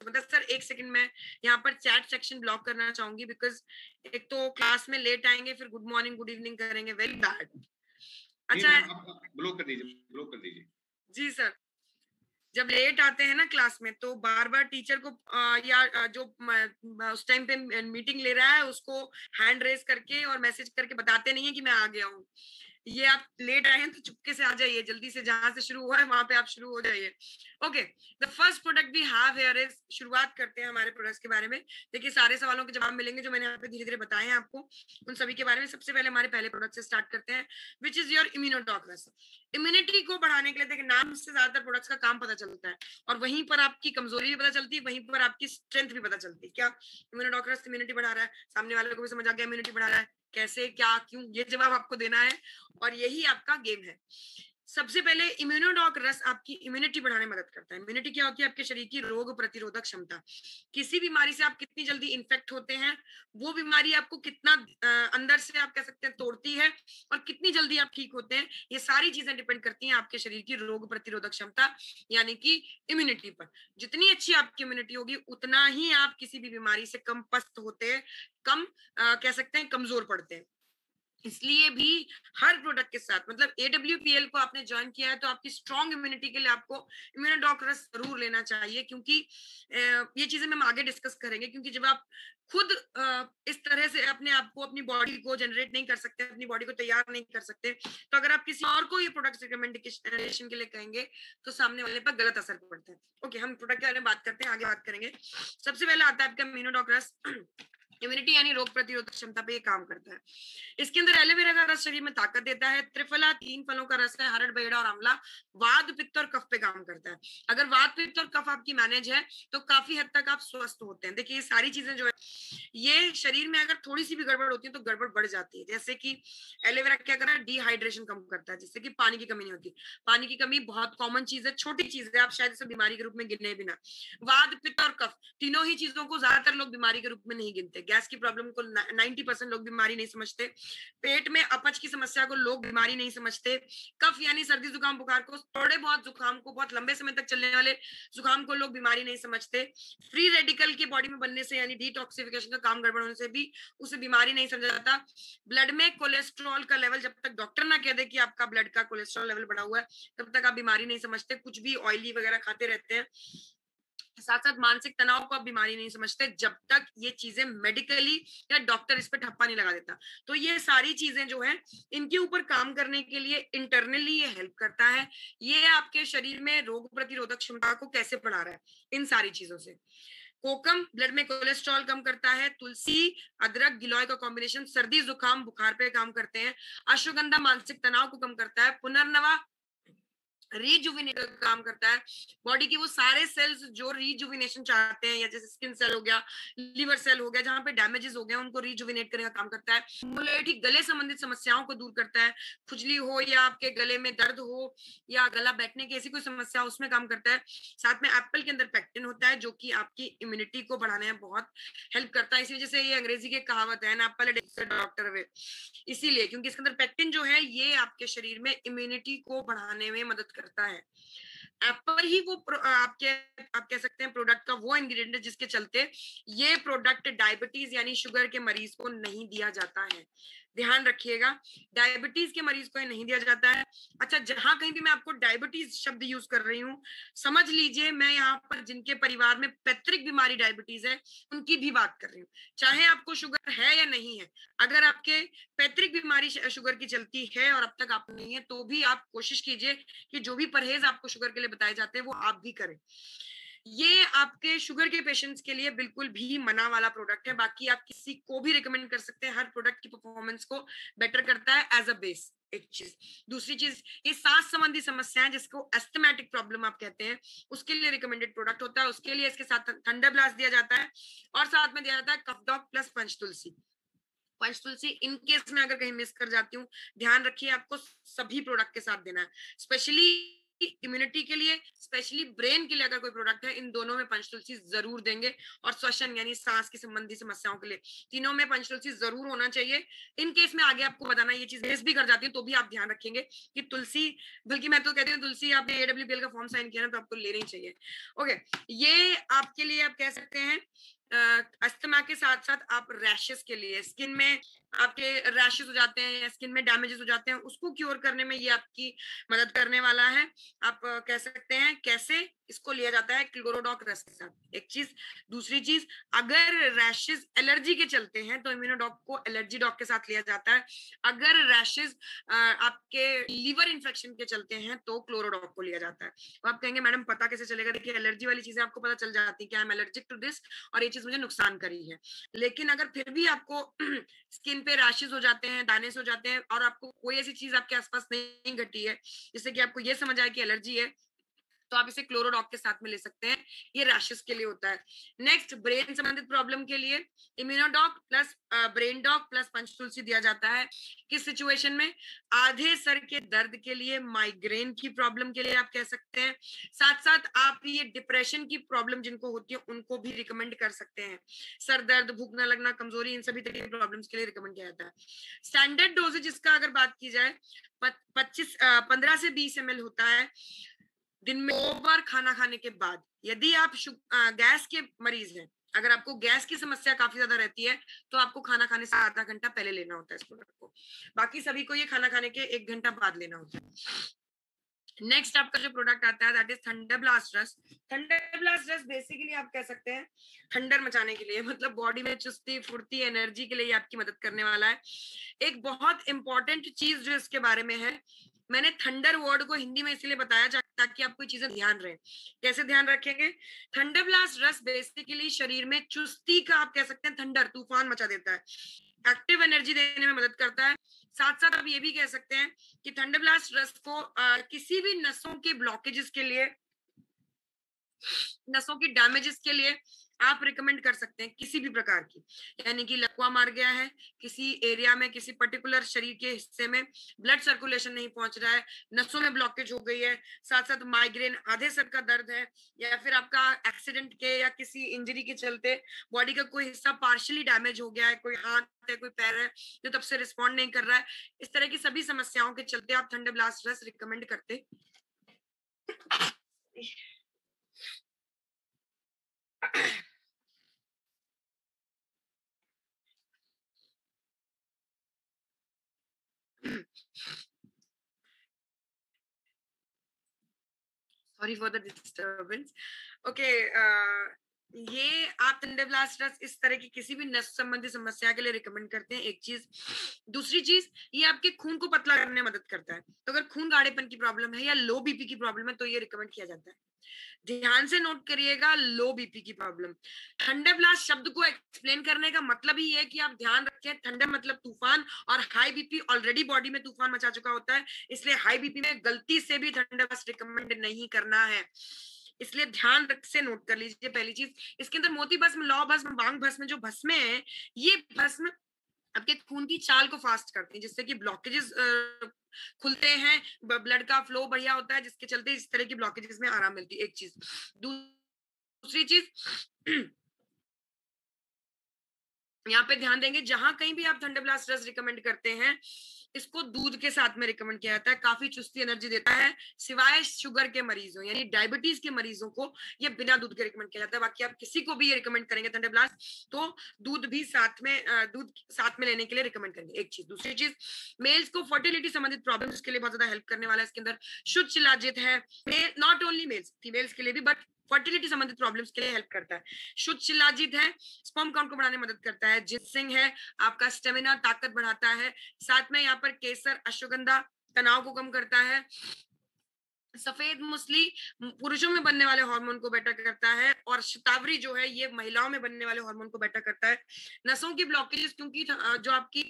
मतलब सर एक सेकंड में यहाँ पर चैट सेक्शन ब्लॉक करना चाहूंगी, बिकॉज एक तो क्लास में लेट आएंगे, फिर गुड मॉर्निंग गुड इवनिंग करेंगे, वेरी बैड। अच्छा ब्लॉक कर दीजिए जी सर। जब लेट आते हैं ना क्लास में, तो बार बार टीचर को या जो उस टाइम पे मीटिंग ले रहा है उसको हैंड रेज करके और मैसेज करके बताते नहीं है कि मैं आ गया हूँ। ये आप लेट आए हैं तो चुपके से आ जाइए, जल्दी से जहां से शुरू हुआ है वहां पे आप शुरू हो जाइए। Okay, the first product we have here is, शुरुआत करते हैं हमारे प्रोडक्ट्स के बारे में। देखिए सारे सवालों के जवाब मिलेंगे जो मैंने यहाँ पे धीरे धीरे बताए हैं आपको, उन सभी के बारे में। सबसे पहले हमारे पहले प्रोडक्ट से स्टार्ट करते हैं, विच इज योर इम्यूनोटॉक्स। इम्यूनिटी को बढ़ाने के लिए देखिए नाम से ज्यादातर प्रोडक्ट्स का काम पता चलता है, और वहीं पर आपकी कमजोरी भी पता चलती है, वहीं पर आपकी स्ट्रेंथ भी पता चलती है। क्या इम्यूनोटॉक्स इम्यूनिटी बढ़ा रहा है, सामने वाले को भी समझ आ गया इम्यूनिटी बढ़ा रहा है, कैसे क्या क्यों, ये जवाब आपको देना है, और यही आपका गेम है। सबसे पहले इम्यूनोडॉक रस आपकी इम्यूनिटी बढ़ाने में मदद करता है। इम्यूनिटी क्या होती है? आपके शरीर की रोग प्रतिरोधक क्षमता। किसी बीमारी से आप कितनी जल्दी इन्फेक्ट होते हैं, वो बीमारी आपको कितना अंदर से आप कह सकते हैं तोड़ती है, और कितनी जल्दी आप ठीक होते हैं, ये सारी चीजें डिपेंड करती हैं आपके शरीर की रोग प्रतिरोधक क्षमता यानी कि इम्यूनिटी पर। जितनी अच्छी आपकी इम्यूनिटी होगी उतना ही आप किसी भी बीमारी से कम पस्त होते हैं, कम कह सकते हैं कमजोर पड़ते हैं। इसलिए भी हर प्रोडक्ट के साथ, मतलब AWPL को आपने ज्वाइन किया है तो आपकी स्ट्रॉन्ग इम्यूनिटी के लिए आपको इम्यूनोडॉक रस जरूर लेना चाहिए, क्योंकि ये चीजें हम आगे डिस्कस करेंगे। क्योंकि जब आप खुद इस तरह से अपने आप को, अपनी बॉडी को जनरेट नहीं कर सकते, अपनी बॉडी को तैयार नहीं कर सकते, तो अगर आप किसी और को ये प्रोडक्ट रिकमेंडेशन के लिए कहेंगे तो सामने वाले पर गलत असर पड़ता है। ओके, हम प्रोडक्ट के बारे में बात करते हैं, आगे बात करेंगे। सबसे पहले आता है आपका इम्यूनोडॉक रस। इम्यूनिटी यानी रोग प्रतिरोधक क्षमता पे ये काम करता है। इसके अंदर एलोवेरा का रस शरीर में ताकत देता है। त्रिफला 3 फलों का रस है, हरड़, बेड़ा और आंवला वात, पित्त और कफ पे काम करता है। अगर वात, पित्त और कफ आपकी मैनेज है तो काफी हद तक आप स्वस्थ होते हैं। देखिए ये सारी चीजें जो है, ये शरीर में अगर थोड़ी सी भी गड़बड़ होती है तो गड़बड़ बढ़ जाती है। जैसे कि एलोवेरा क्या कर रहा है? डिहाइड्रेशन कम करता है, जिससे कि पानी की कमी नहीं होती। पानी की कमी बहुत कॉमन चीज है, छोटी चीज है, आप शायद इसे बीमारी के रूप में गिने भी ना। वात, पित्त और कफ तीनों ही चीजों को ज्यादातर लोग बीमारी के रूप में नहीं गिनते। गैस की प्रॉब्लम को 90% लोग बीमारी नहीं समझते। पेट में अपच की समस्या को लोग बीमारी नहीं समझते। कफ यानी सर्दी जुकाम बुखार को, थोड़े बहुत जुकाम को, बहुत लंबे समय तक चलने वाले जुकाम को लोग बीमारी नहीं समझते। फ्री रेडिकल के बॉडी में बनने से यानी डिटॉक्सिफिकेशन का काम गड़बड़ होने से भी उसे बीमारी नहीं समझा जाता। ब्लड में कोलेस्ट्रॉल का लेवल, जब तक डॉक्टर ना कह दे कि आपका ब्लड का कोलेस्ट्रॉल लेवल बढ़ा हुआ है, तब तक आप बीमारी नहीं समझते। कुछ भी ऑयली वगैरह खाते रहते हैं। साथ साथ मानसिक तनाव को आप बीमारी नहीं समझते जब तक ये चीजें मेडिकली या डॉक्टर इस पे ठप्पा नहीं लगा देता। तो ये सारी चीजें जो है, इनके ऊपर काम करने के लिए इंटरनली ये हेल्प करता है। ये आपके शरीर में रोग प्रतिरोधक क्षमता को कैसे बढ़ा रहा है, इन सारी चीजों से। कोकम ब्लड में कोलेस्ट्रॉल कम करता है। तुलसी, अदरक, गिलोय का कॉम्बिनेशन सर्दी जुकाम बुखार पे काम करते हैं। अश्वगंधा मानसिक तनाव को कम करता है। पुनर्नवा रीजुविनेट का काम करता है। बॉडी की वो सारे सेल्स जो रीजुविनेशन चाहते हैं, या जैसे स्किन सेल हो गया, लिवर सेल हो गया, जहां पे डैमेजेस हो गए उनको रीजुविनेट करने का काम करता है। इम्यूनिटी गले संबंधित समस्याओं को दूर करता है। खुजली हो या आपके गले में दर्द हो या गला बैठने की ऐसी कोई समस्या, उसमें काम करता है। साथ में एप्पल के अंदर पेक्टिन होता है जो कि आपकी इम्यूनिटी को बढ़ाने में बहुत हेल्प करता है। इसी वजह से ये अंग्रेजी की कहावत है, an apple a doctor away, इसीलिए क्योंकि इसके अंदर पेक्टिन जो है ये आपके शरीर में इम्यूनिटी को बढ़ाने में मदद करता है। एप्पल ही वो आप कह सकते हैं प्रोडक्ट का वो इंग्रेडिएंट है जिसके चलते ये प्रोडक्ट डायबिटीज यानी शुगर के मरीज को नहीं दिया जाता है। ध्यान रखिएगा, डायबिटीज के मरीज को ये नहीं दिया जाता है। अच्छा, जहां कहीं भी मैं आपको डायबिटीज शब्द यूज कर रही हूँ, समझ लीजिए मैं यहाँ पर जिनके परिवार में पैतृक बीमारी डायबिटीज है उनकी भी बात कर रही हूँ। चाहे आपको शुगर है या नहीं है, अगर आपके पैतृक बीमारी शुगर की चलती है और अब तक आप नहीं है, तो भी आप कोशिश कीजिए कि जो भी परहेज आपको शुगर के लिए बताए जाते हैं वो आप भी करें। ये आपके शुगर के पेशेंट्स के लिए बिल्कुल भी मना वाला प्रोडक्ट है। बाकी आप किसी को भी रिकमेंड कर सकते हैं, हर प्रोडक्ट की परफॉर्मेंस को बेटर करता है एज अ बेस। एक चीज, दूसरी चीज, ये सांस संबंधी समस्याएं जिसको एस्थमेटिक प्रॉब्लम आप कहते हैं, उसके लिए रिकमेंडेड प्रोडक्ट होता है। उसके लिए इसके साथ थंडर ब्लास्ट दिया जाता है, और साथ में दिया जाता है कफ डॉग प्लस पंचतुलसी। पंचतुलसी इन केस में अगर कहीं मिस कर जाती हूँ, ध्यान रखिए आपको सभी प्रोडक्ट के साथ देना है। स्पेशली इम्यूनिटी के लिए, स्पेशली ब्रेन के लिए अगर कोई प्रोडक्ट है, इन दोनों में पंचतुलसी जरूर देंगे। और श्वसन यानी सांस की संबंधी समस्याओं के लिए तीनों में पंचतुलसी जरूर होना चाहिए। इन केस में आगे आपको बताना, ये चीज मिस भी कर जाती है तो भी आप ध्यान रखेंगे कि तुलसी, बल्कि मैं तो कहती हूँ तुलसी आपने AWPL का फॉर्म साइन किया ना तो आपको लेना ही चाहिए। ओके, ये आपके लिए आप कह सकते हैं अस्थमा के साथ साथ आप रैशेस के लिए, स्किन में आपके रैशेस हो जाते हैं या स्किन में डैमेजेस हो जाते हैं, उसको क्योर करने में ये आपकी मदद करने वाला है। आप कह सकते हैं कैसे इसको लिया जाता है, क्लोरोडॉक रस के साथ, एक चीज। दूसरी चीज, अगर रैशेस एलर्जी के चलते हैं तो इम्यूनोडॉक को एलर्जी डॉक के साथ लिया जाता है। अगर रैशेस आपके लीवर इन्फेक्शन के चलते हैं तो क्लोरोडॉक को लिया जाता है। तो आप कहेंगे मैडम पता कैसे चलेगा? देखिए, एलर्जी वाली चीजें आपको पता चल जाती है कि I am allergic to this और ये चीज मुझे नुकसान करी है। लेकिन अगर फिर भी आपको स्किन पे रैशेस हो जाते हैं, दाने हो जाते हैं और आपको कोई ऐसी चीज आपके आसपास नहीं घटी है जिससे कि आपको ये समझ आए कि एलर्जी है, तो आप इसे क्लोरोडॉक के साथ में ले सकते हैं। ये रैशेस के लिए होता है। नेक्स्ट, ब्रेन संबंधित प्रॉब्लम के लिए Immunodoc plus brain doc plus Panchtulsi दिया जाता है। किस सिचुएशन में? आधे सर के दर्द के लिए, माइग्रेन की प्रॉब्लम के लिए आप कह सकते हैं। साथ साथ आप ये डिप्रेशन की प्रॉब्लम जिनको होती है उनको भी रिकमेंड कर सकते हैं। सर दर्द, भूख न लगना, कमजोरी, इन सभी तरह की प्रॉब्लम्स के लिए रिकमेंड किया जाता है। स्टैंडर्ड डोजेज इसका अगर बात की जाए 15 से 20 ml होता है दिन में 2 बार खाना खाने के बाद। यदि आप गैस के मरीज हैं, अगर आपको गैस की समस्या काफी ज्यादा रहती है तो आपको खाना खाने से आधा घंटा पहले लेना होता है इस प्रोडक्ट को। बाकी सभी को ये खाना खाने के 1 घंटा बाद लेना होता है। नेक्स्ट आपका जो प्रोडक्ट आता है दैट इज थंडर ब्लास्ट रस। थंडर ब्लास्ट रस बेसिकली आप कह सकते हैं थंडर मचाने के लिए, मतलब बॉडी में चुस्ती, फुर्ती, एनर्जी के लिए आपकी मदद करने वाला है। एक बहुत इंपॉर्टेंट चीज जो इसके बारे में है, मैंने थंडर वर्ड को हिंदी में इसलिए बताया ताकि आपको चीजें ध्यान रहे। कैसे ध्यान रखेंगे? थंडर ब्लास्ट रस बेसिकली शरीर में चुस्ती का, आप कह सकते हैं थंडर, तूफान मचा देता है, एक्टिव एनर्जी देने में मदद करता है। साथ साथ आप ये भी कह सकते हैं कि थंडर ब्लास्ट रस को किसी भी नसों के ब्लॉकेजेस के लिए, नसों की डैमेजेस के लिए आप रिकमेंड कर सकते हैं, किसी भी प्रकार की। यानी कि लकवा मार गया है किसी एरिया में, किसी पर्टिकुलर शरीर के हिस्से में, ब्लड सर्कुलेशन नहीं पहुंच रहा है, नसों में ब्लॉकेज हो गई है, साथ साथ माइग्रेन, आधे सर का दर्द है, या फिर आपका एक्सीडेंट के या किसी इंजरी के चलते बॉडी का कोई हिस्सा पार्शियली डैमेज हो गया है, कोई हाथ है, कोई पैर है जो तब से रिस्पॉन्ड नहीं कर रहा है, इस तरह की सभी समस्याओं के चलते आप थंडर ब्लास्ट रस रिकमेंड करते। Sorry for the disturbance. Okay, ये आप थंडर ब्लास्ट रस इस तरह की किसी भी नस संबंधी समस्या के लिए रिकमेंड करते हैं, एक चीज। दूसरी चीज, ये आपके खून को पतला करने में मदद करता है। तो अगर खून गाढ़ेपन की प्रॉब्लम है या लो बीपी की प्रॉब्लम है तो ये रिकमेंड किया जाता है। ध्यान से नोट करिएगा, लो बीपी की प्रॉब्लम। थंडर ब्लास्ट शब्द को एक्सप्लेन करने का मतलब ही है कि आप ध्यान रखें, थंडर मतलब तूफान, और हाई बीपी ऑलरेडी बॉडी में तूफान मचा चुका होता है, इसलिए हाई बीपी में गलती से भी थंडर ब्लास्ट रिकमेंड नहीं करना है। इसलिए ध्यान रख से नोट कर लीजिए। पहली चीज, इसके अंदर मोती भस्म, लौ भस्म, बांग भस्म, जो भस्में हैं, ये भस्म आपके खून की चाल को फास्ट करती है, जिससे कि ब्लॉकेजेस खुलते हैं, ब्लड का फ्लो बढ़िया होता है, जिसके चलते इस तरह की ब्लॉकेजेस में आराम मिलती है, एक चीज। दूसरी चीज, यहाँ पे ध्यान देंगे, जहां कहीं भी आप थंडर ब्लास्ट रस रिकमेंड करते हैं, इसको दूध के साथ में रिकमेंड किया जाता है। काफी चुस्ती एनर्जी देता है, सिवाय शुगर के मरीजों यानी डायबिटीज के मरीजों को ये बिना दूध के रिकमेंड किया जाता है। बाकी आप किसी को भी ये रिकमेंड करेंगे थंडर ब्लास्ट तो दूध भी साथ में, दूध साथ में लेने के लिए रिकमेंड करेंगे, एक चीज। दूसरी चीज, मेल्स को फर्टिलिटी संबंधित प्रॉब्लम्स के लिए बहुत ज्यादा हेल्प करने वाला है। इसके अंदर शुद्ध शिलाजित है, नॉट ओनली मेल्स, फीमेल्स के लिए भी, बट फर्टिलिटी संबंधित प्रॉब्लम्स के लिए हेल्प करता है। शुद्ध शिलाजित है, स्पर्म काउंट को बढ़ाने में मदद करता है। जिनसिंग है, आपका स्टेमिना, ताकत बढ़ाता है। साथ में यहाँ पर केसर, अश्वगंधा तनाव को कम करता है। सफेद मूसली पुरुषों में बनने वाले हार्मोन को बेटर करता है, और शतावरी जो है ये महिलाओं में बनने वाले हार्मोन को बेटर करता है। नसों की ब्लॉकेजेस, क्योंकि जो आपकी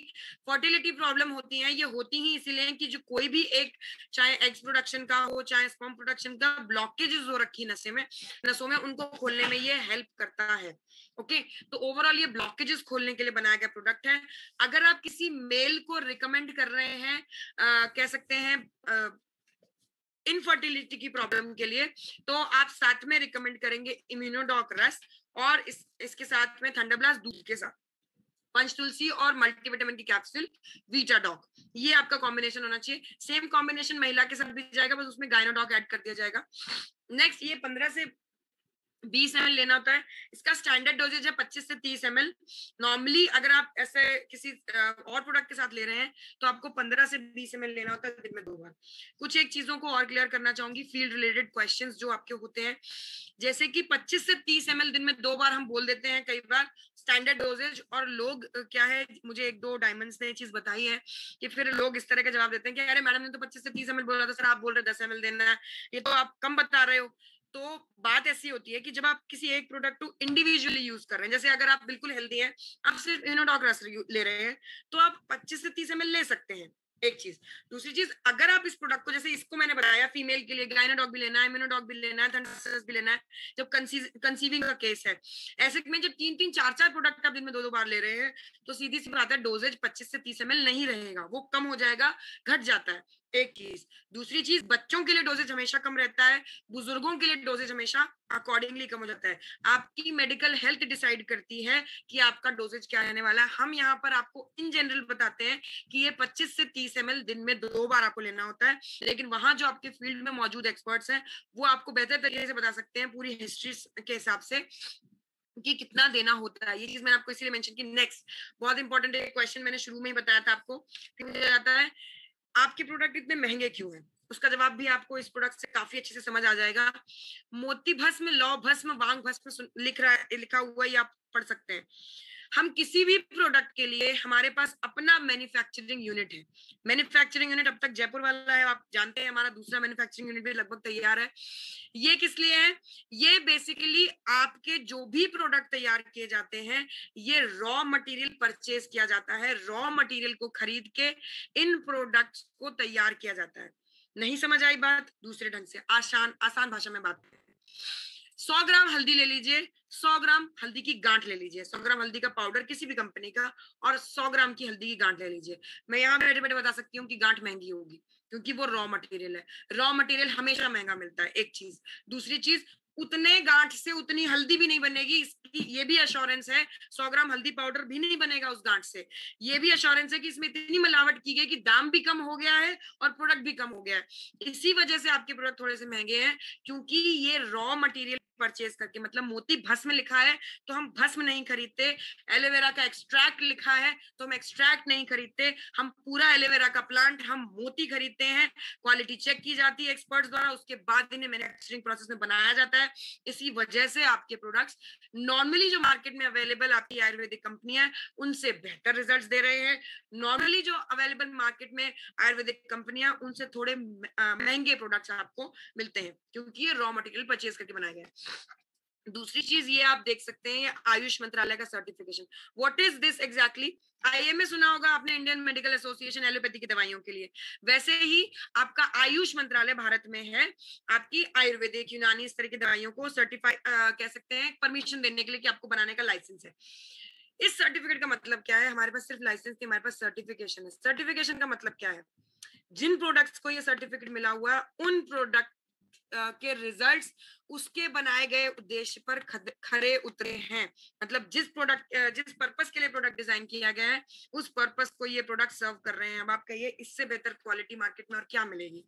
फर्टिलिटी प्रॉब्लम होती है ये होती ही इसीलिए कि जो कोई भी एक, चाहे एग्स प्रोडक्शन का हो चाहे स्पर्म प्रोडक्शन का, ब्लॉकेजेस हो रखी नसों में उनको खोलने में ये हेल्प करता है। ओके, तो ओवरऑल ये ब्लॉकेजेस खोलने के लिए बनाया गया प्रोडक्ट है। अगर आप किसी मेल को रिकमेंड कर रहे हैं, कह सकते हैं इनफर्टिलिटी की प्रॉब्लम के लिए, तो आप साथ में रिकमेंड करेंगे इम्यूनोडॉक रस और इसके साथ में थंडरब्लास्ट दूध के साथ पंचतुलसी और मल्टीविटामिन की कैप्सूल वीटाडॉक, ये आपका कॉम्बिनेशन होना चाहिए। सेम कॉम्बिनेशन महिला के साथ भी जाएगा, बस उसमें गायनोडॉक ऐड कर दिया जाएगा। नेक्स्ट, ये 15 से 20 ml लेना होता है। इसका स्टैंडर्ड डोजेज है 25 से 30 ml। नॉर्मली अगर आप ऐसे किसी और प्रोडक्ट के साथ ले रहे हैं तो आपको 15 से 20 ml लेना होता है दिन में 2 बार। कुछ एक चीजों को और क्लियर करना चाहूंगी, फील्ड रिलेटेड क्वेश्चंस जो आपके होते हैं, जैसे कि 25 से 30 ml दिन में 2 बार हम बोल देते हैं कई बार स्टैंडर्ड डोजेज, और लोग क्या है, मुझे 1-2 डायमंड्स ने ये चीज बताई है कि फिर लोग इस तरह का जवाब देते हैं कि अरे मैडम ने तो 25 से 30 ml बोला था सर, आप बोल रहे 10 ml देना है, ये तो आप कम बता रहे हो। तो बात ऐसी होती है कि जब आप किसी एक प्रोडक्ट को इंडिविजुअली यूज कर रहे हैं, जैसे अगर आप बिल्कुल हेल्दी हैं, आप सिर्फ इम्यूनोडॉक रस ले रहे हैं, तो आप 25 से 30 ml ले सकते हैं, एक चीज। दूसरी चीज, अगर आप इस प्रोडक्ट को, जैसे इसको मैंने बताया फीमेल के लिए गायनोडॉक भी लेना है, इम्यूनोडॉक भी लेना है, थंडरब्लास्ट भी लेना है, जब कंसीविंग का केस है, ऐसे में जब 3-3 4-4 प्रोडक्ट आप दिन में 2-2 बार ले रहे हैं, तो सीधी सी बात है डोजेज 25 से 30 ml नहीं रहेगा, वो कम हो जाएगा, घट जाता है, एक चीज। दूसरी चीज, बच्चों के लिए डोजेज हमेशा कम रहता है, बुजुर्गों के लिए डोजेज हमेशा अकॉर्डिंगली कम हो जाता है। आपकी मेडिकल हेल्थ डिसाइड करती है कि आपका डोजेज क्या रहने वाला है। हम यहाँ पर आपको इन जनरल बताते हैं कि ये 25 से 30 ml दिन में 2 बार आपको लेना होता है, लेकिन वहां जो आपके फील्ड में मौजूद एक्सपर्ट्स हैं वो आपको बेहतर तरीके से बता सकते हैं पूरी हिस्ट्री के हिसाब से कि कितना देना होता है। ये चीज मैंने आपको इसलिए मेंशन की। नेक्स्ट बहुत इंपॉर्टेंट एक क्वेश्चन मैंने शुरू में ही बताया था आपको कि मुझे आता है आपके प्रोडक्ट इतने महंगे क्यों हैं, उसका जवाब भी आपको इस प्रोडक्ट से काफी अच्छे से समझ आ जाएगा। मोती भस्म, लौ भस्म, वांग भस्म लिखा हुआ ही आप पढ़ सकते हैं। हम किसी भी प्रोडक्ट के लिए हमारे पास अपना मैन्युफैक्चरिंग यूनिट है। मैन्युफैक्चरिंग यूनिट अब तक जयपुर वाला है, आप जानते हैं, हमारा दूसरा मैन्युफैक्चरिंग यूनिट भी लगभग तैयार है। ये किस लिए है? ये बेसिकली आपके जो भी प्रोडक्ट तैयार किए जाते हैं, ये रॉ मटेरियल परचेज किया जाता है, रॉ मटेरियल को खरीद के इन प्रोडक्ट्स को तैयार किया जाता है। नहीं समझ आई बात? दूसरे ढंग से आसान भाषा में बात, 100 ग्राम हल्दी ले लीजिए, 100 ग्राम हल्दी की गांठ ले लीजिए, 100 ग्राम हल्दी का पाउडर किसी भी कंपनी का, और 100 ग्राम की हल्दी की गांठ ले लीजिए। मैं यहाँ बैठे बैठे बता सकती हूँ कि गांठ महंगी होगी क्योंकि वो रॉ मटेरियल है। रॉ मटेरियल हमेशा महंगा मिलता है, एक चीज। दूसरी चीज, उतने गांठ से उतनी हल्दी भी नहीं बनेगी, इसकी ये भी अश्योरेंस है। 100 ग्राम हल्दी पाउडर भी नहीं बनेगा उस गांठ से। ये भी अश्योरेंस है कि इसमें इतनी मिलावट की गई कि दाम भी कम हो गया है और प्रोडक्ट भी कम हो गया है। इसी वजह से आपके प्रोडक्ट थोड़े से महंगे हैं, क्योंकि ये रॉ मटेरियल परचेज करके, मतलब मोती भस्म लिखा है तो हम भस्म नहीं खरीदते, एलोवेरा का एक्सट्रैक्ट लिखा है तो हम एक्सट्रैक्ट नहीं खरीदते, हम पूरा एलोवेरा का प्लांट, हम मोती खरीदते हैं। क्वालिटी चेक की जाती है एक्सपर्ट्स द्वारा, उसके बाद इन्हें मैन्युफैक्चरिंग प्रोसेस में बनाया जाता है। इसी वजह से आपके प्रोडक्ट्स नॉर्मली जो मार्केट में अवेलेबल आपकी आयुर्वेदिक कंपनियां हैं उनसे बेहतर रिजल्ट्स दे रहे हैं। नॉर्मली जो अवेलेबल मार्केट में आयुर्वेदिक कंपनियां, उनसे थोड़े महंगे प्रोडक्ट्स आपको मिलते हैं क्योंकि ये रॉ मटेरियल परचेज करके बनाए गए हैं। दूसरी चीज ये आप देख सकते हैं, आयुष मंत्रालय का certification. What is this exactly? IMA सुना होगा आपने, इंडियन मेडिकल एसोसिएशन, एलोपैथी की दवाइयों के लिए। वैसे ही आपका आयुष मंत्रालय भारत में है आपकी आयुर्वेदिक, यूनानी, इस तरह की दवाइयों को सर्टिफाई कह सकते हैं, परमिशन देने के लिए कि आपको बनाने का लाइसेंस है। इस सर्टिफिकेट का मतलब क्या है? हमारे पास सिर्फ लाइसेंस नहीं, हमारे पास सर्टिफिकेशन है। सर्टिफिकेशन का मतलब क्या है? जिन प्रोडक्ट्स को ये सर्टिफिकेट मिला हुआ है, उन प्रोडक्ट के रिजल्ट्स उसके बनाए गए उद्देश्य पर खरे उतरे हैं। मतलब जिस पर्पस के लिए प्रोडक्ट डिजाइन किया गया है, उस पर्पस को ये प्रोडक्ट सर्व कर रहे हैं। अब आप कहिए इससे बेहतर क्वालिटी मार्केट में और क्या मिलेगी?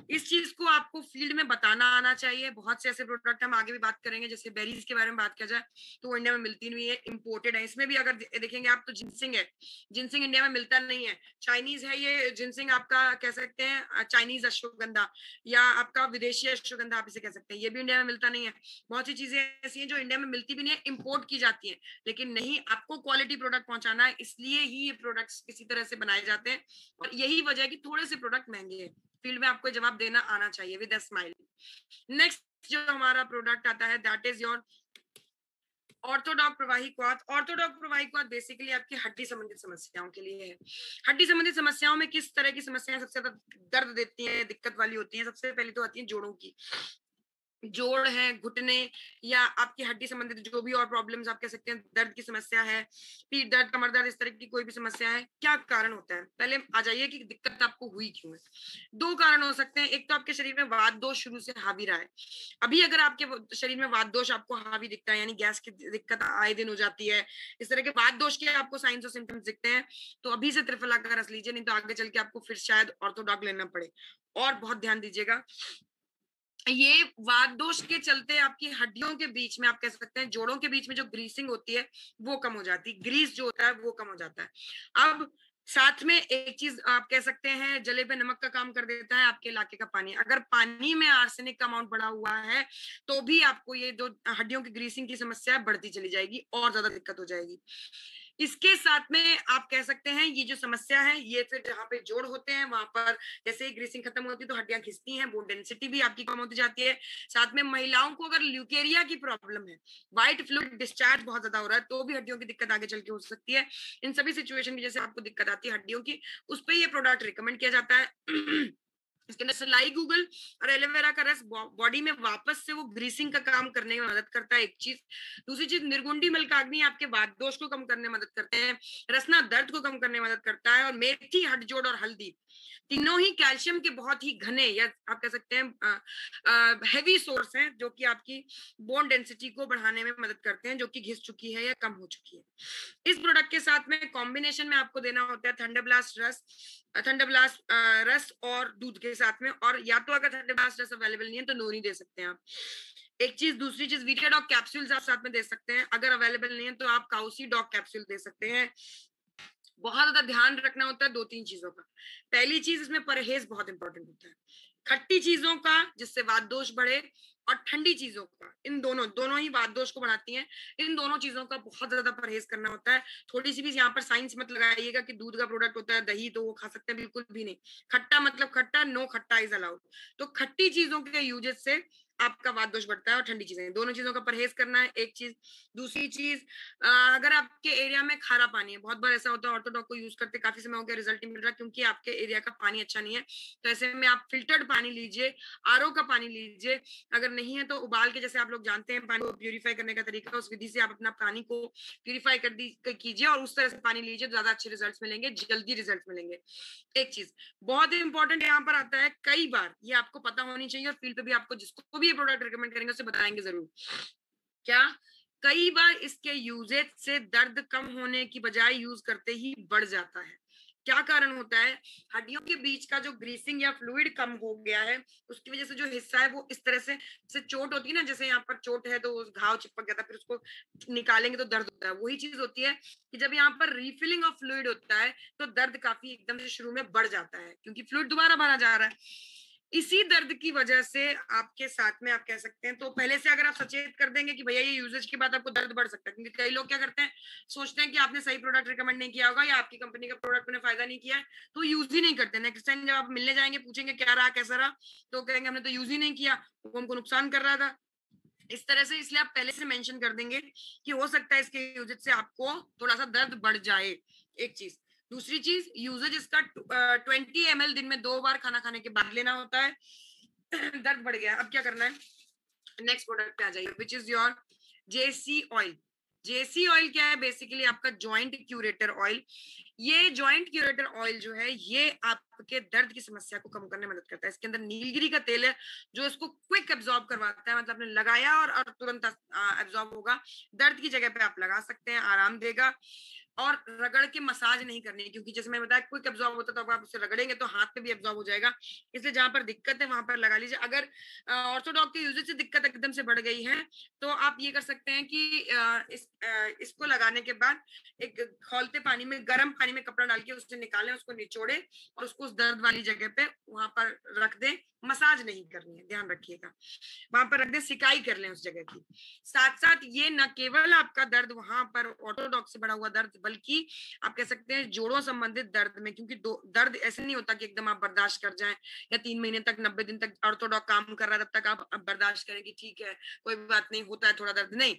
इस चीज को आपको फील्ड में बताना आना चाहिए। बहुत से ऐसे प्रोडक्ट हम आगे भी बात करेंगे, जैसे बेरीज के बारे में बात किया जाए तो वो इंडिया में मिलती नहीं है, इम्पोर्टेड है। इसमें भी अगर देखेंगे आप तो जिनसिंग है, जिनसिंग इंडिया में मिलता नहीं है, चाइनीज है ये जिनसिंग, आपका कह सकते हैं चाइनीज अश्वगंधा, या आपका विदेशी अश्वगंधा आप इसे कह सकते हैं, ये भी इंडिया में मिलता नहीं है। बहुत सी चीजें ऐसी हैं जो इंडिया में मिलती भी नहीं है, इंपोर्ट की जाती हैं। लेकिन नहीं, आपको क्वालिटी प्रोडक्ट पहुंचाना है, इसलिए ही ये प्रोडक्ट्स किसी तरह से बनाए जाते हैं, और यही वजह है कि थोड़े से प्रोडक्ट महंगे हैं। फील्ड में आपको जवाब देना आना चाहिए विद अ स्माइल। नेक्स्ट जो हमारा प्रोडक्ट आता है, दैट इज योर ऑर्थोडॉक प्रवाही क्वाथ। ऑर्थोडॉक प्रवाही क्वाथ बेसिकली आपकी हड्डी संबंधित समस्याओं के लिए है। हड्डी संबंधित समस्याओं में किस तरह की समस्याएं सबसे ज्यादा दर्द देती हैं, दिक्कत वाली होती हैं? सबसे पहले तो आती है जोड़ों की। जोड़ है, घुटने या आपकी हड्डी संबंधित जो भी और प्रॉब्लम्स आप कह सकते हैं, दर्द की समस्या है, पीठ दर्द, कमर दर्द, इस तरह की कोई भी समस्या है, क्या कारण होता है? पहले आ जाइए कि दिक्कत आपको हुई क्यों है। 2 कारण हो सकते हैं। एक तो आपके शरीर में वात दोष शुरू से हावी रहा है। अभी अगर आपके शरीर में वात दोष आपको हावी दिखता है, यानी गैस की दिक्कत आए दिन हो जाती है, इस तरह के वात दोष के आपको साइंस और सिम्टम्स दिखते हैं, तो अभी से त्रिफला का रस लीजिए, नहीं तो आगे चल के आपको फिर शायद ऑर्थोडॉक लेना पड़े। और बहुत ध्यान दीजिएगा, ये वात दोष के चलते आपकी हड्डियों के बीच में, आप कह सकते हैं जोड़ों के बीच में जो ग्रीसिंग होती है वो कम हो जाती है, ग्रीस जो होता है वो कम हो जाता है। अब साथ में एक चीज आप कह सकते हैं, जले पे नमक का काम कर देता है आपके इलाके का पानी। अगर पानी में आर्सेनिक का अमाउंट बढ़ा हुआ है तो भी आपको ये जो हड्डियों की ग्रीसिंग की समस्या बढ़ती चली जाएगी और ज्यादा दिक्कत हो जाएगी। इसके साथ में आप कह सकते हैं ये जो समस्या है, ये फिर जहाँ पे जोड़ होते हैं वहां पर जैसे ही ग्रीसिंग खत्म होती है तो हड्डियां खिंचती हैं, बोन डेंसिटी भी आपकी कम होती जाती है। साथ में महिलाओं को अगर ल्यूकेरिया की प्रॉब्लम है, व्हाइट फ्लूइड डिस्चार्ज बहुत ज्यादा हो रहा है, तो भी हड्डियों की दिक्कत आगे चल के हो सकती है। इन सभी सिचुएशन में जैसे आपको दिक्कत आती है हड्डियों की, उस पर ये प्रोडक्ट रिकमेंड किया जाता है। इसके अंदर सलाई गूगल और एलोवेरा का रस बॉडी में वापस से वो ग्रीसिंग का काम करने में मदद करता है, एक चीज। दूसरी चीज, निर्गुंडी मलकाग्नि आपके वात दोष को कम करने में मदद करते हैं, रसना दर्द को कम करने में मदद करता है, और मेथी, हटजोड़ और हल्दी तीनों ही कैल्शियम के बहुत ही घने, या आप कह सकते हैं हैवी सोर्स हैं, जो कि आपकी बोन डेंसिटी को बढ़ाने में मदद करते हैं, जो कि घिस चुकी है या कम हो चुकी है। इस प्रोडक्ट के साथ में कॉम्बिनेशन में आपको देना होता है थंडरब्लास्ट रस और दूध के साथ में, और या तो अगर थंडरब्लास्ट रस अवेलेबल नहीं है तो नोनी दे सकते हैं आप। एक चीज, दूसरी चीज, वीटाडॉक कैप्सूल्स आप साथ में दे सकते हैं। अगर अवेलेबल नहीं है तो आप काउसी डॉग कैप्सूल दे सकते हैं। बहुत ज्यादा ध्यान रखना होता है 2-3 चीजों का। पहली चीज, इसमें परहेज बहुत इंपॉर्टेंट होता है, खट्टी चीजों का जिससे वात दोष बढ़े, और ठंडी चीजों का, इन दोनों ही वात दोष को बढ़ाती हैं। इन दोनों चीजों का बहुत ज्यादा परहेज करना होता है। थोड़ी सी भी यहाँ पर साइंस मत लगाइएगा कि दूध का प्रोडक्ट होता है, दही तो वो खा सकते हैं, बिल्कुल भी नहीं। खट्टा मतलब खट्टा, नो खट्टा इज अलाउड। तो खट्टी चीजों के यूजेस से आपका वात दोष बढ़ता है, और ठंडी चीजें, दोनों चीजों का परहेज करना है, एक चीज। दूसरी चीज, अगर आपके एरिया में खारा पानी है, बहुत बार ऐसा होता है ऑर्थोडॉक को यूज करते काफी समय हो गया, रिजल्ट नहीं मिल रहा क्योंकि आपके एरिया का पानी अच्छा नहीं है, तो ऐसे में आप फिल्टर्ड पानी लीजिए, आरओ का पानी लीजिए। अगर नहीं है तो उबाल के, जैसे आप लोग जानते हैं पानी को प्यूरिफाई करने का तरीका, उस विधि से आप अपना पानी को प्यूरिफाई कीजिए और उस तरह से पानी लीजिए, ज्यादा अच्छे रिजल्ट मिलेंगे, जल्दी रिजल्ट मिलेंगे। एक चीज बहुत इंपॉर्टेंट यहाँ पर आता है, कई बार ये आपको पता होनी चाहिए, और फील्ड पे भी आपको जिसको भी ये प्रोडक्ट रिकमेंड करेंगे उसे बताएंगे जरूर, क्या कई बार इसके यूजेज से दर्द कम होने की बजाय यूज करते ही बढ़ जाता है। क्या कारण होता है? हड्डियों के बीच का जो ग्रीसिंग या फ्लूइड कम हो गया है, उसकी वजह से जो हिस्सा है वो इस तरह से, जैसे चोट होती है ना, जैसे यहाँ पर चोट है तो उस घाव चिपक गया था, फिर उसको निकालेंगे तो दर्द होता है। वही चीज होती है कि जब यहाँ पर रिफिलिंग ऑफ फ्लूइड होता है तो दर्द काफी एकदम से शुरू में बढ़ जाता है, क्योंकि फ्लूइड दोबारा भरा जा रहा है। इसी दर्द की वजह से आपके साथ में, आप कह सकते हैं, तो पहले से अगर आप सचेत कर देंगे कि भैया ये यूजेज के बाद आपको दर्द बढ़ सकता है, क्योंकि कई लोग क्या करते हैं, सोचते हैं कि आपने सही प्रोडक्ट रिकमेंड नहीं किया होगा या आपकी कंपनी का प्रोडक्ट उन्हें फायदा नहीं किया है, तो यूज ही नहीं करते। नेक्स्ट टाइम जब आप मिलने जाएंगे, पूछेंगे क्या रहा, कैसा रहा, तो कहेंगे हमने तो यूज ही नहीं किया, वो हमको नुकसान कर रहा था, इस तरह से। इसलिए आप पहले से मेंशन कर देंगे कि हो सकता है इसके यूजेज से आपको थोड़ा सा दर्द बढ़ जाए, एक चीज। दूसरी चीज, यूजेज इसका 20 ml दिन में 2 बार खाना खाने के बाद लेना होता है। दर्द बढ़ गया, अब क्या करना है, नेक्स्ट प्रोडक्ट पे आ जाइए, which is your JC oil. JC oil क्या है? बेसिकली आपका जॉइंट क्यूरेटर ऑयल। ये जॉइंट क्यूरेटर ऑयल जो है, ये आपके दर्द की समस्या को कम करने में मदद करता है। इसके अंदर नीलगिरी का तेल है जो इसको क्विक एब्जॉर्ब करवाता है, मतलब आपने लगाया और तुरंत एब्जॉर्ब होगा। दर्द की जगह पे आप लगा सकते हैं, आराम देगा। और रगड़ के मसाज नहीं करनी, क्योंकि जैसे मैं बताया क्विक एब्जॉर्ब होता है, तो अगर आप उसे रगड़ेंगे तो हाथ पे भी एब्जॉर्ब हो जाएगा। इसलिए जहां पर दिक्कत है वहां पर लगा लीजिए। अगर ऑर्थोडॉक के यूजेज से दिक्कत एकदम से बढ़ गई है तो आप ये कर सकते हैं कि इसको लगाने के बाद एक खौलते पानी में, गर्म पानी में कपड़ा डाल के उससे निकालें, उसको निचोड़े और उसको उस दर्द वाली जगह पे वहां पर रख दें। मसाज नहीं करनी है, ध्यान रखिएगा, वहां पर रख दें, सिकाई कर लें उस जगह की। साथ साथ ये न केवल आपका दर्द वहां पर ऑर्थोडॉक्स से बढ़ा हुआ दर्द, बल्कि आप कह सकते हैं जोड़ों संबंधित दर्द में, क्योंकि दर्द ऐसे नहीं होता कि एकदम आप बर्दाश्त कर जाएं, या 3 महीने तक, 90 दिन तक ऑर्थोडॉक काम कर रहा है तब तक आप बर्दाश्त करें कि ठीक है कोई बात नहीं, होता है थोड़ा दर्द, नहीं।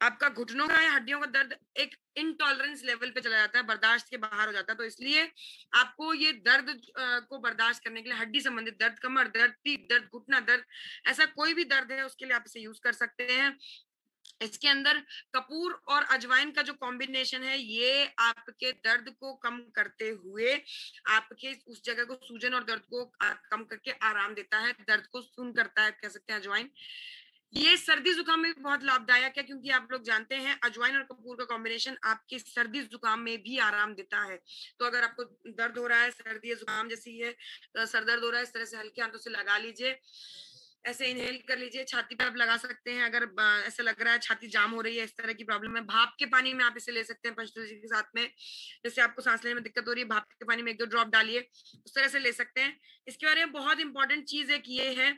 आपका घुटनों का या हड्डियों का दर्द एक इनटॉलरेंस लेवल पे चला जाता है, बर्दाश्त के बाहर हो जाता है। तो इसलिए आपको ये दर्द को बर्दाश्त करने के लिए हड्डी संबंधित दर्द, कमर दर्द, पीठ दर्द, घुटना दर्द, ऐसा कोई भी दर्द है उसके लिए आप इसे यूज कर सकते हैं। इसके अंदर कपूर और अजवाइन का जो कॉम्बिनेशन है ये आपके दर्द को कम करते हुए आपके उस जगह को, सूजन और दर्द को कम करके आराम देता है, दर्द को सुन करता है, कह सकते हैं अजवाइन। ये सर्दी जुकाम में भी बहुत लाभदायक है, क्योंकि आप लोग जानते हैं अजवाइन और कपूर का कॉम्बिनेशन आपके सर्दी जुकाम में भी आराम देता है। तो अगर आपको दर्द हो रहा है, सर्दी जुकाम जैसी है, सर दर्द हो रहा है, इस तरह से हल्के हाथों से लगा लीजिए, ऐसे इनहेल कर लीजिए, छाती पे आप लगा सकते हैं। अगर ऐसा लग रहा है छाती जाम हो रही है, इस तरह की प्रॉब्लम है, भाप के पानी में आप इसे ले सकते हैं पंचतुलसी के साथ में। जैसे आपको सांस लेने में दिक्कत हो रही है, भाप के पानी में 1-2 ड्रॉप डालिए, उस तरह से ले सकते हैं। इसके बारे में बहुत इंपॉर्टेंट चीज एक ये है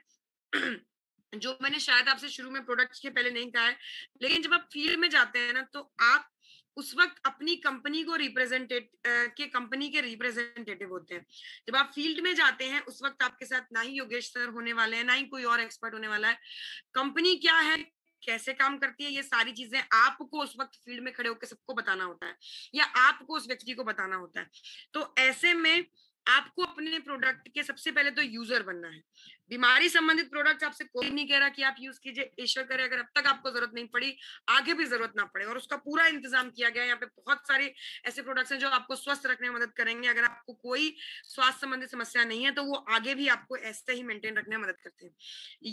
जो मैंने शायद आपसे शुरू में प्रोडक्ट्स के पहले नहीं कहा है, लेकिन जब आप फील्ड में जाते हैं ना, तो आप उस वक्त अपनी कंपनी को कंपनी के रिप्रेजेंटेटिव होते हैं। जब आप फील्ड में जाते हैं उस वक्त आपके साथ ना ही योगेश सर होने वाले हैं, ना ही कोई और एक्सपर्ट होने वाला है। कंपनी क्या है, कैसे काम करती है, ये सारी चीजें आपको उस वक्त फील्ड में खड़े होकर सबको बताना होता है, या आपको उस व्यक्ति को बताना होता है। तो ऐसे में आपको अपने प्रोडक्ट के सबसे पहले तो यूजर बनना है। बीमारी संबंधित प्रोडक्ट आपसे कोई नहीं कह रहा कि आप यूज कीजिए, ईश्वर करे अगर अब तक आपको जरूरत नहीं पड़ी, आगे भी जरूरत ना पड़े, और उसका पूरा इंतजाम किया गया है। यहाँ पे बहुत सारे ऐसे प्रोडक्ट्स हैं जो आपको स्वस्थ रखने में मदद करेंगे। अगर आपको कोई स्वास्थ्य संबंधित समस्या नहीं है तो वो आगे भी आपको ऐसे ही मेंटेन रखने में मदद करते हैं।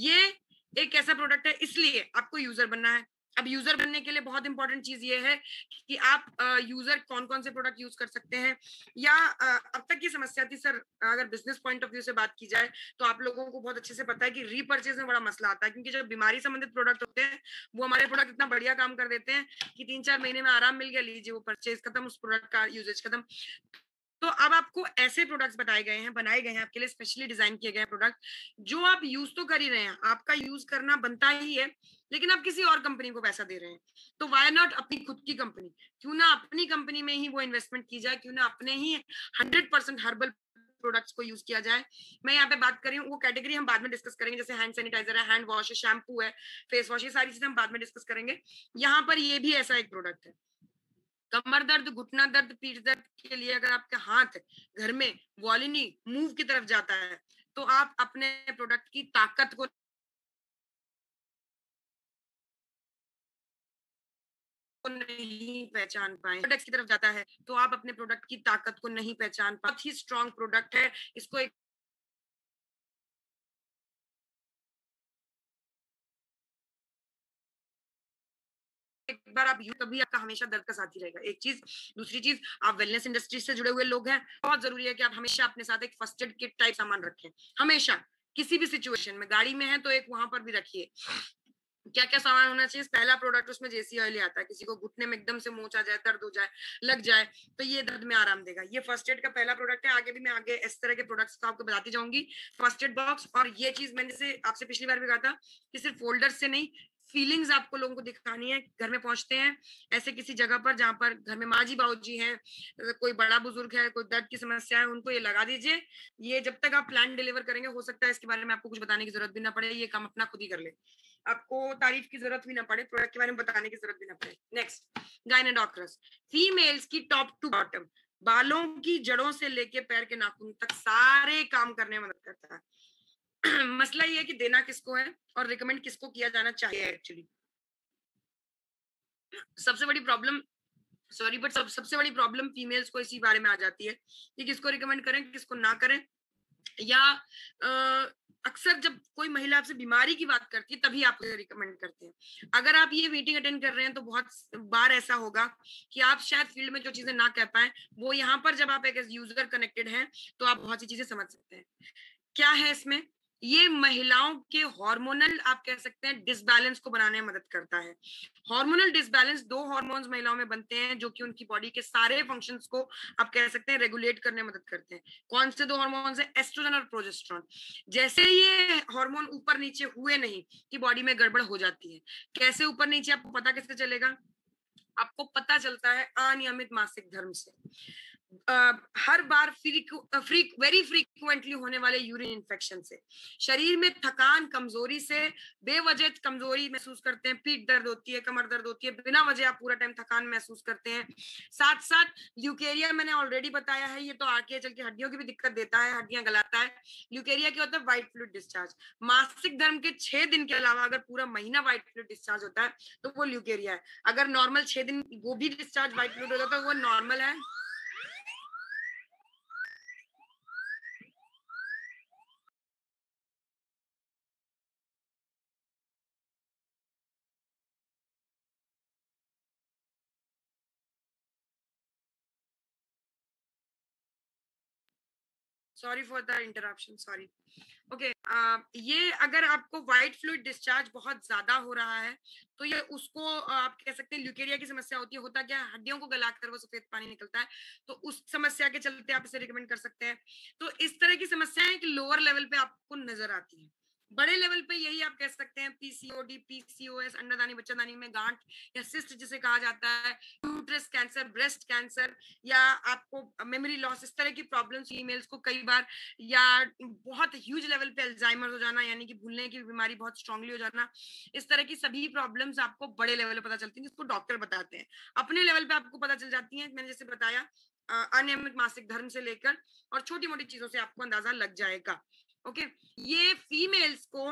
ये एक ऐसा प्रोडक्ट है, इसलिए आपको यूजर बनना है। अब यूजर बनने के लिए बहुत इंपॉर्टेंट चीज ये है कि आप यूजर कौन कौन से प्रोडक्ट यूज कर सकते हैं, या अब तक की समस्या थी सर, अगर बिजनेस पॉइंट ऑफ व्यू से बात की जाए तो आप लोगों को बहुत अच्छे से पता है कि रीपर्चेज में बड़ा मसला आता है, क्योंकि जो बीमारी संबंधित प्रोडक्ट होते हैं वो हमारे प्रोडक्ट इतना बढ़िया काम कर देते हैं कि 3-4 महीने में आराम मिल गया, लीजिए वो परचेज खत्म, उस प्रोडक्ट का यूजेज खत्म। तो अब आपको ऐसे प्रोडक्ट्स बनाए गए हैं आपके लिए, स्पेशली डिजाइन किए गए प्रोडक्ट जो आप यूज तो कर ही रहे हैं, आपका यूज करना बनता ही है, लेकिन आप किसी और कंपनी को पैसा दे रहे हैं। तो वाई नॉट अपनी खुद की कंपनी, क्यों ना अपनी कंपनी में ही वो इन्वेस्टमेंट की जाए, क्यों ना अपने ही 100% हर्बल प्रोडक्ट्स को यूज किया जाए। मैं यहाँ पे बात कर रही हूँ, वो कैटेगरी हम बाद में डिस्कस करेंगे, जैसे हैंड सैनिटाइजर है, हैंड वॉश है, शैम्पू है, फेस वॉश, ये सारी चीजें हम बाद में डिस्कस करेंगे। यहाँ पर ये भी ऐसा एक प्रोडक्ट है। कमर दर्द, घुटना दर्द, पीठ दर्द के लिए अगर आपका हाथ घर में वॉलिनी मूव की तरफ जाता है तो आप अपने प्रोडक्ट की ताकत को नहीं पहचान पाए, प्रोडक्ट की तरफ जाता है तो आप अपने प्रोडक्ट की ताकत को नहीं पहचान पाए। बहुत ही स्ट्रॉन्ग प्रोडक्ट है, इसको एक बार आप यू, कभी आपका हमेशा दर्द का साथी रहेगा। एक चीज, दूसरी चीज, आप वेलनेस इंडस्ट्री से जुड़े हुए लोग हैं, बहुत जरूरी है कि आप हमेशा अपने साथ एक फर्स्ट एड किट टाइप सामान रखें, हमेशा किसी भी सिचुएशन में। गाड़ी में है तो एक वहां पर भी रखिए। क्या क्या सामान होना चाहिए, पहला प्रोडक्ट उसमें जेसी ऑयल आता है, किसी को घुटने में एकदम से मोच आ जाए, दर्द हो जाए, लग जाए, तो ये दर्द में आराम देगा। ये फर्स्ट एड का पहला प्रोडक्ट है। आगे भी मैं आगे इस तरह के प्रोडक्ट्स को आपको बताती जाऊंगी। फर्स्ट एड बॉक्स, और ये चीज मैंने से आपसे पिछली बार भी कहा था कि सिर्फ फोल्डर से नहीं, फीलिंग्स आपको लोगों को दिखानी है। घर में पहुंचते हैं ऐसे किसी जगह पर जहां पर घर में माँ जी बाबूजी हैं, कोई बड़ा बुजुर्ग है, कोई दर्द की समस्या है, उनको ये लगा दीजिए। ये जब तक आप प्लान डिलीवर करेंगे, हो सकता है इसके बारे में आपको कुछ बताने की जरूरत भी ना पड़े, ये काम अपना खुद ही कर ले, आपको तारीफ की जरूरत भी ना पड़े, प्रोडक्ट के बारे में बताने की जरूरत भी ना पड़े। नेक्स्ट, गायनेडोक्रास, फीमेल्स की टॉप टू बॉटम, बालों की जड़ों से लेके पैर के नाखून तक सारे काम करने में मदद करता है। मसला ये है कि देना किसको है और रिकमेंड किसको किया जाना चाहिए। एक्चुअली सबसे बड़ी प्रॉब्लम, सॉरी बट सबसे बड़ी प्रॉब्लम फीमेल्स को इसी बारे में आ जाती है कि किसको रिकमेंड करें, किसको ना करें। या अक्सर जब कोई महिला आपसे बीमारी की बात करती है तभी आप उसे रिकमेंड करते हैं। अगर आप ये मीटिंग अटेंड कर रहे हैं तो बहुत बार ऐसा होगा कि आप शायद फील्ड में जो चीजें ना कह पाए, वो यहाँ पर जब आप एक यूजर कनेक्टेड हैं तो आप बहुत सी चीजें समझ सकते हैं। क्या है इसमें, ये महिलाओं के हार्मोनल, आप कह सकते हैं, डिसबैलेंस को बनाने में मदद करता है। हार्मोनल डिसबैलेंस, 2 हार्मोन्स महिलाओं में बनते हैं जो कि उनकी बॉडी के सारे फंक्शंस को, आप कह सकते हैं, रेगुलेट करने में मदद करते हैं। कौन से 2 हार्मोन्स हैं, एस्ट्रोजन और प्रोजेस्टेरोन। जैसे ये हार्मोन ऊपर नीचे हुए नहीं कि बॉडी में गड़बड़ हो जाती है। कैसे ऊपर नीचे आपको पता कैसे चलेगा, आपको पता चलता है अनियमित मासिक धर्म से। हर बार वेरी फ्रीक्वेंटली होने वाले यूरिन इन्फेक्शन से, शरीर में थकान, कमजोरी से, बेवजह कमजोरी महसूस करते हैं, पीठ दर्द होती है, कमर दर्द होती है, बिना वजह आप पूरा टाइम थकान महसूस करते हैं। साथ साथ ल्यूकेरिया मैंने ऑलरेडी बताया है, ये तो आगे चल के हड्डियों की भी दिक्कत देता है, हड्डियां गलाता है। ल्यूकेरिया क्या होता है? White fluid discharge. मासिक धर्म के 6 दिन के अलावा अगर पूरा महीना व्हाइट फ्लूइड डिस्चार्ज होता है तो वो ल्यूकेरिया है। अगर नॉर्मल 6 दिन वो भी डिस्चार्ज व्हाइट फ्लूइड होता है तो वो नॉर्मल है। Sorry for the interruption, sorry. Okay, ये अगर आपको व्हाइट फ्लूइड डिस्चार्ज बहुत ज्यादा हो रहा है तो ये उसको आप कह सकते हैं ल्यूकेरिया की समस्या होती है। होता क्या, हड्डियों को गलाकर वो सफेद पानी निकलता है, तो उस समस्या के चलते आप इसे रिकमेंड कर सकते हैं। तो इस तरह की समस्याएं कि लोअर लेवल पे आपको नजर आती है। बड़े लेवल पे यही आप कह सकते हैं पीसीओडी, पीसीओएस, अंडरदानी बच्चादानी में गांठ या सिस्ट जिसे कहा जाता है, यूट्रस कैंसर, ब्रेस्ट कैंसर, या आपको मेमोरी लॉस, इस तरह की प्रॉब्लम्स फीमेल्स को कई बार, या बहुत ह्यूज लेवल पे अल्जाइमर हो जाना यानी कि भूलने की बीमारी बहुत स्ट्रांगली हो जाना, इस तरह की सभी प्रॉब्लम्स आपको बड़े लेवल पे पता चलती हैं, जिसको डॉक्टर बताते हैं। अपने लेवल पे आपको पता चल जाती है, मैंने जैसे बताया अनियमित मासिक धर्म से लेकर और छोटी मोटी चीजों से आपको अंदाजा लग जाएगा। ओके, ये फीमेल्स को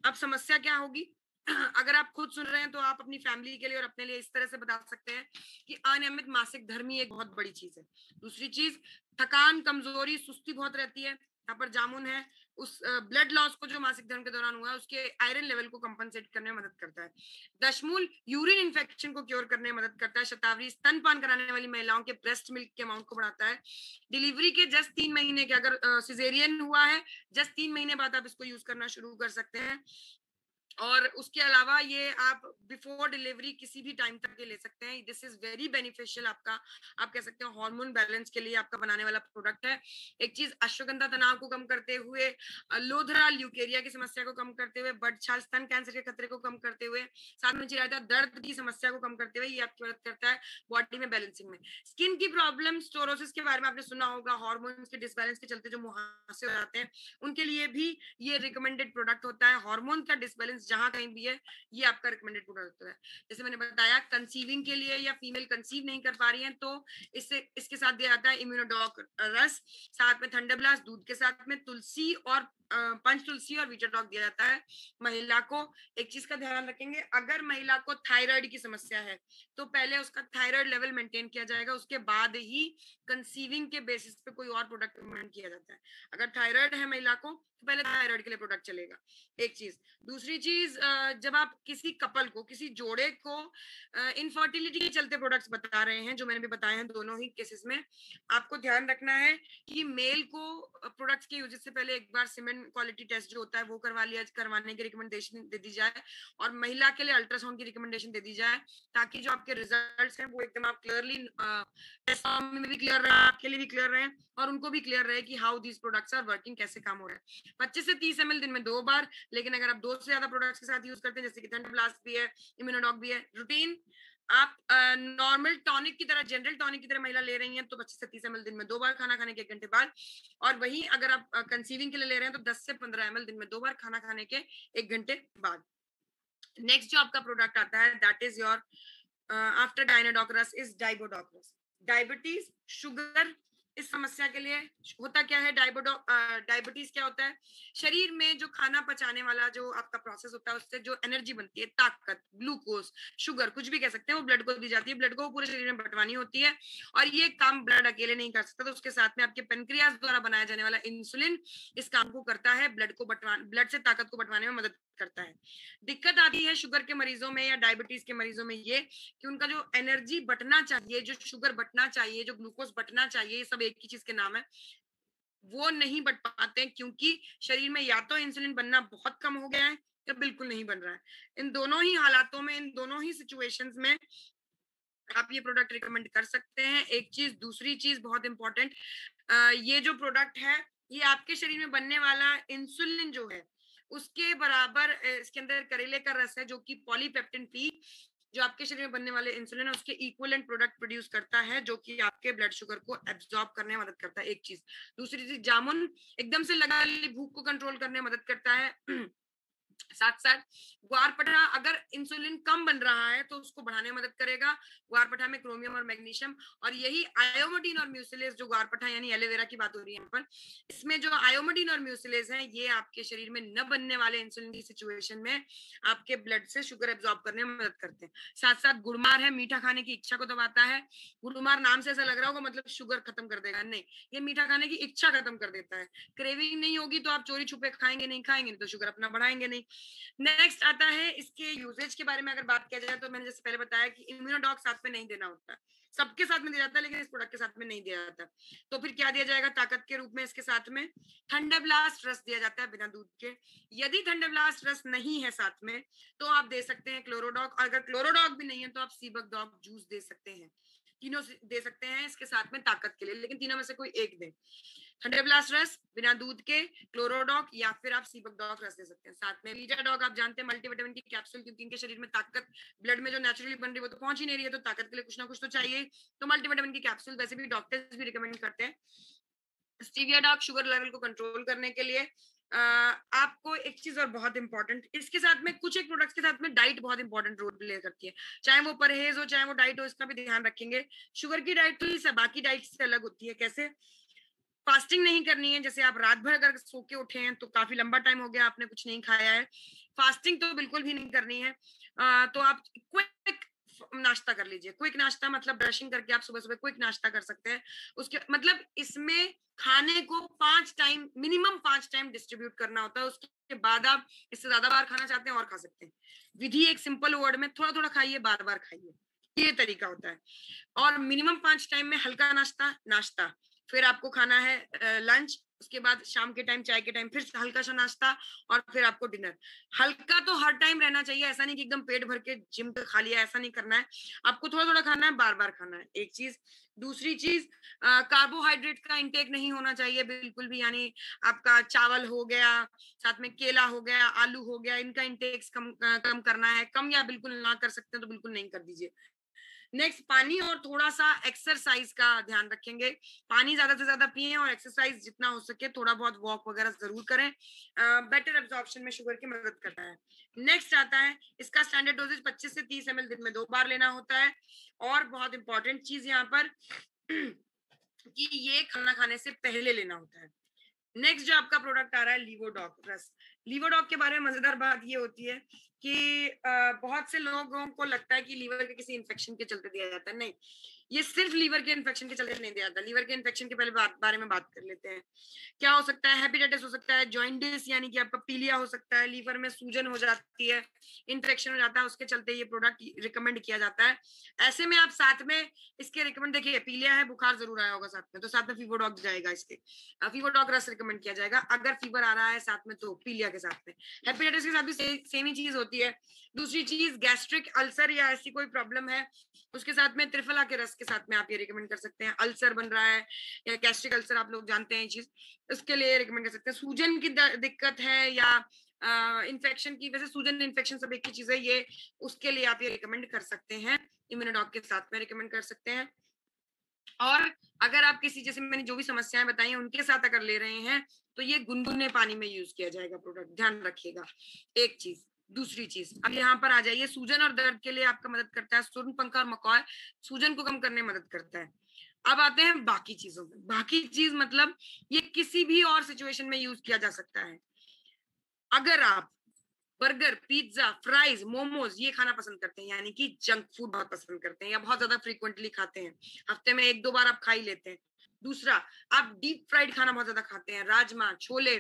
अब समस्या क्या होगी अगर आप खुद सुन रहे हैं तो आप अपनी फैमिली के लिए और अपने लिए इस तरह से बता सकते हैं कि अनियमित मासिक धर्म ही एक बहुत बड़ी चीज है। दूसरी चीज, थकान, कमजोरी, सुस्ती बहुत रहती है। यहाँ पर जामुन है, उस ब्लड लॉस को जो मासिक धर्म के दौरान हुआ है उसके आयरन लेवल को कंपनसेट करने में मदद करता है। दशमूल यूरिन इन्फेक्शन को क्योर करने में मदद करता है। शतावरी, स्तनपान कराने वाली महिलाओं के ब्रेस्ट मिल्क के अमाउंट को बढ़ाता है। डिलीवरी के जस्ट 3 महीने के, अगर सिजेरियन हुआ है, जस्ट 3 महीने बाद आप इसको यूज करना शुरू कर सकते हैं। और उसके अलावा ये आप बिफोर डिलीवरी किसी भी टाइम तक ये ले सकते हैं। दिस इज वेरी बेनिफिशियल, आपका आप कह सकते हैं हार्मोन बैलेंस के लिए आपका बनाने वाला प्रोडक्ट है। एक चीज, अश्वगंधा तनाव को कम करते हुए, लोधरा ल्यूकेरिया की समस्या को कम करते हुए, बड़छाल स्तन कैंसर के खतरे को कम करते हुए, साथ में चिरायता दर्द की समस्या को कम करते हुए ये आपकी मदद करता है बॉडी में बैलेंसिंग में। स्किन की प्रॉब्लम, स्टोरोसिस के बारे में आपने सुना होगा, हार्मोन्स के डिसबैलेंस के चलते जो मुहासे हो जाते हैं उनके लिए भी ये रिकमेंडेड प्रोडक्ट होता है। हार्मोन का डिसबैलेंस जहां कहीं भी है ये आपका रिकमेंडेड प्रोडक्ट होता है। जैसे मैंने बताया, कंसीविंग के लिए या फीमेल कंसीव नहीं कर पा रही है तो इसके साथ दिया जाता है इम्यूनोडॉक रस, साथ में थंडरब्लास्ट दूध के साथ में तुलसी और पंच तुलसी और वीटाडॉक दिया जाता है। महिला को एक चीज का ध्यान रखेंगे, अगर महिला को थायराइड की समस्या है तो पहले उसका थायराइड लेवल मेंटेन किया जाएगा, उसके बाद ही कंसीविंग के बेसिस पे कोई और प्रोडक्ट रिकमेंड किया जाता है। अगर थायराइड है महिला को तो पहले थायराइड के लिए प्रोडक्ट चलेगा, एक चीज। दूसरी चीज, जब आप किसी कपल को, किसी जोड़े को इनफर्टिलिटी के चलते प्रोडक्ट्स बता रहे हैं, जो मैंने भी बताए हैं दोनों ही केसेस में, आपको ध्यान रखना है कि मेल को प्रोडक्ट्स के यूज से पहले एक बार सीमेंट क्वालिटी टेस्ट जो होता है वो करवाने की रिकमेंडेशन दे दी जाए, और महिला के लिए अल्ट्रासाउंड की रिकमेंडेशन दे दी जाए, ताकि जो आपके रिजल्ट्स हैं वो एकदम आप क्लियरली टेस्ट में भी क्लियर रहे, आपके लिए भी क्लियर रहे और उनको भी क्लियर रहे कि how these products are working, कैसे काम हो रहा है। 25 से 30 ml दिन में 2 बार, लेकिन अगर आप 2 से ज्यादा प्रोडक्ट्स के साथ यूज करते हैं, जैसे कि थंडरब्लास्ट भी है, इम्यूनोडॉक भी है, रूटीन आप नॉर्मल टॉनिक की तरह, जनरल टॉनिक की तरह महिला ले रही हैं तो 25 से 30 ml दिन में 2 बार, खाना खाने के 1 घंटे बाद। और वही अगर आप कंसीविंग के लिए ले रहे हैं तो 10 से 15 ml दिन में 2 बार, खाना खाने के 1 घंटे बाद। नेक्स्ट जो आपका प्रोडक्ट आता है दैट इज योर आफ्टर डायनाडोकरस इज डाइबोडोकरस। डायबिटीज, शुगर, इस समस्या के लिए होता क्या है, डायबिटीज क्या होता है, शरीर में जो खाना पचाने वाला जो आपका प्रोसेस होता है उससे जो एनर्जी बनती है, ताकत, ग्लूकोज, शुगर, कुछ भी कह सकते हैं, वो ब्लड को दी जाती है। ब्लड को पूरे शरीर में बंटवानी होती है और ये काम ब्लड अकेले नहीं कर सकता, तो उसके साथ में आपके पेनक्रियाज द्वारा बनाया जाने वाला इंसुलिन इस काम को करता है, ब्लड से ताकत को बंटवाने में मदद करता है। दिक्कत आती है शुगर के मरीजों में या डायबिटीज के मरीजों में ये कि उनका जो एनर्जी बटना चाहिए, जो शुगर बटना चाहिए, जो ग्लूकोज बटना चाहिए, ये सब एक ही चीज के नाम है, वो नहीं बट पाते हैं क्योंकि शरीर में या तो इंसुलिन बनना बहुत कम हो गया है या बिल्कुल नहीं बन रहा है। इन दोनों ही हालातों में, इन दोनों ही सिचुएशंस में आप ये प्रोडक्ट रिकमेंड कर सकते हैं। एक चीज, दूसरी चीज बहुत इंपॉर्टेंट, ये जो प्रोडक्ट है ये आपके शरीर में बनने वाला इंसुलिन जो है उसके बराबर इसके अंदर करेले का रस है जो कि पॉलीपेप्टिन फ्री जो आपके शरीर में बनने वाले इंसुलिन है उसके इक्विवेलेंट प्रोडक्ट प्रोड्यूस करता है, जो कि आपके ब्लड शुगर को एब्जॉर्ब करने में मदद करता है, एक चीज। दूसरी चीज, जामुन एकदम से लगा ली भूख को कंट्रोल करने में मदद करता है। साथ साथ ग्वारपठा, अगर इंसुलिन कम बन रहा है तो उसको बढ़ाने में मदद करेगा। ग्वारपठा में क्रोमियम और मैग्नीशियम, और यही आयोमोडिन और म्यूसिलेज, जो ग्वारपठा यानी एलोवेरा की बात हो रही है यहाँ पर, इसमें जो आयोमोडिन और म्यूसिलेज है ये आपके शरीर में न बनने वाले इंसुलिन की सिचुएशन में आपके ब्लड से शुगर एब्जॉर्ब करने में मदद करते हैं। साथ साथ गुड़मार है, मीठा खाने की इच्छा को दबाता है। गुड़मार नाम से ऐसा लग रहा होगा मतलब शुगर खत्म कर देगा, नहीं, ये मीठा खाने की इच्छा खत्म कर देता है। क्रेविंग नहीं होगी तो आप चोरी छुपे खाएंगे नहीं, तो शुगर अपना बढ़ाएंगे नहीं। नेक्स्ट आता है इसके यूजेज के बारे में अगर बात किया जाए तो मैंने जैसे पहले बताया कि इम्यूनोडॉक साथ में नहीं देना होता है, सबके साथ में दिया जाता है लेकिन इस प्रोडक्ट के साथ में नहीं दिया जाता। तो फिर क्या दिया जाएगा ताकत के रूप में? इसके साथ में थंडर ब्लास्ट रस दिया जाता है बिना दूध के। यदि थंडर ब्लास्ट रस नहीं है साथ में तो आप दे सकते हैं क्लोरोडॉक, अगर क्लोरोडॉक भी नहीं है तो आप सीबकडॉक जूस दे सकते हैं। तीनों दे सकते हैं इसके साथ में ताकत के लिए, लेकिन तीनों में से कोई एक दें। थंडर ब्लास्ट रस बिना दूध के, क्लोरोडॉक, या फिर आप सीबकडॉक रस दे सकते हैं। साथ में वीटाडॉक, आप जानते हैं मल्टीविटामिन की कैप्सूल, क्योंकि इनके शरीर में ताकत ब्लड में जो नेचुरली बन रही है वो तो पहुंच ही नहीं रही है, तो ताकत के लिए कुछ ना कुछ तो चाहिए, तो मल्टीविटामिन की कैप्सूल वैसे भी डॉक्टर्स भी रिकमेंड करते हैं। स्टीविया डॉक शुगर लेवल को कंट्रोल करने के लिए। आपको एक चीज और बहुत इंपॉर्टेंट, इसके साथ में कुछ एक प्रोडक्ट्स के साथ में डाइट बहुत इंपॉर्टेंट रोल प्ले करती है, चाहे वो परहेज हो चाहे वो डाइट हो, इसका भी ध्यान रखेंगे। शुगर की डाइट तो बाकी डाइट से अलग होती है। कैसे? फास्टिंग नहीं करनी है, जैसे आप रात भर अगर सो के उठे हैं तो काफी लंबा टाइम हो गया आपने कुछ नहीं खाया है, फास्टिंग तो बिल्कुल भी नहीं करनी है। तो आप क्विक नाश्ता कर लीजिए। क्विक नाश्ता मतलब ब्रशिंग करके आप सुबह सुबह क्विक नाश्ता कर सकते हैं। उसके मतलब इसमें खाने को 5 टाइम, मिनिमम 5 टाइम डिस्ट्रीब्यूट करना होता है, उसके बाद आप इससे ज्यादा बार खाना चाहते हैं और खा सकते हैं। विधि एक सिंपल वर्ड में, थोड़ा थोड़ा खाइए, बार बार खाइए, ये तरीका होता है। और मिनिमम 5 टाइम में हल्का नाश्ता, फिर आपको खाना है लंच, उसके बाद शाम के टाइम चाय के टाइम फिर हल्का सा नाश्ता, और फिर आपको डिनर। हल्का तो हर टाइम रहना चाहिए, ऐसा नहीं कि एकदम पेट भर के जिम पे खा लिया, ऐसा नहीं करना है। आपको थोड़ा थोड़ा खाना है, बार बार खाना है, एक चीज। दूसरी चीज, कार्बोहाइड्रेट का इंटेक नहीं होना चाहिए बिल्कुल भी, यानी आपका चावल हो गया, साथ में केला हो गया, आलू हो गया, इनका इंटेक कम करना है। कम या बिल्कुल ना कर सकते हैं तो बिल्कुल नहीं कर दीजिए। नेक्स्ट, पानी और थोड़ा सा एक्सरसाइज का ध्यान रखेंगे। पानी ज्यादा से ज्यादा पिए और एक्सरसाइज जितना हो सके, थोड़ा बहुत वॉक वगैरह जरूर करें। बेटर एब्जॉर्प्शन में शुगर की मदद करता है। नेक्स्ट आता है इसका स्टैंडर्ड डोजेज 25 से 30 ml दिन में 2 बार लेना होता है। और बहुत इंपॉर्टेंट चीज यहाँ पर कि ये खाना खाने से पहले लेना होता है। नेक्स्ट जो आपका प्रोडक्ट आ रहा है लीवोडॉक रस। लीवोडॉक के बारे में मजेदार बात ये होती है कि बहुत से लोगों को लगता है कि लीवर के किसी इन्फेक्शन के चलते दिया जाता है, नहीं, ये सिर्फ लीवर के इन्फेक्शन के चलते नहीं दिया जाता। लीवर के इन्फेक्शन के पहले बारे में बात कर लेते हैं। क्या हो सकता है? हेपेटाइटिस हो सकता है, जॉइंटिस यानी कि आपका पीलिया हो सकता है, लीवर में सूजन हो जाती है, इन्फेक्शन हो जाता है, उसके चलते ये प्रोडक्ट रिकमेंड किया जाता है। ऐसे में आप साथ में इसके रिकमेंड, देखिए पीलिया है, बुखार जरूर आया होगा साथ में, तो साथ में फीवरडॉक जाएगा, इसके फीवरडॉक रस रिकमेंड किया जाएगा अगर फीवर आ रहा है साथ में, तो पीलिया के साथ में। हेपेटाइटिस के साथ भी सेम ही चीज होती है। दूसरी चीज, गैस्ट्रिक अल्सर या ऐसी कोई प्रॉब्लम है, उसके साथ में त्रिफला के रस के साथ में आप ये रिकमेंड कर सकते हैं। अल्सर बन रहा है या गैस्ट्रिक अल्सर, आप लोग जानते हैं ये चीज, उसके लिए रिकमेंड कर सकते हैं। सूजन की दिक्कत है या इन्फेक्शन की, वैसे सूजन इन्फेक्शन सब एक ही चीज है ये, उसके लिए आप ये रिकमेंड कर सकते हैं, इम्यूनोडॉक के साथ में रिकमेंड कर सकते हैं। और अगर आप किसी, जैसे मैंने जो भी समस्याएं बताई हैं उनके साथ अगर ले रहे हैं तो ये गुनगुने पानी में यूज किया जाएगा प्रोडक्ट, ध्यान रखिएगा, एक चीज। दूसरी चीज, अब यहाँ पर आ जाइए, सूजन और दर्द के लिए आपका मदद करता है सूर्यपंखा और मकॉय, सूजन को कम करने में मदद करता है। अब आते हैं बाकी चीजों में। बाकी चीज मतलब ये किसी भी और सिचुएशन में यूज किया जा सकता है। अगर आप बर्गर, पिज्जा, फ्राइज, मोमोज ये खाना पसंद करते हैं, यानी कि जंक फूड बहुत पसंद करते हैं या बहुत ज्यादा फ्रीक्वेंटली खाते हैं, हफ्ते में 1-2 बार आप खा ही लेते हैं। दूसरा, आप डीप फ्राइड खाना बहुत ज्यादा खाते हैं, राजमा, छोले,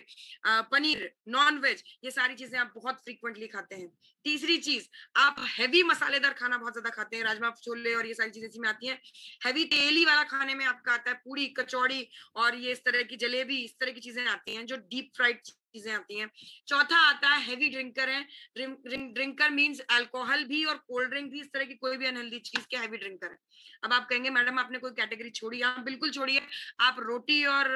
पनीर, नॉन वेज, ये सारी चीजें आप बहुत फ्रीक्वेंटली खाते हैं। तीसरी चीज, आप हैवी मसालेदार खाना बहुत ज्यादा खाते हैं, राजमा, छोले और ये सारी चीजें इसी में आती हैं। हैवी तेली वाला खाने में आपका आता है पूरी, कचौड़ी और ये इस तरह की जलेबी, इस तरह की चीजें आती हैं जो डीप फ्राइड चीजें आती हैं। चौथा आता है हेवी ड्रिंकर है। ड्रिंकर मींस अल्कोहल भी और कोल्ड ड्रिंक भी, इस तरह की कोई भी अनहेल्दी चीज के हेवी ड्रिंकर है। अब आप कहेंगे मैडम आपने कोई कैटेगरी छोड़ी, आप बिल्कुल छोड़िए। आप रोटी और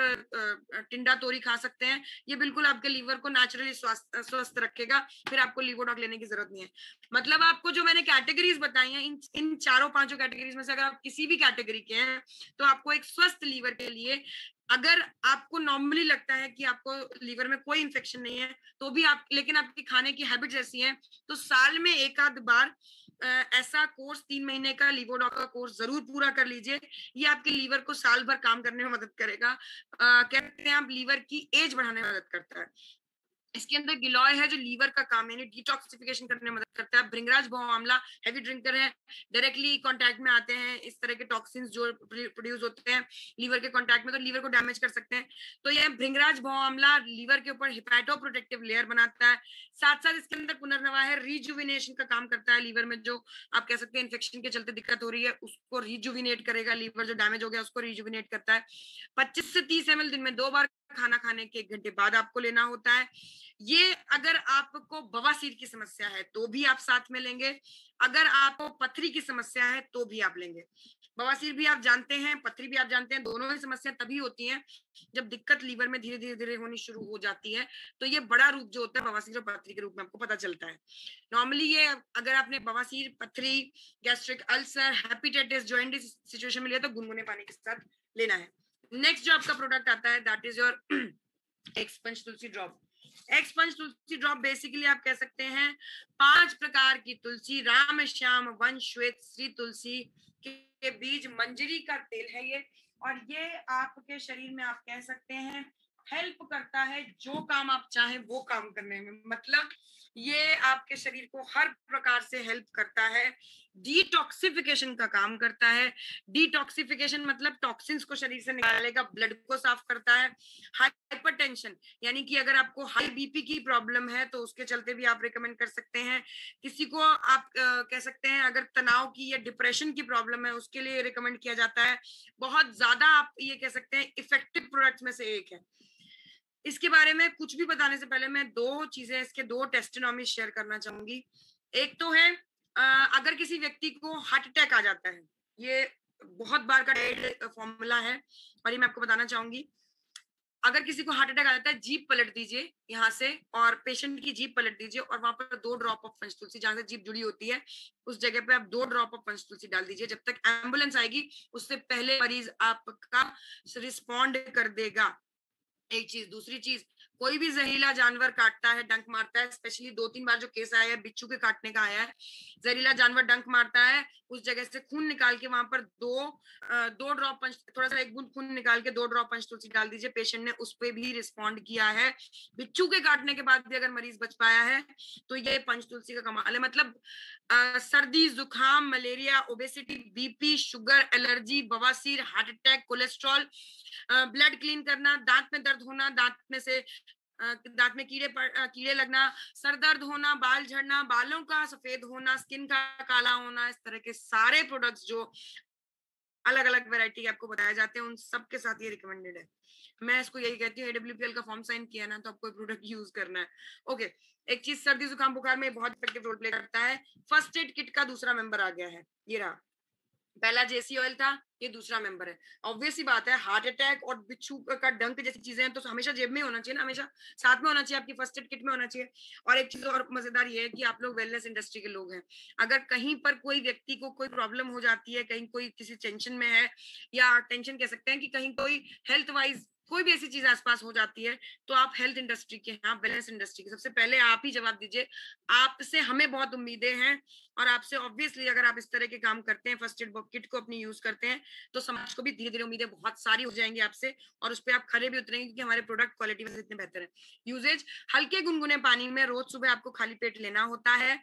टिंडा तोरी खा सकते हैं, ये बिल्कुल आपके लीवर को नेचुरली स्वस्थ रखेगा, फिर आपको लीवोडॉक लेने की जरूरत नहीं है। मतलब आपको जो मैंने कैटेगरीज बताई हैं, इन चारों पांचों कैटेगरीज में से अगर आप किसी भी कैटेगरी के हैं तो आपको एक स्वस्थ लीवर के लिए, अगर आपको नॉर्मली लगता है कि आपको लीवर में कोई इन्फेक्शन नहीं है तो भी आप, लेकिन आपकी खाने की हैबिट्स ऐसी हैं, तो साल में एक आध बार ऐसा कोर्स 3 महीने का लीवोडॉक का कोर्स जरूर पूरा कर लीजिए। ये आपके लीवर को साल भर काम करने में मदद करेगा। कहते हैं आप लीवर की एज बढ़ाने में मदद करता है। इसके अंदर गिलॉय है जो लीवर का काम यानी डिटॉक्सिफिकेशन करने में मदद करता है। भृंगराज बहुआंवला हैवी ड्रिंकर है, डायरेक्टली कांटेक्ट में आते हैं इस तरह के टॉक्सिन्स जो प्रोड्यूस होते हैं लीवर के कांटेक्ट में, तो लीवर को डैमेज कर सकते हैं। तो ये भृंगराज बहुआंवला लीवर के ऊपर हिपैटो प्रोटेक्टिव लेयर बनाता है। साथ साथ इसके अंदर पुनर्नवा है, रिजुविनेशन का काम करता है। लीवर में जो आप कह सकते हैं इन्फेक्शन के चलते दिक्कत हो रही है उसको रिजुविनेट करेगा, लीवर जो डैमेज हो गया उसको रिजुविनेट करता है। 25 से 30 ml दिन में 2 बार, खाना खाने के 1 घंटे बाद आपको लेना होता है। ये अगर आपको बवासीर की समस्या है तो भी आप साथ में लेंगे, अगर आपको पथरी की समस्या है तो भी आप लेंगे। बवासीर भी आप जानते हैं, पथरी भी आप जानते हैं, दोनों ही समस्या तभी होती हैं जब दिक्कत लीवर में धीरे धीरे धीरे होनी शुरू हो जाती है। तो ये बड़ा रूप जो होता है बवासीर और पथरी के रूप में आपको पता चलता है। नॉर्मली ये अगर आपने बवासीर, पथरी, gastric ulcer, hepatitis, jaundice situation में लिया तो गुनगुने पानी के साथ लेना है। नेक्स्ट जो आपका प्रोडक्ट आता है that is your expunge Tulsi drop. Expunge Tulsi drop basically आप कह सकते हैं 5 प्रकार की तुलसी, राम श्याम वन श्वेत श्री तुलसी के बीज मंजरी का तेल है ये, और ये आपके शरीर में आप कह सकते हैं हेल्प करता है जो काम आप चाहें वो काम करने में। मतलब ये आपके शरीर को हर प्रकार से हेल्प करता है, डिटॉक्सिफिकेशन का काम करता है। डिटॉक्सिफिकेशन मतलब टॉक्सिन्स को शरीर से निकालेगा, ब्लड को साफ करता है। हाइपरटेंशन यानी कि अगर आपको हाई बीपी की प्रॉब्लम है तो उसके चलते भी आप रिकमेंड कर सकते हैं। किसी को आप कह सकते हैं अगर तनाव की या डिप्रेशन की प्रॉब्लम है उसके लिए रिकमेंड किया जाता है। बहुत ज्यादा आप ये कह सकते हैं इफेक्टिव प्रोडक्ट्स में से एक है। इसके बारे में कुछ भी बताने से पहले मैं 2 चीजें, इसके 2 टेस्टिनोमी शेयर करना चाहूंगी। एक तो है अगर किसी व्यक्ति को हार्ट अटैक आ जाता है, ये बहुत बार का फॉर्मूला है और ये मैं आपको बताना चाहूंगी। अगर किसी को हार्ट अटैक आ जाता है, जीभ पलट दीजिए यहाँ से और पेशेंट की जीभ पलट दीजिए और वहां पर 2 ड्रॉप ऑफ पंचतुलसी, जहां से जीभ जुड़ी होती है उस जगह पे आप 2 ड्रॉप ऑफ पंचतुलसी डाल दीजिए। जब तक एम्बुलेंस आएगी उससे पहले मरीज आपका रिस्पॉन्ड कर देगा। एक चीज। दूसरी चीज, कोई भी जहरीला जानवर काटता है, डंक मारता है, स्पेशली 2-3 बार जो केस आया है बिच्छू के काटने का आया है, जहरीला जानवर डंक मारता है, उस जगह से खून निकाल के वहां पर 2 ड्रॉप पंच, थोड़ा सा 1 बूंद खून निकाल के 2 ड्रॉप पंचतुलसी डाल दीजिए। पेशेंट ने उस पे भी रिस्पॉन्ड किया है। बिच्छू के काटने के बाद भी अगर मरीज बच पाया है तो ये पंचतुलसी का कमाल है। मतलब सर्दी, जुकाम, malaria, obesity, BP, sugar, allergy, बवासीर, heart attack, cholesterol, blood clean करना, दांत में दर्द होना, दांत में कीड़े लगना, सर दर्द होना, बाल झड़ना, बालों का सफेद होना, स्किन का काला होना, इस तरह के सारे प्रोडक्ट्स जो अलग अलग वैरायटी आपको बताए जाते हैं उन सब के साथ ये रिकमेंडेड है। मैं इसको यही कहती हूँ, AWPL का फॉर्म साइन किया ना तो आपको प्रोडक्ट यूज करना है। ओके, एक चीज, सर्दी जुकाम बुखार में बहुत इफेक्टिव रोल प्ले करता है। फर्स्ट एड किट का दूसरा मेंबर आ गया है, ये रहा। पहला JC ऑयल था, ये दूसरा मेंबर है। ऑब्वियस सी बात है, हार्ट अटैक और बिच्छू का डंक जैसी चीजें हैं तो हमेशा जेब में होना चाहिए ना, हमेशा साथ में होना चाहिए, आपकी फर्स्ट एड किट में होना चाहिए। और एक चीज और मजेदार ये है कि आप लोग वेलनेस इंडस्ट्री के लोग हैं, अगर कहीं पर कोई व्यक्ति को कोई प्रॉब्लम हो जाती है, कहीं कोई किसी टेंशन में है, या टेंशन कह सकते हैं कि कहीं कोई हेल्थ वाइज कोई भी ऐसी चीज आसपास हो जाती है, तो आप हेल्थ इंडस्ट्री के हैं, आप वेलनेस इंडस्ट्री के, सबसे पहले आप ही जवाब दीजिए। आपसे हमें बहुत उम्मीदें हैं और आपसे ऑब्वियसली अगर आप इस तरह के काम करते हैं, फर्स्ट एड किट को अपनी यूज करते हैं, तो समाज को भी धीरे धीरे उम्मीदें बहुत सारी हो जाएंगी आपसे और उस पर आप खरे भी उतरेंगे क्योंकि हमारे प्रोडक्ट क्वालिटी में इतने बेहतर है। यूजेज, हल्के गुनगुने पानी में रोज सुबह आपको खाली पेट लेना होता है।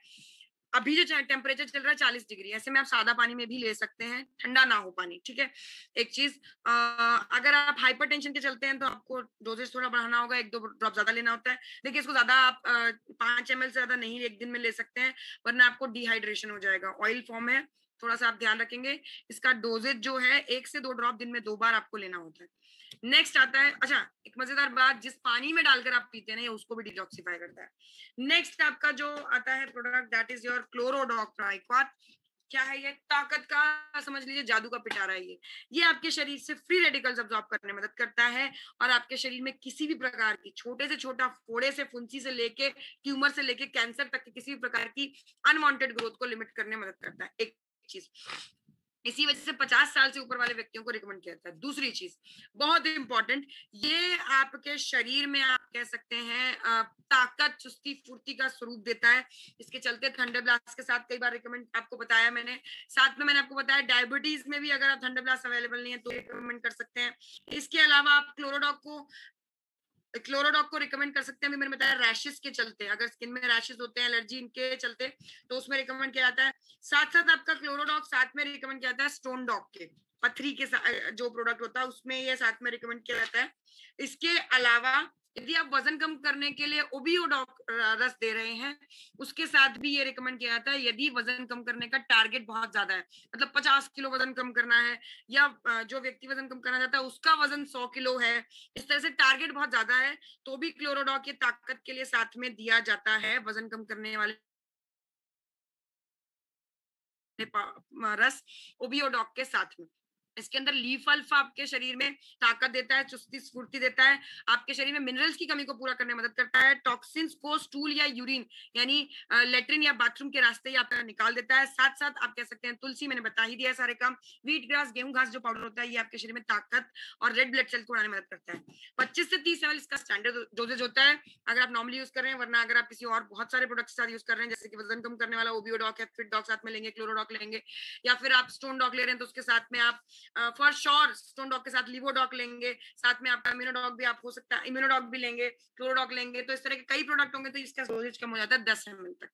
अभी जो टेम्परेचर चल रहा है 40 डिग्री, ऐसे में आप सादा पानी में भी ले सकते हैं, ठंडा ना हो पानी, ठीक है। एक चीज, अगर आप हाइपरटेंशन के चलते हैं तो आपको डोजेज थोड़ा बढ़ाना होगा, 1-2 ड्रॉप ज्यादा लेना होता है। देखिए इसको ज्यादा आप 5 ml से ज्यादा नहीं एक दिन में ले सकते हैं वरना आपको डिहाइड्रेशन हो जाएगा। ऑयल फॉर्म है, थोड़ा सा आप ध्यान रखेंगे। इसका डोजेज जो है 1 से 2 ड्रॉप दिन में 2 बार आपको लेना होता है। नेक्स्ट आता है, अच्छा एक मजेदार बात, जिस पानी में डालकर आप पीते हैं ना, उसको भी डिटॉक्सिफाई करता है। नेक्स्ट आपका जो आता है प्रोडक्ट, दैट इज योर क्लोरोडॉक ट्राइक्वाट। क्या है ये? ताकत का, समझ लीजिए जादू का पिटारा है ये आपके शरीर से फ्री रेडिकल्स अब्सॉर्ब करने में मदद करता है और आपके शरीर में किसी भी प्रकार की छोटे से छोटा फोड़े से, फुंसी से लेके ट्यूमर से लेके कैंसर तक की किसी भी प्रकार की अनवांटेड ग्रोथ को लिमिट करने में मदद करता है। एक चीज, इसी वजह से 50 साल से ऊपर वाले व्यक्तियों को रिकमेंड किया जाता है। दूसरी चीज बहुत इंपॉर्टेंट, ये आपके शरीर में आप कह सकते हैं ताकत, चुस्ती, फुर्ती का स्वरूप देता है। इसके चलते थंडर ब्लास्ट के साथ कई बार रिकमेंड आपको बताया मैंने। साथ में मैंने आपको बताया डायबिटीज में भी अगर आप थंडर ब्लास्ट अवेलेबल नहीं है तो रिकमेंड कर सकते हैं। इसके अलावा आप क्लोरोडॉक को रिकमेंड कर सकते हैं। अभी मैंने बताया रैशेस के चलते, अगर स्किन में रैशेस होते हैं एलर्जी इनके चलते, तो उसमें रिकमेंड किया जाता है। साथ साथ आपका क्लोरोडॉक साथ में रिकमेंड किया जाता है स्टोन डॉक के, पथरी के जो प्रोडक्ट होता है उसमें ये साथ में रिकमेंड किया जाता है। इसके अलावा यदि आप वजन कम करने के लिए ओबियोडॉक रस दे रहे हैं, उसके साथ भी ये रिकमेंड किया जाता है। यदि वजन कम करने का टारगेट बहुत ज्यादा है, मतलब 50 किलो वजन कम करना है, या जो व्यक्ति वजन कम करना चाहता है उसका वजन 100 किलो है, इस तरह से टारगेट बहुत ज्यादा है, तो भी क्लोरोडॉक ये ताकत के लिए साथ में दिया जाता है वजन कम करने वाले रस ओबियोडॉक के साथ में। इसके अंदर लीफ अल्फा आपके शरीर में ताकत देता है, चुस्ती स्फूर्ति देता है, आपके शरीर में मिनरल्स की कमी को पूरा करने में मदद करता है, टॉक्सिन्स को स्टूल या यूरिन यानी लेटरिन या बाथरूम के रास्ते ही आपका निकाल देता है। साथ साथ आप कह सकते हैं तुलसी, मैंने बता ही दिया सारे काम। व्हीट ग्रास, गेहूं घास जो पाउडर होता है, ये आपके शरीर में ताकत और रेड ब्लड सेल को बढ़ाने में मदद करता है। 25 से 30 ml इसका स्टैंडर्ड डोजेज होता है अगर आप नॉर्मली यूज कर रहे हैं, वरना अगर आप किसी और बहुत सारे प्रोडक्ट के साथ यूज कर रहे हैं, जैसे कि वजन कम करने वाला ओबियोडॉक है, फिट डॉक साथ में लेंगे, क्लोरोडॉक लेंगे, या फिर आप स्टोन डॉक ले रहे हैं तो उसके साथ में आप फॉर श्योर स्टोन डॉक के साथ लिवोडॉक लेंगे, साथ में आपका इम्यूनोडॉक भी आप हो सकता है, इम्यूनोडॉक भी लेंगे, क्लोरोडॉक लेंगे, तो इस तरह के कई प्रोडक्ट होंगे तो इसका डोजेज कम हो जाता है 10 ml तक।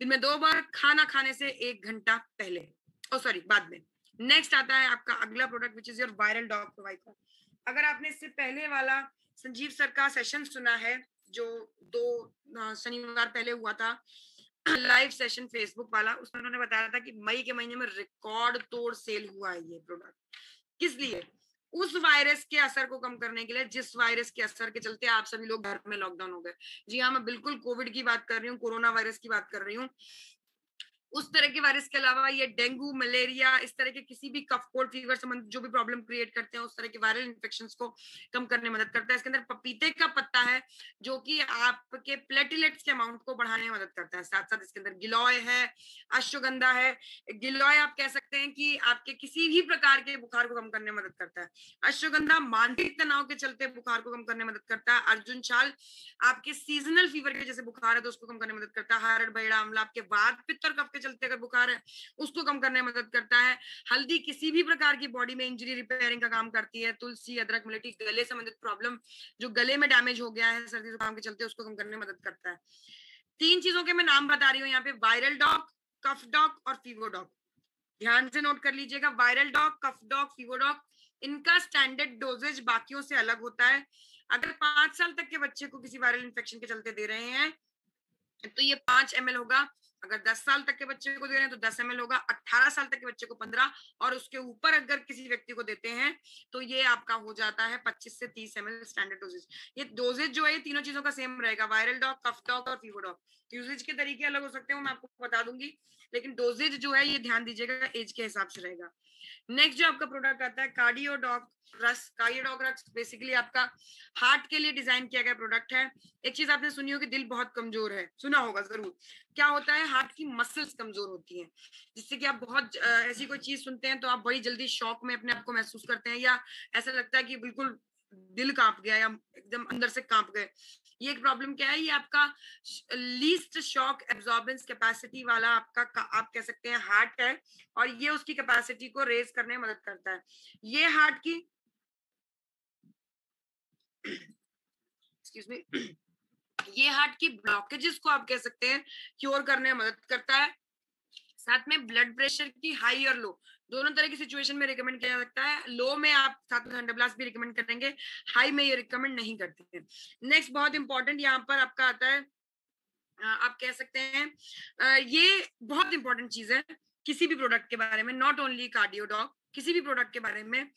दिन में 2 बार, खाना खाने से 1 घंटा पहले, बाद में। नेक्स्ट आता है आपका अगला product which is your viral dog provider. अगर आपने इससे पहले वाला संजीव सर का सेशन सुना है जो 2 शनिवार पहले हुआ था, लाइव सेशन फेसबुक वाला, उसमें उन्होंने बताया था कि मई के महीने में रिकॉर्ड तोड़ सेल हुआ है ये प्रोडक्ट। किस लिए? उस वायरस के असर को कम करने के लिए, जिस वायरस के असर के चलते आप सभी लोग घर में लॉकडाउन हो गए। जी हाँ, मैं बिल्कुल कोविड की बात कर रही हूँ, कोरोना वायरस की बात कर रही हूँ। उस तरह के वायरस के अलावा ये डेंगू, मलेरिया, इस तरह के किसी भी कफ कोल्ड फीवर संबंधित जो भी प्रॉब्लम क्रिएट करते हैं, उस तरह के वायरल इन्फेक्शंस को कम करने में मदद करता है। इसके अंदर पपीते का पत्ता है जो कि आपके प्लेटलेट्स के अमाउंट को बढ़ाने में मदद करता है। साथ साथ इसके अंदर गिलोय है, अश्वगंधा है। गिलोय आप कह सकते हैं कि आपके किसी भी प्रकार के बुखार को कम करने में मदद करता है। अश्वगंधा मानसिक तनाव के चलते बुखार को कम करने में मदद करता है। अर्जुन छाल आपके सीजनल फीवर के जैसे बुखार है तो उसको कम करने में मदद करता है। हरड़, बैड़ा, आंवला आपके वात, पित्त और कफ के चलते अगर बुखार है उसको कम करने में मदद करता है। हल्दी किसी भी प्रकार की बॉडी में इंजरी रिपेयरिंग का काम करती है। तुलसी, अदरक, मुलेठी गले संबंधित प्रॉब्लम, जो गले में डैमेज हो गया है सर्दी जुकाम के चलते, उसको कम करने में मदद करता है। 3 चीजों के मैं नाम बता रही हूँ यहाँ पे, वायरल डॉग, कफ डॉग और फीवर डॉग। ध्यान से नोट कर लीजिएगा, वायरल डॉग, कफ डॉग, फीवर डॉग, इनका स्टैंडर्ड डोजेज बाकियों से अलग होता है। अगर 5 साल तक के बच्चे को किसी वायरल इन्फेक्शन के चलते दे रहे हैं तो ये 5 ml होगा। अगर 10 साल तक के बच्चे को दे रहे हैं तो 10 ml होगा। 18 साल तक के बच्चे को 15, और उसके ऊपर अगर किसी व्यक्ति को देते हैं तो ये आपका हो जाता है 25 से 30 ml स्टैंडर्ड डोजेज। ये डोजेज जो है तीनों चीजों का सेम रहेगा, वायरल डॉग, कफ डॉग और फीवर डॉग। यूजेज के तरीके अलग हो सकते हैं, मैं आपको बता दूंगी, लेकिन डोजेज जो है ये ध्यान दीजिएगा, एज के हिसाब से रहेगा। नेक्स्ट जो आपका प्रोडक्ट आता है कार्डियोडॉग रस। कार्डियोडॉग रस बेसिकली आपका हार्ट के लिए डिजाइन किया गया प्रोडक्ट है। एक चीज आपने सुनी होगी, दिल बहुत कमजोर है, सुना होगा जरूर। क्या होता है, हार्ट की मसल्स कमजोर होती हैं, जिससे कि आप बहुत ऐसी कोई चीज सुनते हैं तो आप बड़ी जल्दी शॉक में अपने आप को महसूस करते हैं, या ऐसा लगता है कि बिल्कुल दिल कांप गया या एकदम अंदर से कांप गए। ये एक प्रॉब्लम क्या है, ये आपका लीस्ट शॉक एब्जॉर्बेंस कैपेसिटी वाला आपका आप कह सकते हैं हार्ट है, और ये उसकी कैपेसिटी को रेज करने में मदद करता है। ये हार्ट की एक्सक्यूज मी ये हार्ट की ब्लॉकेजेस को आप कह सकते हैं क्योर करने में मदद करता है। साथ में ब्लड प्रेशर की हाई और लो दोनों तरह की सिचुएशन में रिकमेंड किया जा सकता है। लो में आप साथ में थंडर ब्लास्ट भी रिकमेंड करेंगे, हाई में ये रिकमेंड नहीं करते हैं। नेक्स्ट बहुत इंपॉर्टेंट यहाँ पर आपका आता है, आप कह सकते हैं ये बहुत इंपॉर्टेंट चीज है, किसी भी प्रोडक्ट के बारे में, नॉट ओनली कार्डियोडॉक, किसी भी प्रोडक्ट के बारे में,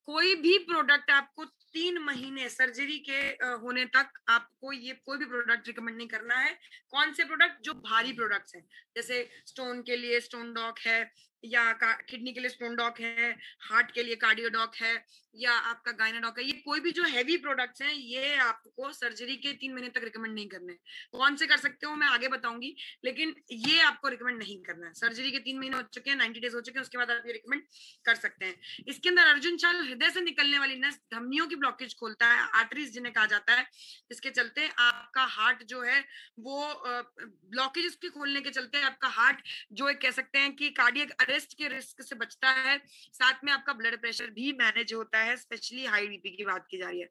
कोई भी प्रोडक्ट आपको 3 महीने सर्जरी के होने तक आपको ये कोई भी प्रोडक्ट रिकमेंड नहीं करना है। कौन से प्रोडक्ट? जो भारी प्रोडक्ट्स हैं, जैसे स्टोन के लिए स्टोन डॉक है, या किडनी के लिए स्टोन डॉक है, हार्ट के लिए कार्डियोडॉक है, या आपका गायनाडॉक है। ये कोई भी जो हैवी प्रोडक्ट्स हैं, ये आपको सर्जरी के 3 महीने तक रिकमेंड नहीं करने। कौन से कर सकते हो मैं आगे बताऊंगी, लेकिन ये आपको रिकमेंड नहीं करना है। सर्जरी के 3 महीने हो चुके हैं, 90 डेज हो चुके हैं, उसके बाद आप ये रिकमेंड कर सकते हैं। इसके अंदर अर्जुन चाल हृदय से निकलने वाली नस धमनियों की ब्लॉकेज खोलता है, आर्टरीज जिन्हें कहा जाता है, जिसके चलते आपका हार्ट जो है वो ब्लॉकेज के खोलने के चलते आपका हार्ट जो एक कह सकते हैं कि कार्डियक अरेस्ट के रिस्क से बचता है। साथ में आपका ब्लड प्रेशर भी मैनेज होता है, स्पेशली हाई बीपी की बात की जा रही है।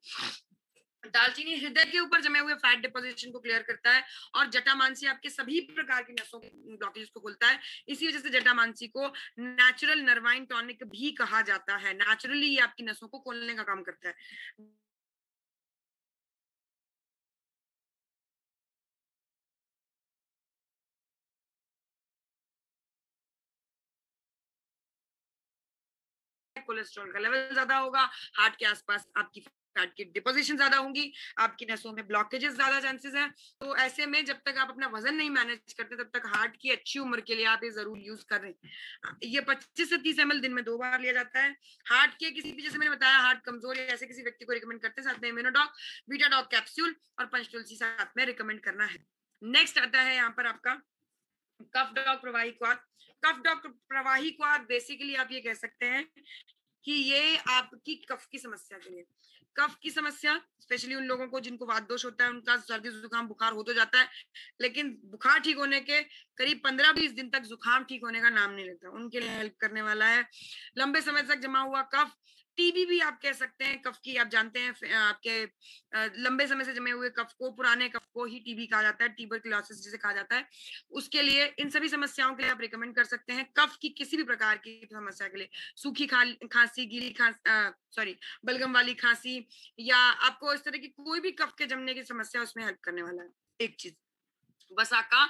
दालचीनी हृदय के ऊपर जमे हुए फैट डिपोजिशन को क्लियर करता है, और जटामांसी आपके सभी प्रकार की नसों के ब्लॉकेज को खोलता है। इसी वजह से जटामांसी को नेचुरल नर्वाइन टॉनिक भी कहा जाता है। नेचुरली ये आपकी नसों को खोलने का काम करता है। कोलेस्ट्रॉल का लेवल ज्यादा होगा, हार्ट के आसपास आपकी फैट की डिपोजिशन ज्यादा होंगी, आपकी नसों में ब्लॉकेजेस ज्यादा चांसेस हैं। तो ऐसे में जब तक आप अपना वजन नहीं मैनेज करते, तब तक हार्ट की अच्छी उम्र के लिए आप ये जरूर यूज कर रहे हैं। ये 25 से 30 ml दिन में 2 बार लिया जाता है। हार्ट के किसी भी, जैसे मैंने बताया, हार्ट कमजोर या ऐसे किसी व्यक्ति को रिकमेंड करते हैं। साथ में इम्यूनोडॉक, बीटाडॉक कैप्सूल और पंचतुलसी साथ में रिकमेंड करना है। नेक्स्ट आता है यहाँ पर आपका कफ डॉग प्रवाही क्वाथ। कफ डॉग प्रवाही क्वाथ बेसिकली आप ये कह सकते हैं कि ये आपकी कफ की समस्या के लिए, कफ की समस्या स्पेशली उन लोगों को जिनको वात दोष होता है, उनका सर्दी जुकाम बुखार हो तो जाता है, लेकिन बुखार ठीक होने के करीब 15-20 दिन तक जुकाम ठीक होने का नाम नहीं लेता, उनके लिए हेल्प करने वाला है। लंबे समय तक जमा हुआ कफ, टीबी भी आप कह सकते हैं कफ की, आप जानते हैं आपके लंबे समय से जमे हुए कफ को, पुराने कफ को ही टीबी कहा जाता है, ट्यूबरकुलोसिस जिसे कहा जाता है। उसके लिए, इन सभी समस्याओं के लिए आप रिकमेंड कर सकते हैं कफ की किसी भी प्रकार की समस्या के लिए, सूखी खांसी, गीली खांसी, बलगम वाली खांसी, या आपको इस तरह की कोई भी कफ के जमने की समस्या, उसमें हेल्प करने वाला है। एक चीज, वसाका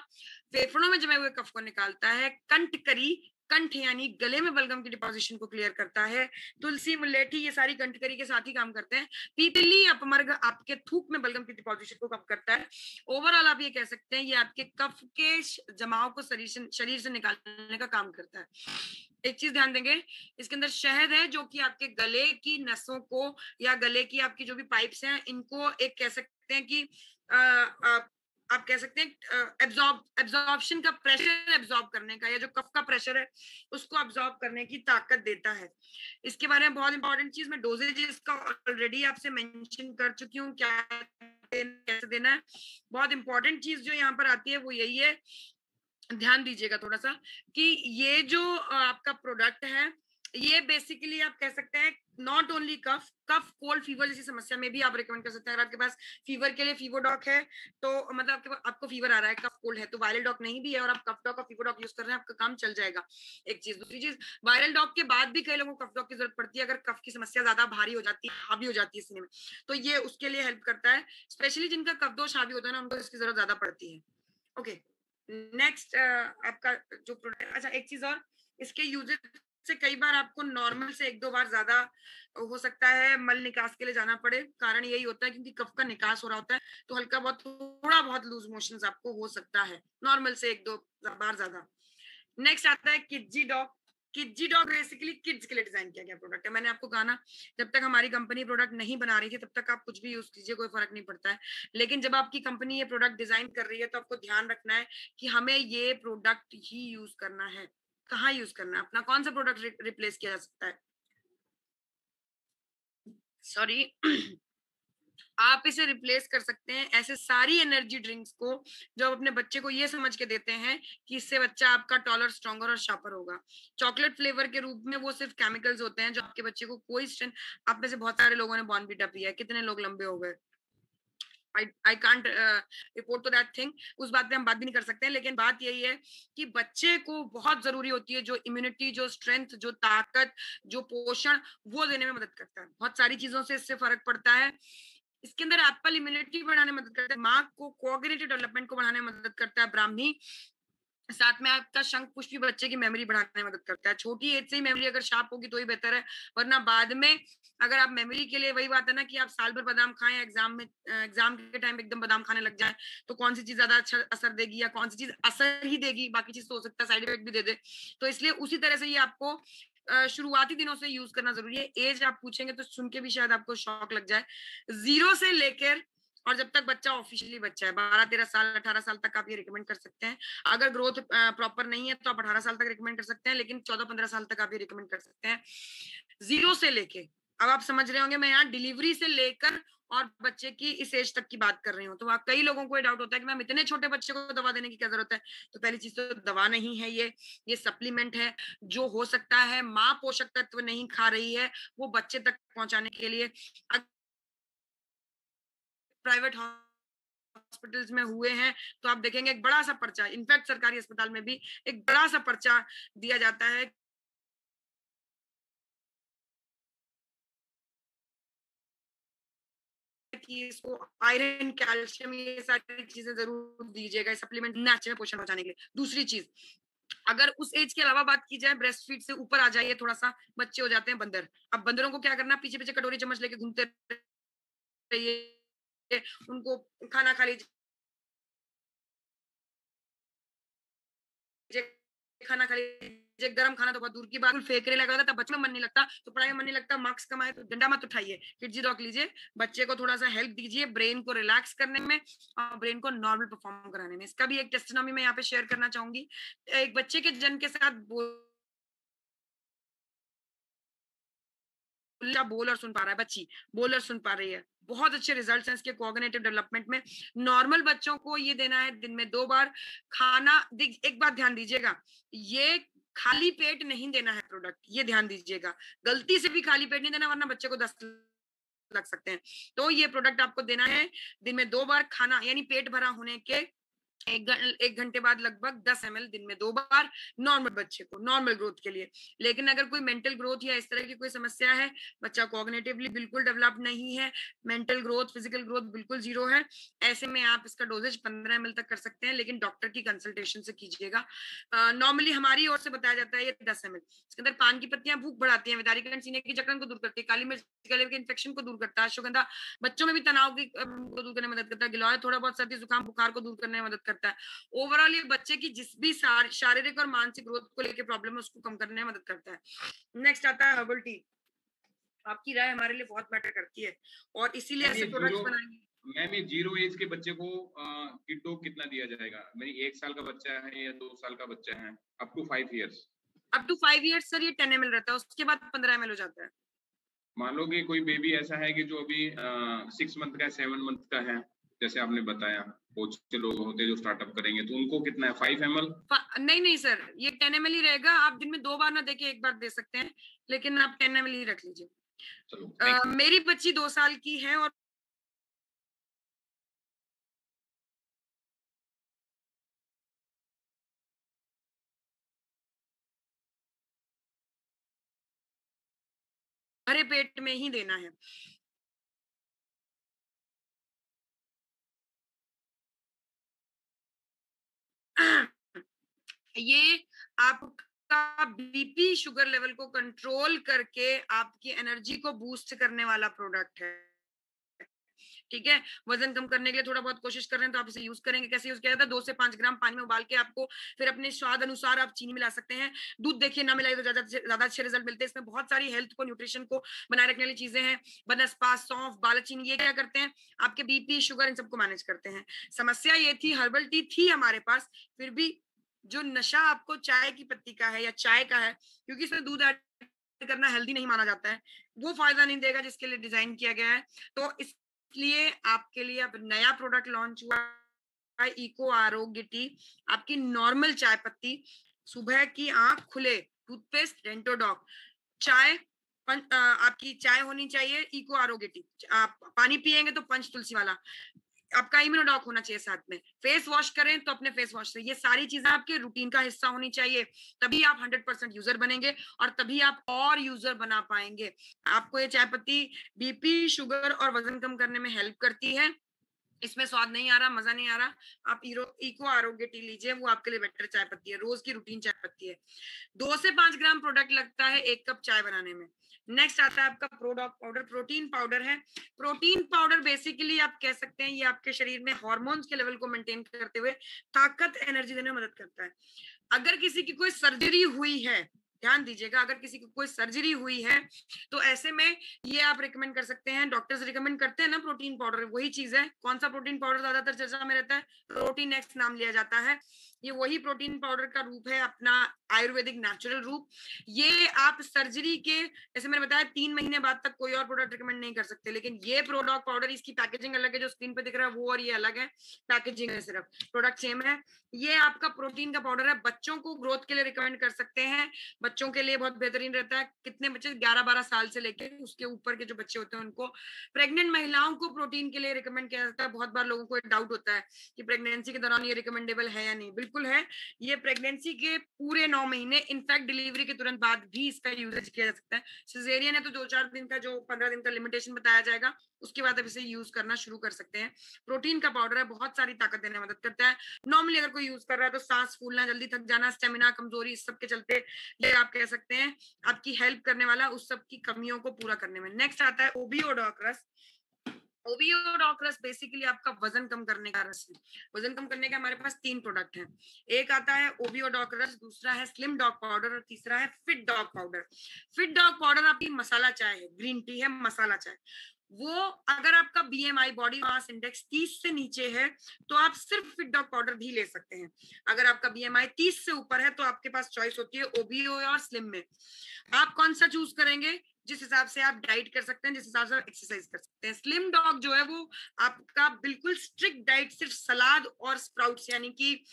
फेफड़ों में जमे हुए कफ को निकालता है। कंठकरी, कंठ यानी गले में बलगम की डिपोजिशन को क्लियर करता है। तुलसी, मुलेठी, ये सारी कंठकरी के साथ ही काम करते हैं। पीपली, अपमर्ग आपके थूक में बलगम की डिपोजिशन को कम करता है। ओवरऑल आप ये कह सकते हैं ये आपके कफ के जमाव को शरीर से निकालने का काम करता है। एक चीज ध्यान देंगे, इसके अंदर शहद है जो कि आपके गले की नसों को या गले की आपकी जो भी पाइप्स हैं, इनको एक कह सकते हैं कि आप कह सकते हैं एब्जॉर्प्शन का प्रेशर, एब्जॉर्ब करने का, या जो कफ का प्रेशर है उसको एब्जॉर्ब करने की ताकत देता है। इसके बारे में बहुत इंपॉर्टेंट चीज, मैं डोजेज का ऑलरेडी आपसे मेंशन कर चुकी हूँ, क्या कैसे देना है। बहुत इंपॉर्टेंट चीज जो यहाँ पर आती है वो यही है, ध्यान दीजिएगा थोड़ा सा, कि ये जो आपका प्रोडक्ट है, ये बेसिकली आप कह सकते हैं not only cough cold fever जैसी समस्या में भी आप रिकमेंड कर सकते हैं। अगर आपके पास फीवर के लिए फीवरडॉक है, तो मतलब आपको फीवर आ रहा है, कफ कोल्ड है, तो वायरल डॉक नहीं भी है और आप कफ डॉक और फीवरडॉक यूज कर रहे हैं, आपका काम चल जाएगा। एक चीज, दूसरी चीज, वायरल डॉक के बाद भी कई लोगों को कफ डॉक की जरूरत पड़ती है अगर कफ की समस्या ज्यादा भारी हो जाती है, हावी हो जाती है सीने में, तो ये उसके लिए हेल्प करता है। स्पेशली जिनका कफ दोष हावी होता है ना, उनको इसकी जरूरत ज्यादा पड़ती है। ओके, नेक्स्ट आपका जो प्रोडक्ट, अच्छा एक चीज और, इसके यूजेस से कई बार आपको नॉर्मल से 1-2 बार ज्यादा हो सकता है मल निकास के लिए जाना पड़े। कारण यही होता है क्योंकि कफ का निकास हो रहा होता है, तो हल्का बहुत, थोड़ा बहुत लूज मोशंस आपको हो सकता है, नॉर्मल से 1-2 बार ज्यादा। नेक्स्ट आता है Kidzee dog. Kidzee dog basically kids के लिए डिजाइन किया गया प्रोडक्ट है। मैंने आपको कहा ना, जब तक हमारी कंपनी प्रोडक्ट नहीं बना रही थी तब तक आप कुछ भी यूज कीजिए, कोई फर्क नहीं पड़ता है। लेकिन जब आपकी कंपनी ये प्रोडक्ट डिजाइन कर रही है, तो आपको ध्यान रखना है कि हमें ये प्रोडक्ट ही यूज करना है। कहाँ यूज करना है, अपना कौन सा प्रोडक्ट रिप्लेस किया जा सकता है, सॉरी आप इसे रिप्लेस कर सकते हैं ऐसे सारी एनर्जी ड्रिंक्स को जो आप अपने बच्चे को ये समझ के देते हैं कि इससे बच्चा आपका टॉलर, स्ट्रॉन्गर और शार्पर होगा। चॉकलेट फ्लेवर के रूप में वो सिर्फ केमिकल्स होते हैं जो आपके बच्चे को कोई स्ट्रेंथ, आप में से बहुत सारे लोगों ने बॉर्नवीटा पिया है, कितने लोग लंबे हो गए, I can't report to that thing, उस बात पे हम बात भी नहीं कर सकते हैं। लेकिन बात यही है कि बच्चे को बहुत जरूरी होती है जो इम्यूनिटी, जो स्ट्रेंथ, जो ताकत, जो पोषण, वो देने में मदद करता है। बहुत सारी चीजों से इससे फर्क पड़ता है। इसके अंदर एप्पल इम्यूनिटी बढ़ाने में मदद करता है, दिमाग को कोऑर्डिनेटेड डेवलपमेंट को बढ़ाने में मदद करता है, ब्राह्मी साथ में आपका शंख पुष्प भी बच्चे की मेमोरी बढ़ाने में मदद करता है। छोटी एज से ही मेमोरी अगर शार्प होगी तो ही बेहतर है, वरना बाद में अगर आप मेमोरी के लिए, वही बात है ना कि आप साल भर बादाम खाएं, एग्जाम के टाइम एकदम बादाम खाने लग जाए, तो कौन सी चीज ज्यादा अच्छा असर देगी, या कौन सी चीज असर ही देगी, बाकी चीज तो हो सकता है साइड इफेक्ट भी दे दे। तो इसलिए उसी तरह से ये आपको शुरुआती दिनों से यूज करना जरूरी है। एज आप पूछेंगे तो सुन के भी शायद आपको शौक लग जाए। 0 से लेकर और जब तक बच्चा ऑफिशियली बच्चा है, 12-13 साल 18 साल तक आप ये रिकमेंड कर सकते हैं। अगर ग्रोथ प्रॉपर नहीं है तो आप 18 साल तक रिकमेंड कर सकते हैं, लेकिन 14-15 साल तक आप ये रिकमेंड कर सकते हैं। 0 से लेके, अब आप समझ रहे होंगे मैं यहाँ डिलीवरी से लेकर और बच्चे की इस एज तक की बात कर रही हूँ। तो वहाँ कई लोगों को ये डाउट होता है कि मैम इतने छोटे बच्चे को दवा देने की क्या जरूरत है। तो पहली चीज तो दवा नहीं है, ये सप्लीमेंट है। जो हो सकता है माँ पोषक तत्व नहीं खा रही है, वो बच्चे तक पहुंचाने के लिए प्राइवेट हॉस्पिटल्स में हुए हैं तो आप देखेंगे एक बड़ा सा पर्चा, इनफैक्ट सरकारी अस्पताल में भी एक बड़ा सा पर्चा दिया जाता है कि इसको आयरन, कैल्शियम, ये सारी चीजें जरूर दीजिएगा, सप्लीमेंट नेचुरल पोषण पहुंचाने के लिए। दूसरी चीज, अगर उस एज के अलावा बात की जाए, ब्रेस्ट फीड से ऊपर आ जाइए थोड़ा सा, बच्चे हो जाते हैं बंदर। अब बंदरों को क्या करना, पीछे पीछे कटोरी चम्मच लेके घूमते रहिए, उनको खाना खा लीजिए, खाना खा लीजिए, गर्म खाना तो बहुत दूर की बात, फेंकने लगा था, बच्चों में मन नहीं लगता तो पढ़ाई में मन नहीं लगता, मार्क्स कमाए तो डंडा मत उठाइए, किडजी रॉक लीजिए, बच्चे को थोड़ा सा हेल्प दीजिए ब्रेन को रिलैक्स करने में और ब्रेन को नॉर्मल परफॉर्म कराने में। इसका भी एक टेस्टिनोमी मैं यहाँ पे शेयर करना चाहूंगी। एक बच्चे के जन्म के साथ बोल और सुन पा रहा है, बच्ची बोल और सुन पा रही है, बहुत अच्छे रिजल्ट्स हैं इसके कोऑर्डिनेटिव डेवलपमेंट में। नॉर्मल बच्चों को ये देना है दिन में 2 बार खाना। एक बात ध्यान दीजिएगा, ये खाली पेट नहीं देना है प्रोडक्ट, ये ध्यान दीजिएगा, गलती से भी खाली पेट नहीं देना वरना बच्चे को 10 लग सकते हैं। तो ये प्रोडक्ट आपको देना है दिन में 2 बार खाना, यानी पेट भरा होने के 1 घंटे बाद लगभग 10 ml दिन में 2 बार, नॉर्मल बच्चे को, नॉर्मल ग्रोथ के लिए। लेकिन अगर कोई मेंटल ग्रोथ या इस तरह की कोई समस्या है, बच्चा कॉग्निटिवली बिल्कुल डेवलप नहीं है, मेंटल ग्रोथ, फिजिकल ग्रोथ बिल्कुल 0 है, ऐसे में आप इसका डोजेज 15 ml तक कर सकते हैं, लेकिन डॉक्टर की कंसल्टेशन से कीजिएगा। नॉर्मली हमारी ओर से बताया जाता है ये 10 ml। इसके अंदर पान की पत्तियां भूख बढ़ाती हैं, विदारिकन सीने की जकड़न को दूर करती है, काली मिर्च गले के इन्फेक्शन को दूर करता है, अश्वगंधा बच्चों में भी तनाव की को दूर करने में मदद करता है, गिलोय थोड़ा बहुत सर्दी जुकाम बुखार को दूर करने में मदद करता है। ओवरऑल ये बच्चे की जिस भी शारीरिक और मानसिक ग्रोथ को लेकर प्रॉब्लम है उसको कम करने में मदद करता है। नेक्स्ट आता है हर्बल टी। आपकी राय हमारे लिए बहुत मैटर करती है और इसीलिए ऐसे प्रोडक्ट्स बनाएंगे। मैम ये 0 एज के बच्चे को किट डोज कितना दिया जाएगा? मेरी 1 साल का बच्चा है या 2 साल का बच्चा है, up to 5 years? Up to 5 years sir ये 10 ml रहता है, उसके बाद 15 ml हो जाता है। मान लो कि कोई बेबी ऐसा है कि जो अभी 6 मंथ का है, 7 मंथ का है, जैसे आपने बताया, बहुत से लोग होते हैं जो स्टार्टअप करेंगे, तो उनको कितना है, 5 ml? नहीं सर, ये 10 ml ही रहेगा। आप दिन में 2 बार ना देके 1 बार दे सकते हैं, लेकिन आप 10 ml ही रख लीजिए। चलो, मेरी बच्ची 2 साल की है और भरे पेट में ही देना है। ये आपका बीपी शुगर लेवल को कंट्रोल करके आपकी एनर्जी को बूस्ट करने वाला प्रोडक्ट है। ठीक है, वजन कम करने के लिए थोड़ा बहुत कोशिश कर रहे हैं तो आप इसे यूज करेंगे। कैसे यूज किया जाता है, 2 से 5 ग्राम पानी में उबाल के आपको, फिर अपने स्वाद अनुसार आप चीनी मिला सकते हैं। दूध देखिए ना मिलाए तो ज्यादा अच्छे रिजल्ट मिलते हैं। इसमें बहुत सारी हेल्थ को, न्यूट्रिशन को बनाए रखने वाली चीजें हैं। बनस्पा, सौंफ, दालचीनी, ये क्या करते हैं, आपके बीपी शुगर इन सबको मैनेज करते हैं। समस्या ये थी, हर्बल टी थी हमारे पास, फिर भी जो नशा आपको चाय की पत्ती का है या चाय का है, क्योंकि इसमें दूध ऐड करना हेल्दी नहीं माना जाता है, वो फायदा नहीं देगा जिसके लिए डिजाइन किया गया है। तो इसलिए आपके लिए अब नया प्रोडक्ट लॉन्च हुआ है, इको आरोग्य टी। आपकी नॉर्मल चाय पत्ती, सुबह की आंख खुले, टूथपेस्ट, डेंटोडॉक, चाय, आपकी चाय होनी चाहिए इको आरोग्य टी। आप पानी पिएंगे तो पंच तुलसी वाला, आपका इम्यूनोडॉक होना चाहिए साथ में। फेस वॉश करें तो अपने फेस वॉश से, ये सारी चीजें आपके रूटीन का हिस्सा होनी चाहिए, तभी आप 100% यूजर बनेंगे और तभी आप और यूजर बना पाएंगे। आपको ये चाय पत्ती बीपी, शुगर और वजन कम करने में हेल्प करती है। इसमें स्वाद नहीं आ रहा, मजा नहीं आ रहा, आप इको आरोग्य टी लीजिए, वो आपके लिए बेटर चाय पत्ती है, रोज की रूटीन चाय पत्ती है। 2 से 5 ग्राम प्रोडक्ट लगता है 1 कप चाय बनाने में। नेक्स्ट आता है आपका प्रोडक्ट पाउडर, प्रोटीन पाउडर है। प्रोटीन पाउडर बेसिकली आप कह सकते हैं ये आपके शरीर में हार्मोन्स के लेवल को मेंटेन करते हुए ताकत एनर्जी देने में मदद करता है। अगर किसी की कोई सर्जरी हुई है, ध्यान दीजिएगा, अगर किसी की कोई सर्जरी हुई है तो ऐसे में ये आप रिकमेंड कर सकते हैं। डॉक्टर्स रिकमेंड करते हैं ना प्रोटीन पाउडर, वही चीज है। कौन सा प्रोटीन पाउडर ज्यादातर चर्चा में रहता है? प्रोटीन एक्स नाम लिया जाता है। ये वही प्रोटीन पाउडर का रूप है, अपना आयुर्वेदिक नेचुरल रूप। ये आप सर्जरी के, जैसे मैंने बताया, 3 महीने बाद तक कोई और प्रोडक्ट रिकमेंड नहीं कर सकते, लेकिन ये प्रोडक्ट पाउडर, इसकी पैकेजिंग अलग है, जो स्क्रीन पे दिख रहा है वो और ये अलग है, पैकेजिंग है सिर्फ, प्रोडक्ट सेम है। ये आपका प्रोटीन का पाउडर है, बच्चों को ग्रोथ के लिए रिकमेंड कर सकते हैं। बच्चों के लिए बहुत बेहतरीन रहता है। कितने बच्चे, 11-12 साल से लेके उसके ऊपर के जो बच्चे होते हैं उनको, प्रेग्नेंट महिलाओं को प्रोटीन के लिए रिकमेंड किया जाता है। बहुत बार लोगों को डाउट होता है कि प्रेगनेंसी के दौरान ये रिकमेंडेबल है या नहीं। बिल्कुल है, ये प्रेगनेंसी के पूरे 9 महीने, इनफैक्ट डिलीवरी के तुरंत बाद भी इसका यूजेज किया जा सकता है। सिजेरियन है तो 2-4 दिन का, जो 15 दिन का लिमिटेशन बताया जाएगा, उसके बाद आप इसे यूज करना शुरू कर सकते हैं। प्रोटीन का पाउडर है, बहुत सारी ताकत देने में मदद करता है। नॉर्मली अगर कोई यूज कर रहा है तो सांस फूलना, जल्दी थक जाना, स्टेमिना कमजोरी, इस सब के चलते ये आप कह सकते हैं आपकी हेल्प करने वाला, उस सब की कमियों को पूरा करने में। नेक्स्ट आता है ओबियोडोक्रस। ओबियोडोक्रस बेसिकली आपका वजन कम करने का रस है। वजन कम करने के हमारे पास 3 प्रोडक्ट हैं। एक आता है ओबियोडोक्रस, दूसरा है स्लिम डॉग पाउडर और तीसरा है fit dog powder. Fit dog powder आपकी मसाला चाय है, ग्रीन टी है, मसाला चाय। वो अगर आपका बीएमआई, बॉडी मास इंडेक्स 30 से नीचे है तो आप सिर्फ फिट डॉग पाउडर भी ले सकते हैं। अगर आपका बीएमआई 30 से ऊपर है तो आपके पास चॉइस होती है ओबीओ और स्लिम में। आप कौन सा चूज करेंगे? जिस हिसाब से आप डाइट कर सकते हैं, जिस हिसाब से आप एक्सरसाइज कर सकते हैं। स्लिम डॉग जो है वो आपका बिल्कुल स्ट्रिक्ट डाइट, सिर्फ सलाद और स्प्राउट्स, यानी कि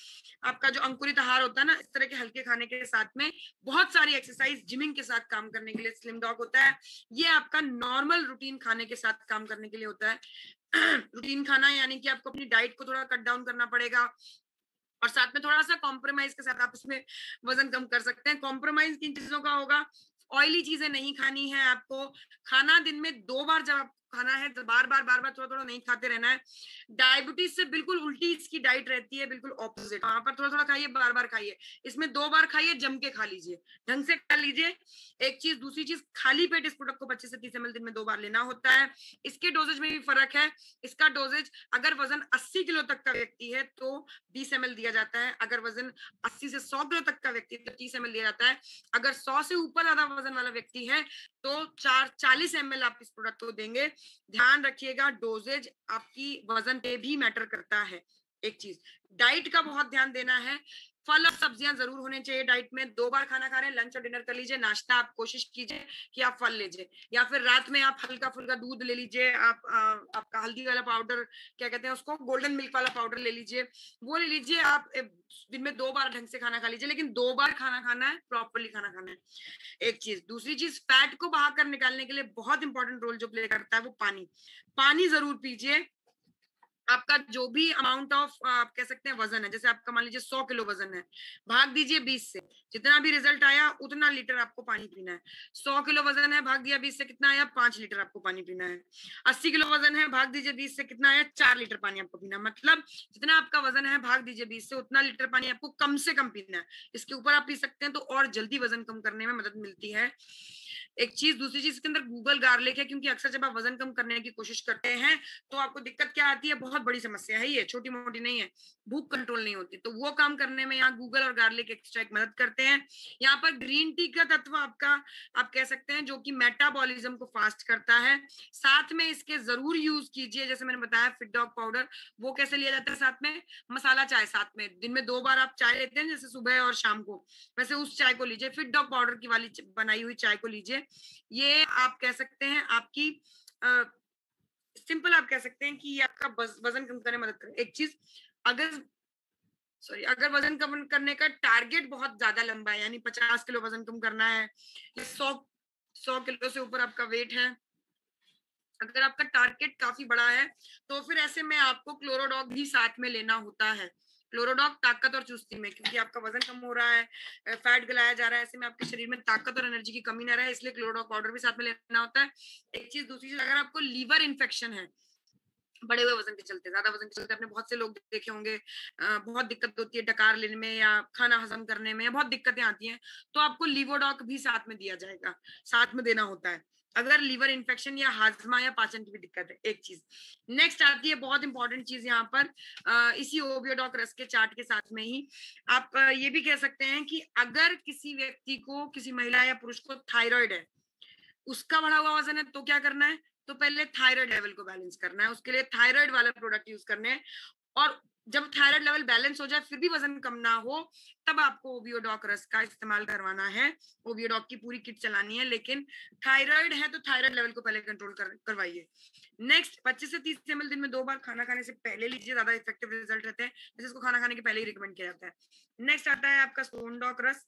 आपका जो अंकुरित आहार होता है ना, इस तरह के हल्के खाने के साथ में बहुत सारी एक्सरसाइज, जिमिंग के साथ काम करने के लिए स्लिम डॉग होता है। ये आपका नॉर्मल रूटीन खाने के साथ काम करने के लिए होता है। रूटीन खाना यानी कि आपको अपनी डाइट को थोड़ा कट डाउन करना पड़ेगा और साथ में थोड़ा सा कॉम्प्रोमाइज के साथ आप इसमें वजन कम कर सकते हैं। कॉम्प्रोमाइज किन चीजों का होगा? ऑयली चीजें नहीं खानी है आपको। खाना दिन में 2 बार जब आप खाना है तो बार बार थोड़ा थोड़ा नहीं खाते रहना है। डायबिटीज से बिल्कुल उल्टी इसकी डाइट रहती है, बिल्कुल ऑपोजिट। वहां पर थोड़ा थोड़ा खाइए, बार बार खाइए। इसमें 2 बार खाइए, जम के खा लीजिए, ढंग से खा लीजिए। एक चीज, दूसरी चीज, खाली पेट इस प्रोडक्ट को 25 से 30 ml दिन में 2 बार लेना होता है। इसके डोजेज में भी फर्क है। इसका डोजेज, अगर वजन 80 किलो तक का व्यक्ति है तो 20 ml दिया जाता है। अगर वजन 80 से 100 किलो तक का व्यक्ति है तो 30 ml दिया जाता है। अगर 100 से ऊपर ज्यादा वजन वाला व्यक्ति है तो 40 ml आप इस प्रोडक्ट को देंगे। ध्यान रखिएगा, डोजेज आपकी वजन पे भी मैटर करता है। एक चीज, डाइट का बहुत ध्यान देना है। फल और सब्जियां जरूर होने चाहिए डाइट में। 2 बार खाना खा रहे हैं, लंच और डिनर कर लीजिए। नाश्ता आप कोशिश कीजिए कि आप फल लीजिए, या फिर रात में आप हल्का फुल्का दूध ले लीजिए। आप आपका हल्दी वाला पाउडर, क्या कहते हैं उसको, गोल्डन मिल्क वाला पाउडर ले लीजिए, वो ले लीजिए। आप दिन में 2 बार ढंग से खाना खा लीजिए, लेकिन 2 बार खाना खाना है, प्रॉपरली खाना खाना है। एक चीज, दूसरी चीज, फैट को बाहर कर निकालने के लिए बहुत इंपॉर्टेंट रोल जो प्ले करता है वो पानी। पानी जरूर पीजिए। आपका जो भी अमाउंट ऑफ, आप कह सकते हैं वजन है, जैसे आपका मान लीजिए 100 किलो वजन है, भाग दीजिए 20 से, जितना भी रिजल्ट आया उतना लीटर आपको पानी पीना है। 100 किलो वजन है, भाग दिया 20 से, कितना आया? 5 लीटर आपको पानी पीना है। 80 किलो वजन है, भाग दीजिए 20 से, कितना आया? 4 लीटर पानी आपको पीना है। मतलब जितना आपका वजन है भाग दीजिए 20 से, उतना लीटर पानी आपको कम से कम पीना है। इसके ऊपर आप पी सकते हैं तो और जल्दी वजन कम करने में मदद मिलती है। एक चीज, दूसरी चीज, इसके अंदर गूगल गार्लिक है, क्योंकि अक्सर जब आप वजन कम करने की कोशिश करते हैं तो आपको दिक्कत क्या आती है? बहुत बड़ी समस्या है, ये छोटी मोटी नहीं है, भूख कंट्रोल नहीं होती। तो वो काम करने में यहाँ गूगल और गार्लिक एक्सट्रैक्ट मदद करते हैं। यहाँ पर ग्रीन टी का तत्व आपका, आप कह सकते हैं, जो कि मेटाबॉलिज्म को फास्ट करता है। साथ में इसके जरूर यूज कीजिए, जैसे मैंने बताया फिट डॉग पाउडर, वो कैसे लिया जाता है? साथ में मसाला चाय, साथ में दिन में 2 बार आप चाय लेते हैं, जैसे सुबह और शाम को, वैसे उस चाय को लीजिए। फिट डॉग पाउडर की वाली बनाई हुई चाय को लीजिए। ये आप कह सकते हैं आपकी सिंपल, आप कह सकते हैं कि ये आपका वजन कम करने में मदद करे। एक चीज, अगर वजन कम करने का टारगेट बहुत ज्यादा लंबा है, यानी 50 किलो वजन कम करना है, या 100 किलो से ऊपर आपका वेट है, अगर आपका टारगेट काफी बड़ा है तो फिर ऐसे में आपको क्लोरोडॉग भी साथ में लेना होता है। क्लोरोडॉग ताकत और चुस्ती में, क्योंकि आपका वजन कम हो रहा है, फैट गलाया जा रहा है, ऐसे में आपके शरीर में ताकत और एनर्जी की कमी ना रहे, इसलिए क्लोरोडॉग पाउडर भी साथ में लेना होता है। एक चीज, दूसरी चीज, अगर आपको लीवर इन्फेक्शन है बढ़े हुए वजन के चलते, ज्यादा वजन के चलते आपने बहुत से लोग देखे होंगे, बहुत दिक्कत होती है डकार लेने में या खाना हजम करने में, बहुत दिक्कतें आती हैं, तो आपको लीवोडॉक भी साथ में दिया जाएगा, साथ में देना होता है अगर लीवर इन्फेक्शन या हाजमा या पाचन की भी दिक्कत है। एक चीज नेक्स्ट आती है, बहुत इंपॉर्टेंट चीज यहाँ पर, इसी ओबियोडॉक रस के चार्ट के साथ में ही आप ये भी कह सकते हैं कि अगर किसी व्यक्ति को, किसी महिला या पुरुष को थायराइड है, उसका बढ़ा हुआ वजन है, तो क्या करना है, तो पहले थायराइड लेवल को बैलेंस करना है, उसके लिए थायराइड वाला प्रोडक्ट यूज करने हैं। और जब थायराइड लेवल बैलेंस हो जाए फिर भी वजन कम ना हो, तब आपको ओबियोडॉक रस का इस्तेमाल करवाना है। ओबियोडॉक की पूरी किट चलानी है, लेकिन थायराइड है तो थायराइड लेवल को पहले कंट्रोल करवाइए। नेक्स्ट 25 से 30 ml दिन में 2 बार खाना खाने से पहले लीजिए, ज्यादा इफेक्टिव रिजल्ट रहते हैं, जिसको खाना खाने के पहले ही रिकमेंड किया जाता है। नेक्स्ट आता है आपका स्टोनडॉक रस।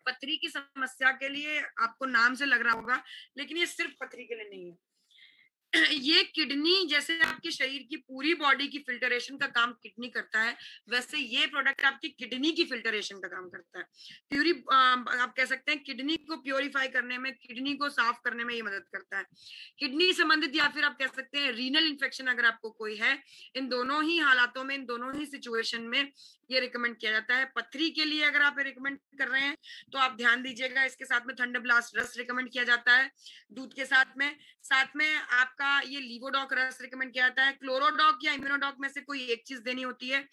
पथरी की समस्या के लिए, आपको नाम से लग रहा होगा, लेकिन ये सिर्फ पथरी के लिए नहीं है। ये किडनी, जैसे आपके शरीर की पूरी बॉडी की फिल्टरेशन का काम किडनी करता है, वैसे ये प्रोडक्ट आपकी किडनी की फिल्टरेशन का काम करता है। प्यूरी आप कह सकते हैं किडनी को प्योरीफाई करने में, किडनी को साफ करने में ये मदद करता है। किडनी संबंधित या फिर आप कह सकते हैं रीनल इन्फेक्शन अगर आपको कोई है, इन दोनों ही हालातों में, इन दोनों ही सिचुएशन में ये रिकमेंड किया जाता है। पथरी के लिए अगर आप रिकमेंड कर रहे हैं तो आप ध्यान दीजिएगा, इसके साथ में थंडर ब्लास्ट रस रिकमेंड किया जाता है दूध के साथ में आपका ये लीवोडॉक रस रिकमेंड किया जाता है। क्लोरोडॉक या इम्यूनोडॉक में से कोई एक चीज देनी होती है,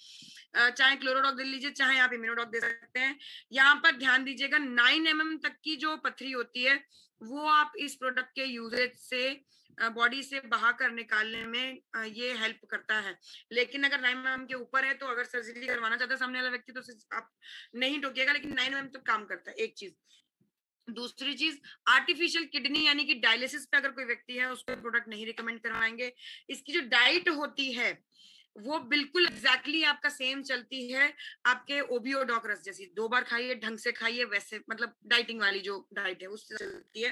चाहे क्लोरोडॉक दे लीजिए, चाहे आप इम्यूनोडॉक दे सकते हैं। यहाँ पर ध्यान दीजिएगा 9 mm तक की जो पथरी होती है वो आप इस प्रोडक्ट के यूजेज से बॉडी से बहा कर निकालने में ये हेल्प करता है। लेकिन अगर 9 mm के ऊपर है, तो अगर सर्जरी करवाना चाहता है सामने वाला व्यक्ति, तो आप नहीं टोकिएगा, लेकिन 9 mm तक काम करता है। एक चीज। दूसरी चीज, आर्टिफिशियल किडनी यानी कि डायलिसिस पे अगर कोई व्यक्ति है, उसको प्रोडक्ट नहीं रिकमेंड करवाएंगे। इसकी जो डाइट होती है वो बिल्कुल एग्जैक्टली आपका सेम चलती है आपके ओबियोडॉक रस जैसी। 2 बार खाइए, ढंग से खाइए, वैसे मतलब डाइटिंग वाली जो डाइट है उससे चलती है।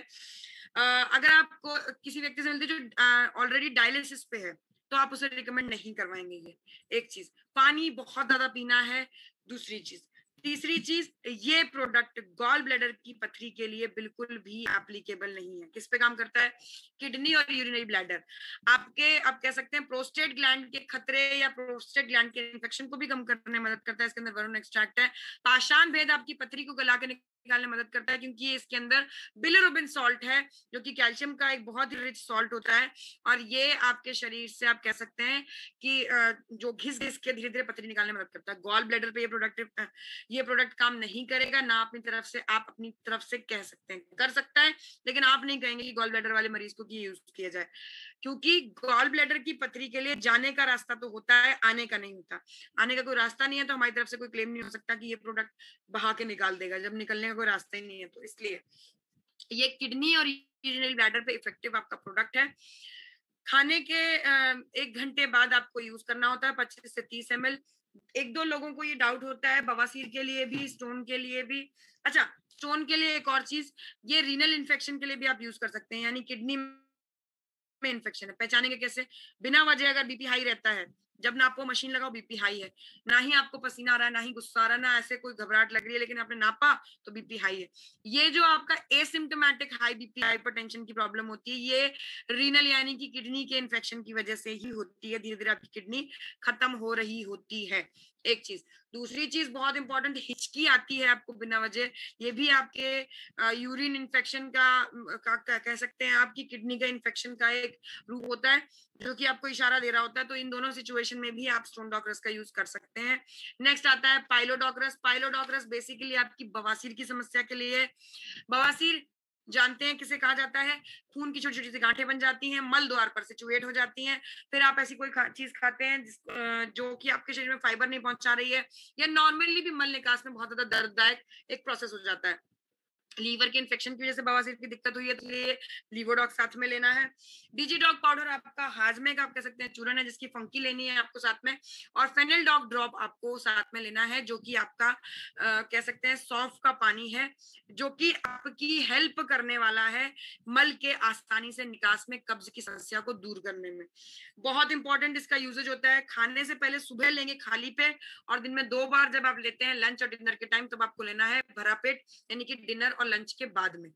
अगर आपको किसी व्यक्ति से मिलती है जो ऑलरेडी डायलिसिस पे है, तो आप उसे रिकमेंड नहीं करवाएंगे। ये एक चीज। पानी बहुत ज्यादा पीना है। दूसरी चीज। तीसरी चीज, ये प्रोडक्ट गॉल ब्लैडर की पथरी के लिए बिल्कुल भी एप्लीकेबल नहीं है। किस पे काम करता है? किडनी और यूरिनरी ब्लैडर। आप कह सकते हैं प्रोस्टेट ग्लैंड के खतरे या प्रोस्टेट ग्लैंड के इन्फेक्शन को भी कम करने में मदद करता है। इसके अंदर वरुण एक्सट्रैक्ट है। पाषाण भेद आपकी पथरी को गला के निकालने में मदद करता है, क्योंकि इसके अंदर बिलिरुबिन सॉल्ट है, जो कि कैल्शियम का एक बहुत ही रिच सॉल्ट होता है। और ये आपके शरीर से आप कह सकते हैं कि जो घिस घिस के धीरे धीरे पथरी निकालने में मदद करता है। गॉल ब्लैडर पे ये प्रोडक्ट काम नहीं करेगा ना। अपनी तरफ से कह सकते हैं कर सकता है, लेकिन आप नहीं कहेंगे कि गॉल ब्लैडर वाले मरीज को कि यूज किया जाए, क्योंकि गॉल ब्लैडर की पथरी के लिए जाने का रास्ता तो होता है, आने का नहीं होता। आने का कोई रास्ता नहीं है, तो हमारी तरफ से कोई क्लेम नहीं हो सकता कि ये प्रोडक्ट बहा के निकाल देगा, जब निकलने का कोई रास्ता ही नहीं है। तो इसलिए ये किडनी और यूरिनरी ब्लैडर पे इफेक्टिव आपका प्रोडक्ट है। खाने के 1 घंटे बाद आपको यूज करना होता है 25 से 30 ml। 1-2 लोगों को ये डाउट होता है बवासीर के लिए भी, स्टोन के लिए भी। अच्छा, स्टोन के लिए एक और चीज, ये रीनल इन्फेक्शन के लिए भी आप यूज कर सकते हैं, यानी किडनी में इन्फेक्शन है। पहचानेंगे कैसे? बिना वजह अगर बीपी हाई रहता है, जब ना आपको मशीन लगाओ बीपी हाई है, ना ही आपको पसीना आ रहा है, ना ही गुस्सा आ रहा है, ना ऐसे कोई घबराहट लग रही है, लेकिन आपने नापा तो बीपी हाई है। ये जो आपका एसिम्टोमेटिक हाई बीपी, हाइपरटेंशन की प्रॉब्लम होती है, ये रीनल यानी कि किडनी के इन्फेक्शन की वजह से ही होती है। धीरे धीरे आपकी किडनी खत्म हो रही होती है। एक चीज। दूसरी चीज बहुत इंपॉर्टेंट, हिचकी आती है आपको बिना वजह, ये भी आपके यूरिन इन्फेक्शन का कह सकते हैं, आपकी किडनी का इन्फेक्शन का एक रूप होता है, जो कि आपको इशारा दे रहा होता है। तो इन दोनों सिचुएशन में भी आप स्टोनडॉक का यूज कर सकते हैं। नेक्स्ट आता है पाइलोडॉक। पाइलोडॉक बेसिकली आपकी बवासीर की समस्या के लिए। बवासीर जानते हैं किसे कहा जाता है? खून की छोटी छोटी सी गांठें बन जाती हैं, मल द्वार पर सिचुएट हो जाती हैं। फिर आप ऐसी कोई चीज खाते हैं जो कि आपके शरीर में फाइबर नहीं पहुंचा रही है, या नॉर्मली भी मल निकास में बहुत ज्यादा दर्ददायक एक प्रोसेस हो जाता है। लीवर के इन्फेक्शन की वजह से बवासीर की दिक्कत हुई है, तो ये लीवोडॉक साथ में लेना है। डीजीडॉक पाउडर आपका हाजमे का आप कह सकते हैं चूरन है, जिसकी फंकी लेनी है आपको साथ में। और फेनिलडॉक ड्रॉप आपको साथ में लेना है, जो कि आपका कह सकते हैं सौंफ का पानी है, जो कि आपकी हेल्प करने वाला है मल के आसानी से निकास में, कब्ज की समस्या को दूर करने में। बहुत इंपॉर्टेंट इसका यूजेज होता है, खाने से पहले सुबह लेंगे खाली पेट, और दिन में 2 बार जब आप लेते हैं लंच और डिनर के टाइम, तब आपको लेना है भरा पेट, यानी कि डिनर और लंच के बाद में।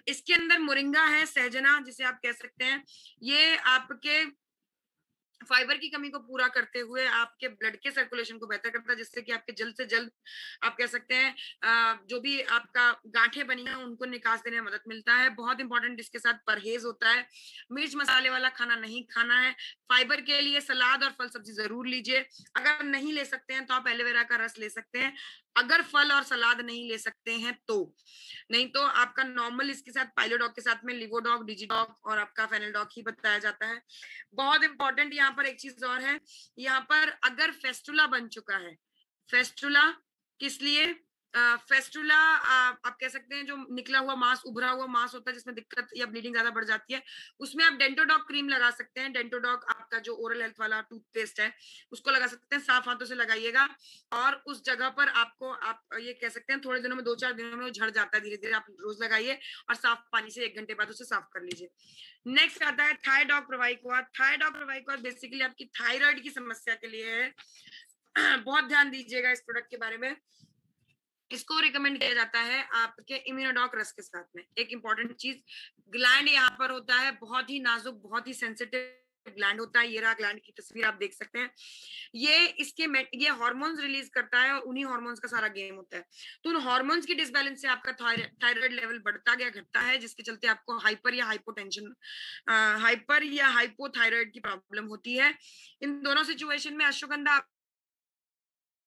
इसके अंदर मोरिंगा है, सहजना जिसे आप कह सकते हैं, ये आपके फाइबर की कमी को पूरा करते हुए आपके ब्लड के सर्कुलेशन को बेहतर करता है, जिससे कि आपके जल्द से जल्द आप कह सकते हैं जो भी आपका गांठें बनी है उनको निकास देने में मदद मिलता है। बहुत इंपॉर्टेंट इसके साथ परहेज होता है, मिर्च मसाले वाला खाना नहीं खाना है। फाइबर के लिए सलाद और फल सब्जी जरूर लीजिए। अगर नहीं ले सकते हैं तो आप एलोवेरा का रस ले सकते हैं, अगर फल और सलाद नहीं ले सकते हैं तो। नहीं तो आपका नॉर्मल इसके साथ पाइलोडॉग के साथ में लिवोडॉग, डिजीडॉग और आपका फेनलडॉग ही बताया जाता है। बहुत इंपॉर्टेंट यहाँ पर एक चीज और है, यहाँ पर अगर फेस्टुला बन चुका है, फेस्टुला किस लिए, फेस्टुला आप कह सकते हैं जो निकला हुआ मांस, उभरा हुआ मांस होता है जिसमें दिक्कत या ब्लीडिंग ज्यादा बढ़ जाती है, उसमें आप डेंटोडॉग क्रीम लगा सकते हैं। डेंटोडॉग आपका जो ओरल हेल्थ वाला टूथपेस्ट है उसको लगा सकते हैं, साफ हाथों से लगाइएगा और उस जगह पर आपको आप ये कह सकते हैं थोड़े दिनों में, 2-4 दिनों में वो झड़ जाता है धीरे धीरे। आप रोज लगाइए और साफ पानी से 1 घंटे बाद उसे साफ कर लीजिए। नेक्स्ट आता है थायडॉग प्रवाहिकवाद। थायडॉग प्रवाहिकवाद बेसिकली आपकी थायराइड की समस्या के लिए है। बहुत ध्यान दीजिएगा इस प्रोडक्ट के बारे में। इसको रिकमेंड किया जाता है आपके इम्यूनोडॉक रस के साथ में। एक इंपॉर्टेंट चीज, ग्लैंड यहाँ पर होता है बहुत ही नाजुक, बहुत ही सेंसिटिव ग्लैंड होता है। ये रहा ग्लैंड की तस्वीर, आप देख सकते हैं। ये हार्मोन्स रिलीज करता है और उन्हीं हार्मोन्स का सारा गेम होता है। तो उन हार्मोन्स की डिसबैलेंस से आपका थायराइड लेवल बढ़ता गया, घटता है, जिसके चलते आपको हाइपर या हाइपोटेंशन, हाइपर या हाइपोथायराइड की प्रॉब्लम होती है। इन दोनों सिचुएशन में अश्वगंधा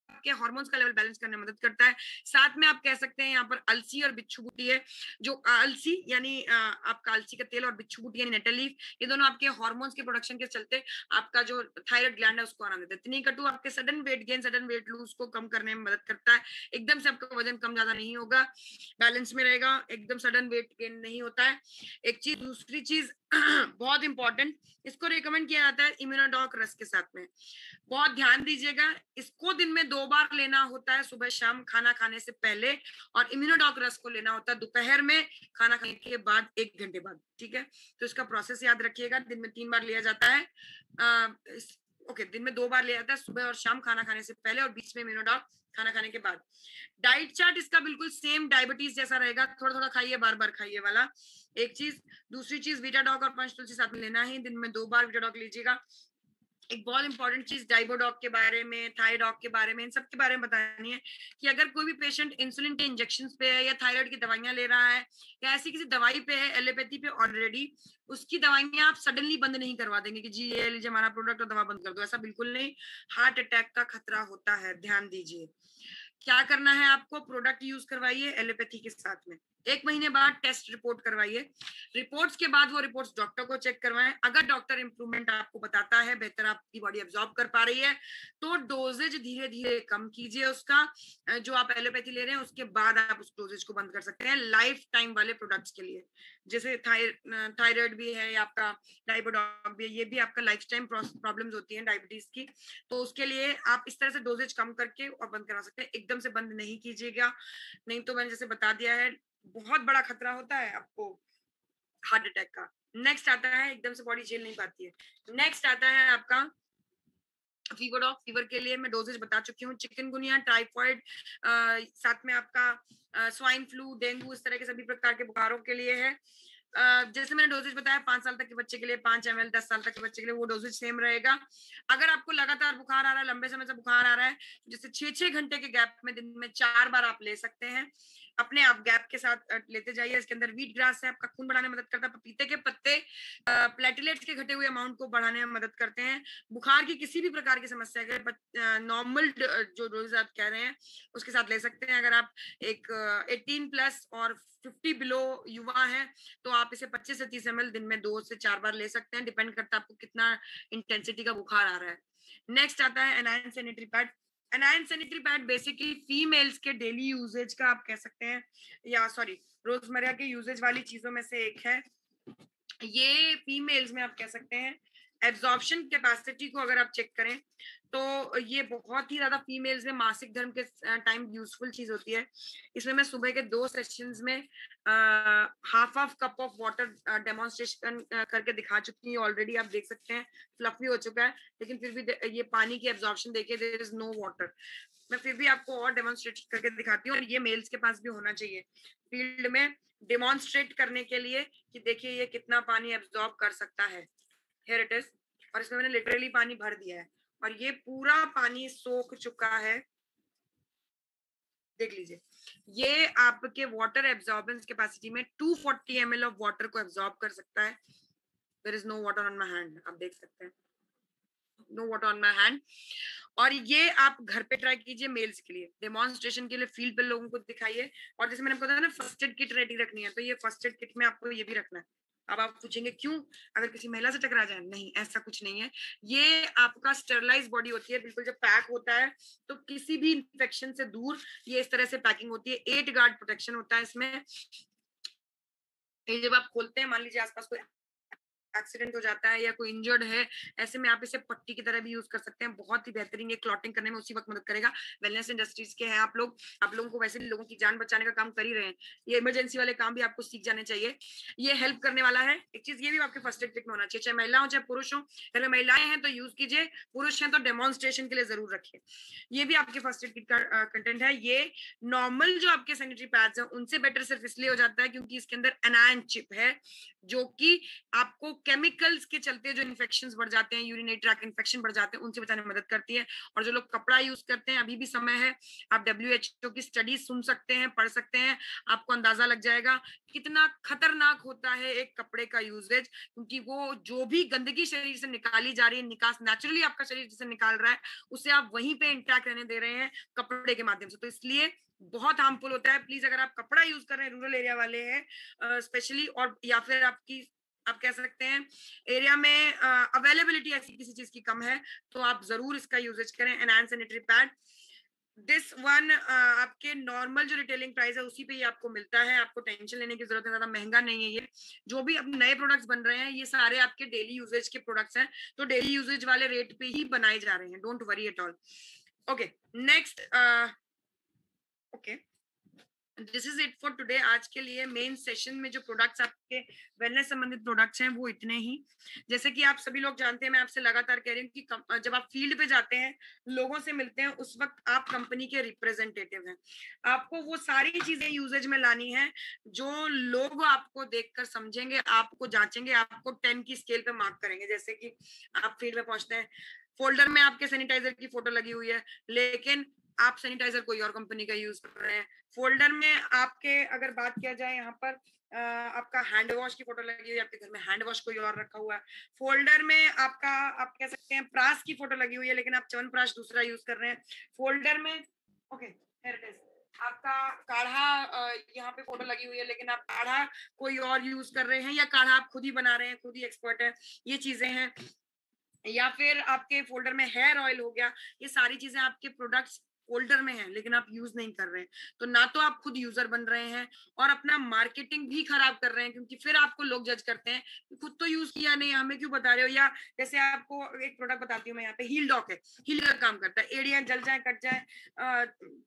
आपके हार्मोन्स का लेवल बैलेंस करने में मदद करता है। साथ में आप कह सकते हैं यहाँ पर अलसी और बिच्छू बूटी है, जो अलसी यानी आपका अलसी का तेल और बिच्छू बूटी यानी नेटल लीफ, ये दोनों आपके हार्मोन्स के प्रोडक्शन के चलते आपका जो थायराइड ग्लैंड है उसको आराम देता है। तिनी कट्टू आपके sudden weight gain, sudden weight lose को कम करने में मदद करता है। एकदम से आपका वजन कम ज्यादा नहीं होगा, बैलेंस में रहेगा, एकदम सडन वेट गेन नहीं होता है। एक चीज, दूसरी चीज बहुत इंपॉर्टेंट, इसको रिकमेंड किया जाता है इम्यूनोडॉक रस के साथ में। बहुत ध्यान दीजिएगा, इसको दिन में 2 बार लेना होता है, सुबह शाम खाना खाने से पहले, और इम्यूनोडॉक रस को लेना होता है दोपहर में खाना खाने के बाद 1 घंटे बाद। ठीक है, तो इसका प्रोसेस याद रखिएगा। दिन में 3 बार लिया जाता है, दिन में 2 बार लिया जाता है, सुबह और शाम खाना खाने से पहले, और बीच में इम्यूनोडॉक खाना खाने के बाद। डाइट चार्ट इसका बिल्कुल सेम डायबिटीज जैसा रहेगा, थोड़ा थोड़ा खाइए, बार बार खाइए वाला एक चीज। दूसरी चीज, वीटाडॉग और पंचतुलसी साथ में लेना है, दिन में 2 बार वीटाडॉग लीजिएगा। एक बहुत इंपॉर्टेंट चीज डाइबोडॉग के बारे में, थायडॉग के बारे में, इन सब के बारे में बतानी है कि अगर कोई भी पेशेंट इंसुलिन के इंजेक्शन पे है या थायराइड की दवाइयां ले रहा है या ऐसी किसी दवाई पे है, एलोपैथी पे ऑलरेडी, उसकी दवाइयां आप सडनली बंद नहीं करवा देंगे कि जी ये लीजिए हमारा प्रोडक्ट और दवा बंद कर दो, ऐसा बिल्कुल नहीं। हार्ट अटैक का खतरा होता है, ध्यान दीजिए। क्या करना है आपको, प्रोडक्ट यूज करवाइए एलोपैथी के साथ में, 1 महीने बाद टेस्ट रिपोर्ट करवाइए, रिपोर्ट्स के बाद वो रिपोर्ट्स डॉक्टर को चेक करवाएं। अगर डॉक्टर इंप्रूवमेंट आपको बताता है, बेहतर आपकी बॉडी एब्जॉर्ब कर पा रही है, तो डोजेज धीरे धीरे कम कीजिए उसका, जो आप एलोपैथी ले रहे हैं उसके बाद आप उस डोजेज को बंद कर सकते हैं लाइफ टाइम वाले प्रोडक्ट्स के लिए। जैसे थायराइड भी है या आपका डायबिटॉग भी है, ये भी आपका लाइफ टाइम प्रॉब्लम्स होती हैं डायबिटीज की, तो उसके लिए आप इस तरह से डोजेज कम करके और बंद करा सकते हैं। एकदम से बंद नहीं कीजिएगा, नहीं तो मैंने जैसे बता दिया है बहुत बड़ा खतरा होता है आपको हार्ट अटैक का। नेक्स्ट आता है, एकदम से बॉडी झेल नहीं पाती है, नेक्स्ट आता है आपका फीवरडॉग। फीवर के लिए मैं डोजेज बता चुकी हूँ। चिकनगुनिया, टाइफॉइड, साथ में आपका स्वाइन फ्लू, डेंगू, इस तरह के सभी प्रकार के बुखारों के लिए है। जैसे मैंने डोजेज बताया, 5 साल तक के बच्चे के लिए 5 ml, 10 साल तक के बच्चे के लिए वो डोजेज सेम रहेगा। अगर आपको लगातार बुखार आ रहा है, लंबे समय से बुखार आ रहा है, जैसे 6-6 घंटे के गैप में दिन में 4 बार आप ले सकते हैं, अपने आप गैप के साथ लेते जाइए। इसके अंदर व्हीट ग्रास है, आपका खून बढ़ाने में मदद करता है। पपीते के पत्ते प्लेटलेट्स के घटे हुए अमाउंट को बढ़ाने में मदद करते हैं। बुखार की किसी भी प्रकार की समस्या के नॉर्मल जो डोज आप कह रहे हैं उसके साथ ले सकते हैं। अगर आप एक 18+ और 50 बिलो युवा है तो आप इसे 25 से 30 ml दिन में 2 से 4 बार ले सकते हैं, डिपेंड करता है आपको कितना इंटेंसिटी का बुखार आ रहा है। नेक्स्ट आता है anion sanitary pad. Anion sanitary pad basically females के डेली यूजेज का आप कह सकते हैं, या सॉरी रोजमर्रा के यूजेज वाली चीजों में से एक है। ये फीमेल्स में आप कह सकते हैं एब्जॉर्प्शन कैपेसिटी को अगर आप चेक करें तो ये बहुत ही ज्यादा फीमेल्स में मासिक धर्म के टाइम यूजफुल चीज होती है। इसमें मैं सुबह के 2 सेशंस में half cup of water demonstration करके दिखा चुकी हूँ ऑलरेडी, आप देख सकते हैं फ्लफी हो चुका है, लेकिन फिर भी ये पानी की एब्जॉर्प्शन देखिए, देयर इज नो वाटर। मैं फिर भी आपको और डेमोन्स्ट्रेट करके दिखाती हूँ, और ये मेल्स के पास भी होना चाहिए फील्ड में। डेमोन्स्ट्रेट करने के लिए कि देखिए ये कितना पानी एब्जॉर्ब कर सकता है। हियर इट इज, और इसमें मैंने लिटरली पानी भर दिया है और ये पूरा पानी सोख चुका है। देख लीजिए, ये आपके वाटर एब्जॉर्बेंस कैपेसिटी में 240 ml ऑफ वाटर को एब्जॉर्ब कर सकता है। There is no water on my hand, आप देख सकते हैं, no water on my hand. और ये आप घर पे ट्राई कीजिए मेल्स के लिए, डेमोन्स्ट्रेशन के लिए फील्ड पे लोगों को दिखाइए। और जैसे मैंने बताया ना फर्स्ट एड किट रेडी रखनी है, तो ये फर्स्ट एड किट में आपको ये भी रखना है। अब आप पूछेंगे क्यों, अगर किसी महिला से टकरा जाए? नहीं, ऐसा कुछ नहीं है। ये आपका स्टरलाइज बॉडी होती है, बिल्कुल जब पैक होता है तो किसी भी इंफेक्शन से दूर ये इस तरह से पैकिंग होती है। 8 गार्ड प्रोटेक्शन होता है इसमें। ये जब आप खोलते हैं, मान लीजिए आसपास कोई एक्सीडेंट हो जाता है या कोई इंजर्ड है, ऐसे में आप इसे पट्टी की तरह भी यूज कर सकते हैं। बहुत ही बेहतरीन, ये क्लॉटिंग करने में उसी वक्त मदद करेगा। वेलनेस इंडस्ट्रीज के हैं आप लोग, आप लोगों को वैसे भी लोगों की जान बचाने का काम कर ही रहे हैं, ये इमरजेंसी वाले काम भी आपको सीख जाने चाहिए, ये हेल्प करने वाला है। एक चीज ये भी आपके फर्स्ट एड किट में होना चाहिए, चाहे महिला हो चाहे पुरुष हो। अगर महिलाएं हैं तो यूज कीजिए, पुरुष हैं तो डेमोन्स्ट्रेशन के लिए जरूर रखिए। ये भी आपके फर्स्ट एड किट का कंटेंट है। ये नॉर्मल जो आपके सैनिटरी पैड्स हैं उनसे बेटर सिर्फ इसलिए हो जाता है क्योंकि इसके अंदर एनायन चिप है, जो कि आपको केमिकल्स के चलते जो इन्फेक्शंस बढ़ जाते हैं, यूरिनरी ट्रैक्ट इन्फेक्शन बढ़ जाते हैं, उनसे बचाने में मदद करती है। और जो लोग कपड़ा यूज करते हैं, अभी भी समय है, आप WHO की स्टडी सुन सकते हैं, पढ़ सकते हैं, आपको अंदाजा लग जाएगा कितना खतरनाक होता है एक कपड़े का यूजेज। क्योंकि वो जो भी गंदगी शरीर से निकाली जा रही है, निकास नेचुरली आपका शरीर जिसे निकाल रहा है, उसे आप वहीं पे इंटैक्ट रहने दे रहे हैं कपड़े के माध्यम से। तो इसलिए बहुत हार्मफुल होता है। प्लीज अगर आप कपड़ा यूज कर रहे हैं, रूरल एरिया वाले हैं स्पेशली, और या फिर आप कह सकते हैं एरिया में अवेलेबिलिटी ऐसी किसी चीज की कम है, तो आप जरूर इसका यूजेज करें। Enhance sanitary pad, this one आपके नॉर्मल जो रिटेलिंग प्राइस है उसी पे ही आपको मिलता है, आपको टेंशन लेने की जरूरत है, ज्यादा महंगा नहीं है। ये जो भी अब नए प्रोडक्ट्स बन रहे हैं, ये सारे आपके डेली यूजेज के प्रोडक्ट्स हैं, तो डेली यूजेज वाले रेट पे ही बनाए जा रहे हैं, don't worry at all. Okay, next, okay, this is it for today. आज के लिए मेन सेशन में जो प्रोडक्ट्स आपके वेलनेस संबंधित प्रोडक्ट्स हैं वो इतने ही। जैसे कि आप सभी लोग जानते हैं, मैं आपसे लगातार कह रही हूँ कि जब आप फील्ड पे जाते हैं, लोगों से मिलते हैं, उस वक्त आप कंपनी के रिप्रेजेंटेटिव हैं। आपको वो सारी चीजें यूजेज में लानी है जो लोग आपको देखकर समझेंगे, आपको जांचेंगे, आपको 10 की स्केल पे मार्क करेंगे। जैसे कि आप फील्ड में पहुंचते हैं, फोल्डर में आपके सैनिटाइजर की फोटो लगी हुई है, लेकिन आप सैनिटाइजर कोई और कंपनी का यूज कर रहे हैं। फोल्डर में आपके अगर बात किया जाए, यहाँ पर आपका हैंड वॉश की फोटो लगी हुई है, आपके घर में हैंड वॉश कोई और रखा हुआ है। फोल्डर में आपका, आप कह सकते हैं, प्रास की फोटो लगी हुई है, लेकिन आप च्यवनप्राश दूसरा यूज कर रहे हैं। फोल्डर में, ओके, हियर इट इज, आपका काढ़ा यहाँ पे फोटो लगी हुई है, लेकिन आप काढ़ा कोई और यूज कर रहे हैं, या काढ़ा आप खुद ही बना रहे हैं, खुद ही एक्सपर्ट है, ये चीजें हैं। या फिर आपके फोल्डर में हेयर ऑयल हो गया, ये सारी चीजें आपके प्रोडक्ट्स फोल्डर में है लेकिन आप यूज नहीं कर रहे हैं। तो ना तो आप खुद यूजर बन रहे हैं और अपना मार्केटिंग भी खराब कर रहे हैं, क्योंकि फिर आपको लोग जज करते हैं खुद तो यूज किया नहीं, हमें क्यों बता रहे हो। या जैसे आपको एक प्रोडक्ट बताती हूँ मैं यहाँ पे, हील डॉक है, हील का काम करता है, एड़ियां जल जाए कट जाए,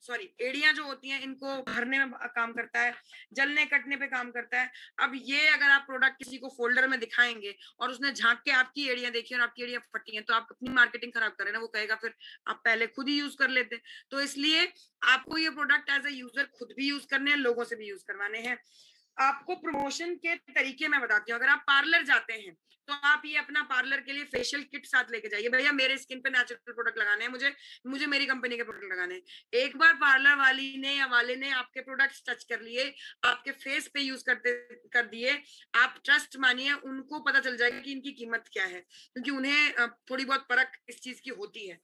सॉरी, एड़ियां जो होती हैं इनको भरने में काम करता है, जलने कटने पे काम करता है। अब ये अगर आप प्रोडक्ट किसी को फोल्डर में दिखाएंगे और उसने झांक के आपकी एड़ियां देखी और आपकी एड़ियां फटी हैं, तो आप अपनी मार्केटिंग खराब कर रहे हैं ना। वो कहेगा फिर आप पहले खुद ही यूज कर लेते। तो इसलिए आपको ये प्रोडक्ट एज ए यूजर खुद भी यूज करने हैं, लोगों से भी यूज करवाने हैं। आपको प्रमोशन के तरीके मैं बताती हूँ। अगर आप पार्लर जाते हैं तो आप ये अपना पार्लर के लिए फेशियल किट साथ लेके जाइए, भैया मेरे स्किन पे नेचुरल प्रोडक्ट लगाने हैं, मुझे मेरी कंपनी के प्रोडक्ट लगाने हैं। एक बार पार्लर वाली ने या वाले ने आपके प्रोडक्ट्स टच कर लिए, आपके फेस पे यूज कर दिए, आप ट्रस्ट मानिए उनको पता चल जाएगा कि इनकी कीमत क्या है, क्योंकि उन्हें थोड़ी बहुत परख इस चीज की होती है।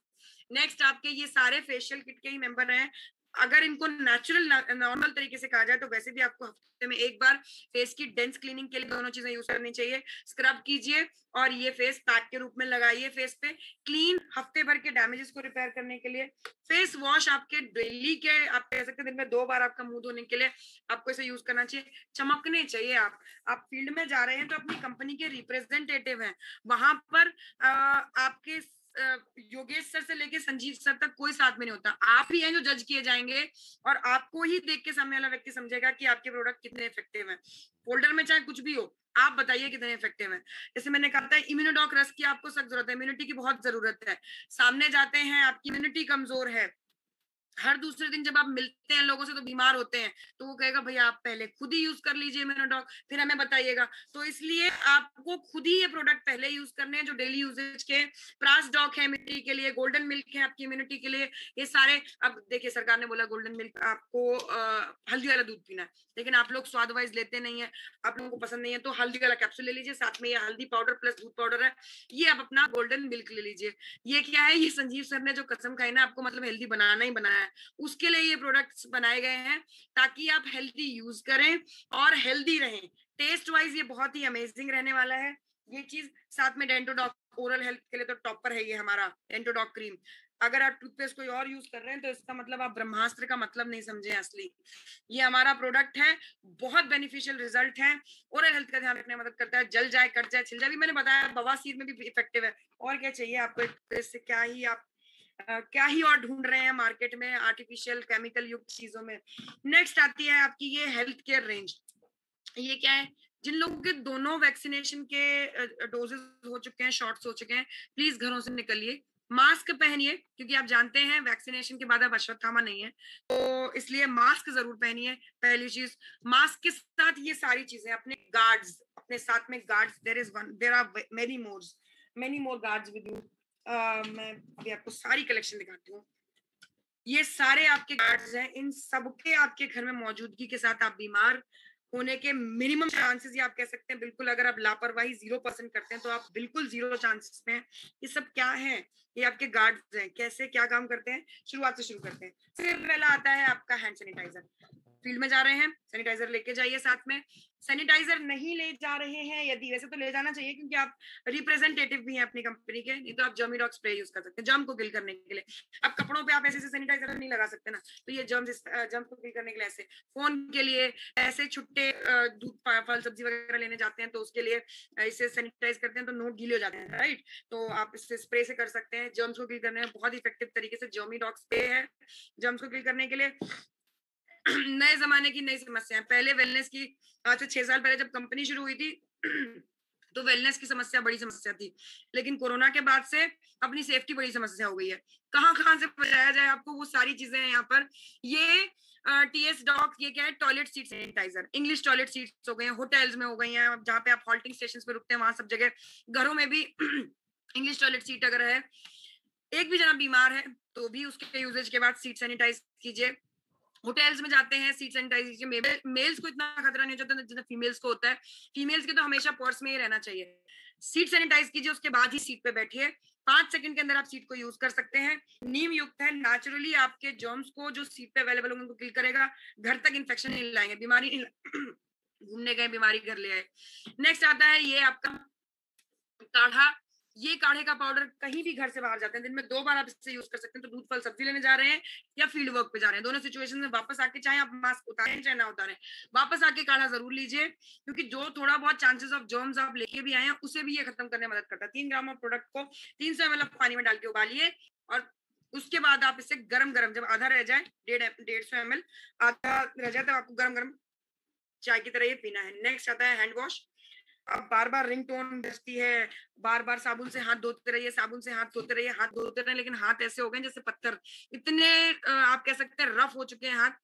नेक्स्ट, आपके ये सारे फेशियल किट के ही मेंबर हैं। अगर इनको नेचुरल नॉर्मल तरीके से कहा जाए तो वैसे भी आपको हफ्ते में एक बार फेस की डेंस क्लीनिंग के लिए दोनों चीजें यूज करनी चाहिए। स्क्रब कीजिए और ये फेस पैक के रूप में लगाइए फेस पे, क्लीन हफ्ते भर के डैमेजेस को रिपेयर करने के लिए। फेस वॉश आपके डेली के, आप कह सकते हैं दिन में 2 बार आपका मुंह धोने के लिए आपको इसे यूज करना चाहिए। चमकने चाहिए आप फील्ड में जा रहे हैं तो अपनी कंपनी के रिप्रेजेंटेटिव हैं, वहां पर आपके योगेश सर से लेके संजीव सर तक कोई साथ में नहीं होता, आप ही हैं जो जज किए जाएंगे और आपको ही देख के सामने वाला व्यक्ति समझेगा कि आपके प्रोडक्ट कितने इफेक्टिव हैं। फोल्डर में चाहे कुछ भी हो, आप बताइए कितने इफेक्टिव हैं। जैसे मैंने कहा था, इम्यूनोडॉक रस की आपको सख्त जरूरत है, इम्यूनिटी की बहुत जरूरत है। सामने जाते हैं, आपकी इम्यूनिटी कमजोर है, हर दूसरे दिन जब आप मिलते हैं लोगों से तो बीमार होते हैं, तो वो कहेगा भैया आप पहले खुद ही यूज कर लीजिए इम्यूनोडॉक, फिर हमें बताइएगा। तो इसलिए आपको खुद ही ये प्रोडक्ट पहले यूज करने हैं जो डेली यूजेज के। प्रास डॉक है इम्यूनिटी के लिए, गोल्डन मिल्क है आपकी इम्यूनिटी के लिए, ये सारे। अब देखिए सरकार ने बोला गोल्डन मिल्क आपको हल्दी वाला दूध पीना है, लेकिन आप लोग स्वाद वाइज लेते नहीं है, आप लोगों को पसंद नहीं है, तो हल्दी वाला कैप्सूल ले लीजिए, साथ में ये हल्दी पाउडर प्लस दूध पाउडर है, ये आप अपना गोल्डन मिल्क ले लीजिए। ये क्या है, ये संजीव सर ने जो कसम खाई ना आपको, मतलब हेल्दी बनाना ही बनाया है, उसके लिए ये प्रोडक्ट्स बनाए गए हैं ताकि आप हेल्दी यूज करें और हेल्दी रहें। टेस्ट वाइज ये बहुत ही अमेजिंग रहने वाला है ये चीज। साथ में डेंटोडॉक ओरल हेल्थ के लिए तो टॉपर है ये हमारा डेंटोडॉक क्रीम। अगर आप टूथपेस्ट कोई और यूज कर रहे हैं तो इसका मतलब आप ब्रह्मास्त्र का मतलब नहीं समझे असली। ये हमारा प्रोडक्ट है, बहुत बेनिफिशियल रिजल्ट है, ओरल हेल्थ का ध्यान रखने में मदद करता है, जल जाए कट जाए छिल जाए भी मैंने बताया, बवासीर में भी इफेक्टिव है। और क्या चाहिए आपको, इससे क्या ही आप क्या ही और ढूंढ रहे हैं मार्केट में आर्टिफिशियल केमिकल युक्त चीजों में। नेक्स्ट आती है आपकी ये हेल्थ केयर रेंज। ये क्या है, जिन लोगों के दोनों वैक्सीनेशन के डोजेस हो चुके हैं, शॉट्स हो चुके हैं, प्लीज घरों से निकलिए, मास्क पहनिए, क्योंकि आप जानते हैं वैक्सीनेशन के बाद अब अश्वत्थामा नहीं है, तो इसलिए मास्क जरूर पहनिए। पहली चीज, मास्क के साथ ये सारी चीजें, अपने गार्ड्स, अपने साथ में guards, there are many more guards with you. मैं अभी आपको सारी कलेक्शन दिखाती हूँ। ये सारे आपके गार्ड्स हैं, इन सबके आपके घर में मौजूदगी के साथ आप बीमार होने के मिनिमम चांसेस, ये आप कह सकते हैं बिल्कुल, अगर आप लापरवाही 0% करते हैं तो आप बिल्कुल 0 चांसेस में हैं। ये सब क्या है, ये आपके गार्ड्स हैं, कैसे क्या काम करते हैं, शुरुआत से शुरू करते हैं। सबसे पहला आता है आपका हैंड सैनिटाइजर। फील्ड में जा रहे हैं, सैनिटाइजर लेके जाइए साथ में। सैनिटाइजर नहीं ले जा रहे हैं यदि, वैसे तो ले जाना चाहिए क्योंकि आप रिप्रेजेंटेटिव भी हैं अपनी कंपनी के, नहीं तो आप जर्मीडॉक स्प्रे यूज कर सकते हैं जर्म को किल करने के लिए। अब कपड़ों पे आप ऐसे ऐसे सैनिटाइजर नहीं लगा सकते ना, तो ये जर्म को किल करने के लिए ऐसे। फोन के लिए ऐसे छुट्टे दूध फल सब्जी वगैरह लेने जाते हैं तो उसके लिए इसे सैनिटाइज करते हैं तो नोट गीले हो जाते हैं, राइट। तो आप इससे स्प्रे से कर सकते हैं, जर्म्स को किल करने में बहुत इफेक्टिव तरीके से जर्मीडॉक स्प्रे है जर्म्स को किल करने के लिए। नए जमाने की नई समस्या है, पहले वेलनेस की, आज से 6 साल पहले जब कंपनी शुरू हुई थी तो वेलनेस की समस्या बड़ी समस्या थी, लेकिन कोरोना के बाद से अपनी सेफ्टी बड़ी समस्या हो गई है। कहाँ कहाँ से बचाया जाए आपको, वो सारी चीजें हैं यहाँ पर। ये टीएस डॉक, ये क्या है, toilet seat sanitiser, English toilet seats हो गए हैं, होटल्स में हो गई हैं, जहाँ पे आप हॉल्टिंग स्टेशन पे रुकते हैं वहां सब जगह, घरों में भी इंग्लिश टॉयलेट सीट अगर है, एक भी जना बीमार है तो भी उसके यूजेज के बाद सीट सैनिटाइज कीजिए। होटल्स में जाते हैं, सीट सैनिटाइज कीजिए। मेल्स को इतना खतरा नहीं होता जितना फीमेल्स को होता है, फीमेल्स के तो हमेशा पर्स में ही रहना चाहिए। सीट सैनिटाइज कीजिए, उसके बाद ही सीट पे बैठिए, 5 सेकंड के अंदर आप सीट को यूज कर सकते हैं। नीम युक्त है, नेचुरली आपके जर्म्स को जो सीट पे अवेलेबल होंगे उनको किल करेगा, घर तक इन्फेक्शन नहीं लाएंगे, बीमारी नहीं घूमने गए बीमारी घर ले आए। नेक्स्ट आता है ये आपका काढ़ा। ये काढ़े का पाउडर कहीं भी घर से बाहर जाते हैं, दिन में 2 बार आप इससे यूज कर सकते हैं, तो दूध फल सब्जी लेने जा रहे हैं या फील्ड वर्क पे जा रहे हैं, दोनों सिचुएशन में वापस आके चाहे आप मास्क उतारें चाहे ना उतारें, वापस आके काढ़ा जरूर लीजिए, क्योंकि जो थोड़ा बहुत चांसेस ऑफ जर्म्स आप लेके भी आए हैं उसे भी ये खत्म करने में मदद करता है। 3 ग्राम ऑफ प्रोडक्ट को 300 ml पानी में डाल के उबालिए और उसके बाद आप इसे गरम गरम, जब आधा रह जाए, 150 ml आधा रह जाए, तब आपको गरम गरम चाय की तरह ये पीना है। नेक्स्ट आता है हैंड वॉश। अब बार बार रिंगटोन बजती है, बार बार साबुन से हाथ धोते रहिए, साबुन से हाथ धोते रहिए, हाथ धोते रहे, लेकिन हाथ ऐसे हो गए जैसे पत्थर, इतने आप कह सकते हैं रफ हो चुके हैं हाथ।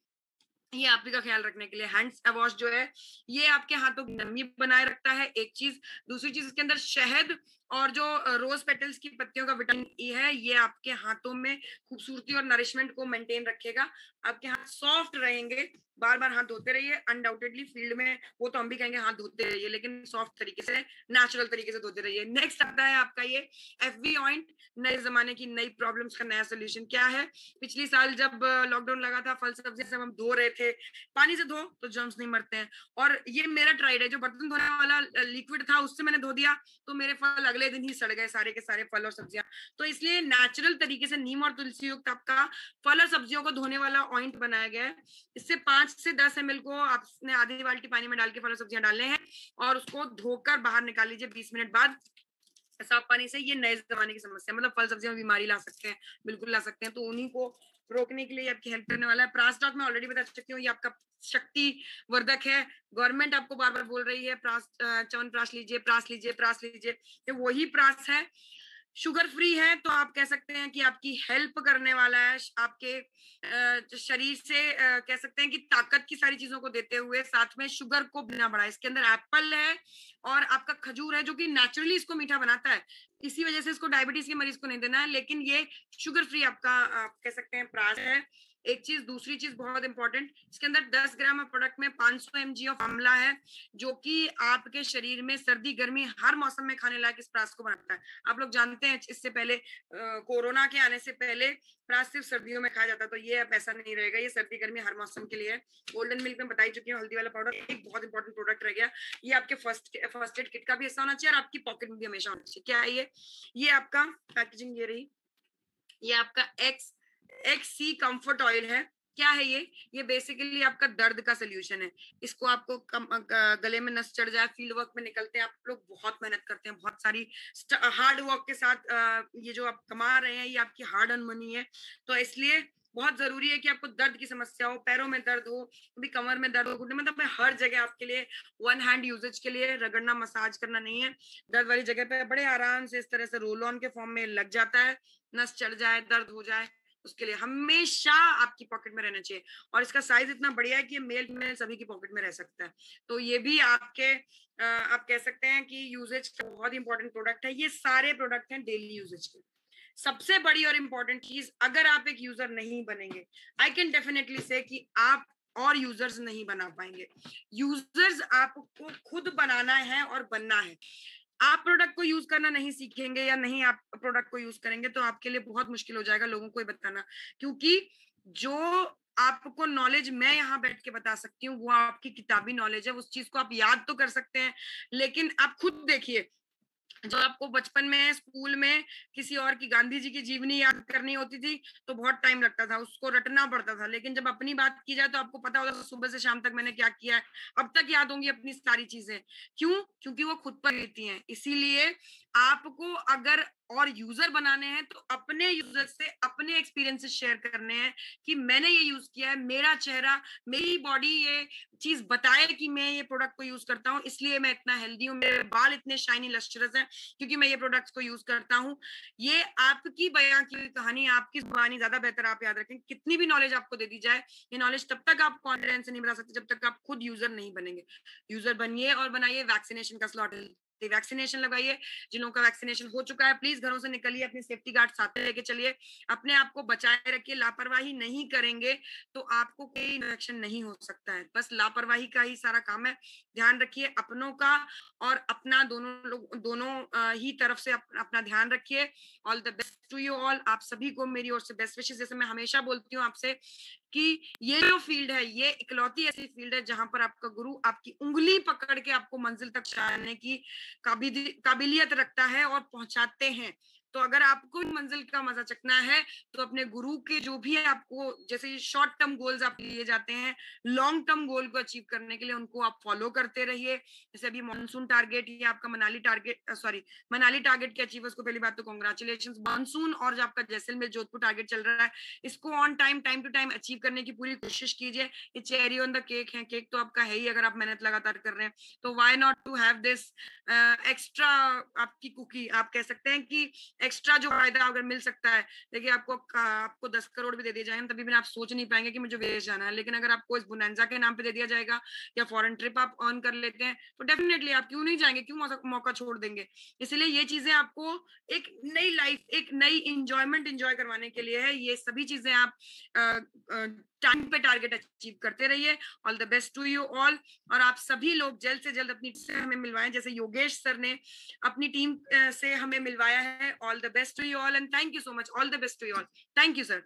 ये आप ही का ख्याल रखने के लिए हैंड्स वॉश जो है, ये आपके हाथों की नमी बनाए रखता है, एक चीज। दूसरी चीज, इसके अंदर शहद और जो रोज पेटल्स की पत्तियों का विटामिन ई है, ये आपके हाथों में खूबसूरती और नरिशमेंट को मेंटेन रखेगा, आपके हाथ सॉफ्ट रहेंगे। बार बार हाथ धोते रहिए, अनडाउटेडली फील्ड में वो तो हम भी कहेंगे हाथ धोते रहिए, लेकिन सॉफ्ट तरीके से, नेचुरल तरीके से धोते रहिए। नेक्स्ट आता है आपका ये एफवी ऑइंट, नए जमाने की नई प्रॉब्लम्स का नया सोल्यूशन। क्या है, पिछली साल जब लॉकडाउन लगा था, फल सब्जी सब हम धो रहे थे, पानी से धो तो जर्म्स नहीं मरते हैं, और ये मेरा ट्राइड है, जो बर्तन धोने वाला लिक्विड था उससे मैंने धो दिया तो मेरे फल अगले दिन ही सड़ गए, सारे के सारे फल और सब्जियां। तो इसलिए नेचुरल तरीके से नीम और तुलसी युक्त आपका फल और सब्जियों को धोने वाला ऑइंट बनाया गया है। इससे 5 से 10 ml को आपने आधी बाल्टी पानी में डाल के फल और सब्जियां डालने हैं और उसको धोकर बाहर निकाल लीजिए 20 मिनट बाद साफ पानी से। ये नए जमाने की समस्या, मतलब फल सब्जियों में बीमारी ला सकते हैं, बिल्कुल ला सकते हैं, तो उन्हीं को रोकने के लिए आपकी हेल्प करने वाला है। प्रास डॉक मैं ऑलरेडी बता चुकी हूँ, ये आपका शक्ति वर्धक है। गवर्नमेंट आपको बार बार बोल रही है प्रास, च्यवनप्राश लीजिए, प्रास लीजिए, प्रास लीजिए, ये वही प्रास है शुगर फ्री है तो आप कह सकते हैं कि आपकी हेल्प करने वाला है, आपके शरीर से कह सकते हैं कि ताकत की सारी चीजों को देते हुए साथ में शुगर को बिना बढ़ाए। इसके अंदर एप्पल है और आपका खजूर है जो कि नेचुरली इसको मीठा बनाता है, इसी वजह से इसको डायबिटीज के मरीज को नहीं देना है, लेकिन ये शुगर फ्री आपका आप कह सकते हैं प्रास है। एक चीज, दूसरी चीज बहुत इंपॉर्टेंट, इसके अंदर 10 ग्राम ऑफ प्रोडक्ट में 500 mg ऑफ आंवला है, जो कि आपके शरीर में सर्दी गर्मी हर मौसम में खाने लायक इस प्रास को बनाता है। आप लोग जानते हैं इससे पहले कोरोना के आने से पहले प्रास सिर्फ सर्दियों में खाया जाता, तो ये अब ऐसा नहीं रहेगा, ये सर्दी गर्मी हर मौसम के लिए है। गोल्डन मिल्क में बताई चुकी हूँ, हल्दी वाला पाउडर एक बहुत इंपॉर्टेंट प्रोडक्ट रह गया, ये आपके फर्स्ट एड किट का भी हिस्सा होना चाहिए और आपकी पॉकेट में भी हमेशा होना चाहिए। क्या है ये आपका पैकेजिंग ये रही, ये आपका XC कंफर्ट ऑयल है। क्या है ये बेसिकली आपका दर्द का सोल्यूशन है। इसको आपको गले में नस चढ़ जाए, फील्ड वर्क में निकलते हैं, आप लोग बहुत मेहनत करते हैं, बहुत सारी हार्ड वर्क के साथ ये जो आप कमा रहे हैं ये आपकी हार्ड अर्न मनी है, तो इसलिए बहुत जरूरी है कि आपको दर्द की समस्या हो, पैरों में दर्द हो, कभी कमर में दर्द हो, घुटने में, मतलब हर जगह आपके लिए वन हैंड यूजेज के लिए, रगड़ना मसाज करना नहीं है, दर्द वाली जगह पे बड़े आराम से इस तरह से रोल ऑन के फॉर्म में लग जाता है, नस चढ़ जाए, दर्द हो जाए, उसके लिए हमेशा आपकी पॉकेट में रहना चाहिए। और इसका साइज इतना बढ़िया है कि मेल फीमेल सभी की पॉकेट में रह सकता है, तो ये भी आपके आप कह सकते हैं कि यूजेज का बहुत इंपॉर्टेंट प्रोडक्ट है। ये सारे प्रोडक्ट हैं डेली यूजेज के। सबसे बड़ी और इंपॉर्टेंट चीज, अगर आप एक यूजर नहीं बनेंगे, आई कैन डेफिनेटली से कि आप और यूजर्स नहीं बना पाएंगे। यूजर्स आपको खुद बनाना है और बनना है। आप प्रोडक्ट को यूज करना नहीं सीखेंगे या नहीं आप प्रोडक्ट को यूज करेंगे तो आपके लिए बहुत मुश्किल हो जाएगा लोगों को बताना, क्योंकि जो आपको नॉलेज मैं यहाँ बैठ के बता सकती हूँ वो आपकी किताबी नॉलेज है, उस चीज को आप याद तो कर सकते हैं, लेकिन आप खुद देखिए, जब आपको बचपन में स्कूल में किसी और की, गांधी जी की जीवनी याद करनी होती थी तो बहुत टाइम लगता था, उसको रटना पड़ता था, लेकिन जब अपनी बात की जाए तो आपको पता होता था सुबह से शाम तक मैंने क्या किया है, अब तक याद होंगी अपनी सारी चीजें। क्यों? क्योंकि वो खुद पर रहती हैं। इसीलिए आपको अगर और यूजर बनाने हैं तो अपने यूजर से अपने एक्सपीरियंसेस शेयर करने हैं कि मैंने ये यूज किया है, मेरा चेहरा, मेरी बॉडी ये चीज बताए कि मैं ये प्रोडक्ट को यूज करता हूँ, इसलिए मैं इतना हेल्दी हूँ, मेरे बाल इतने शाइनी लस्ट्रस हैं क्योंकि मैं ये प्रोडक्ट्स को यूज करता हूँ। ये आपकी बयां की हुई कहानी, आपकी जुबानी ज्यादा बेहतर आप याद रखें। कितनी भी नॉलेज आपको दे दी जाए, ये नॉलेज तब तक आप कॉन्फिडेंस से नहीं बता सकते जब तक आप खुद यूजर नहीं बनेंगे। यूजर बनिए और बनाइए। वैक्सीनेशन का स्लॉट, वैक्सीनेशन लगाइए। जिन लोगों का वैक्सीनेशन हो चुका है प्लीज घरों से निकलिए, अपनी सेफ्टी गार्ड साथ में लेके चलिए, अपने आप को बचाए रखिए। लापरवाही नहीं करेंगे तो आपको कोई इन्फेक्शन नहीं हो सकता है, बस लापरवाही का ही सारा काम है। ध्यान रखिए अपनों का और अपना, दोनों ही तरफ से अपना ध्यान रखिए। All the best to you all. आप सभी को मेरी ओर से बेस्ट विशेस। जैसे मैं हमेशा बोलती हूँ आपसे कि ये जो फील्ड है ये इकलौती ऐसी फील्ड है जहां पर आपका गुरु आपकी उंगली पकड़ के आपको मंजिल तक पहुंचाने की काबिलियत रखता है और पहुंचाते हैं। तो अगर आपको मंजिल का मजा चखना है तो अपने गुरु के जो भी है, आपको जैसे शॉर्ट टर्म गोल्स आप लिए जाते हैं, लॉन्ग टर्म गोल को अचीव करने के लिए उनको आप फॉलो करते रहिए। जैसे अभी मानसून टारगेट या आपका मनाली टारगेट के अचीवर्स को पहली बात तो कॉन्ग्रेचुलेशन। मानसून और जो आपका जैसलमेर जोधपुर टारगेट चल रहा है, इसको on time to time achieve करने की पूरी कोशिश कीजिए। ये चेरी ऑन द केक है, केक तो आपका है ही अगर आप मेहनत लगातार कर रहे हैं, तो why not to have this extra आपकी कुकी। आप कह सकते हैं कि एक्स्ट्रा जो फायदा अगर मिल सकता है, देखिए आपको 10 करोड़ भी दे दिए जाए तभी भी आप सोच नहीं पाएंगे कि मुझे विदेश जाना है, लेकिन अगर आपको इस बोनांजा के नाम पे दे दिया जाएगा या फॉरेन ट्रिप आप अर्न कर लेते हैं तो डेफिनेटली आप क्यों नहीं जाएंगे, क्यों मौका छोड़ देंगे। इसलिए ये चीजें आपको एक नई लाइफ, एक नई इंजॉयमेंट इंजॉय करवाने के लिए है। ये सभी चीजें आप टाइम पे टारगेट अचीव करते रहिए। All the best to you all. और आप सभी लोग जल्द से जल्द अपनी से हमें मिलवाएं, जैसे योगेश सर ने अपनी टीम से हमें मिलवाया है। All the best to you all and thank you so much. All the best to you all. Thank you sir.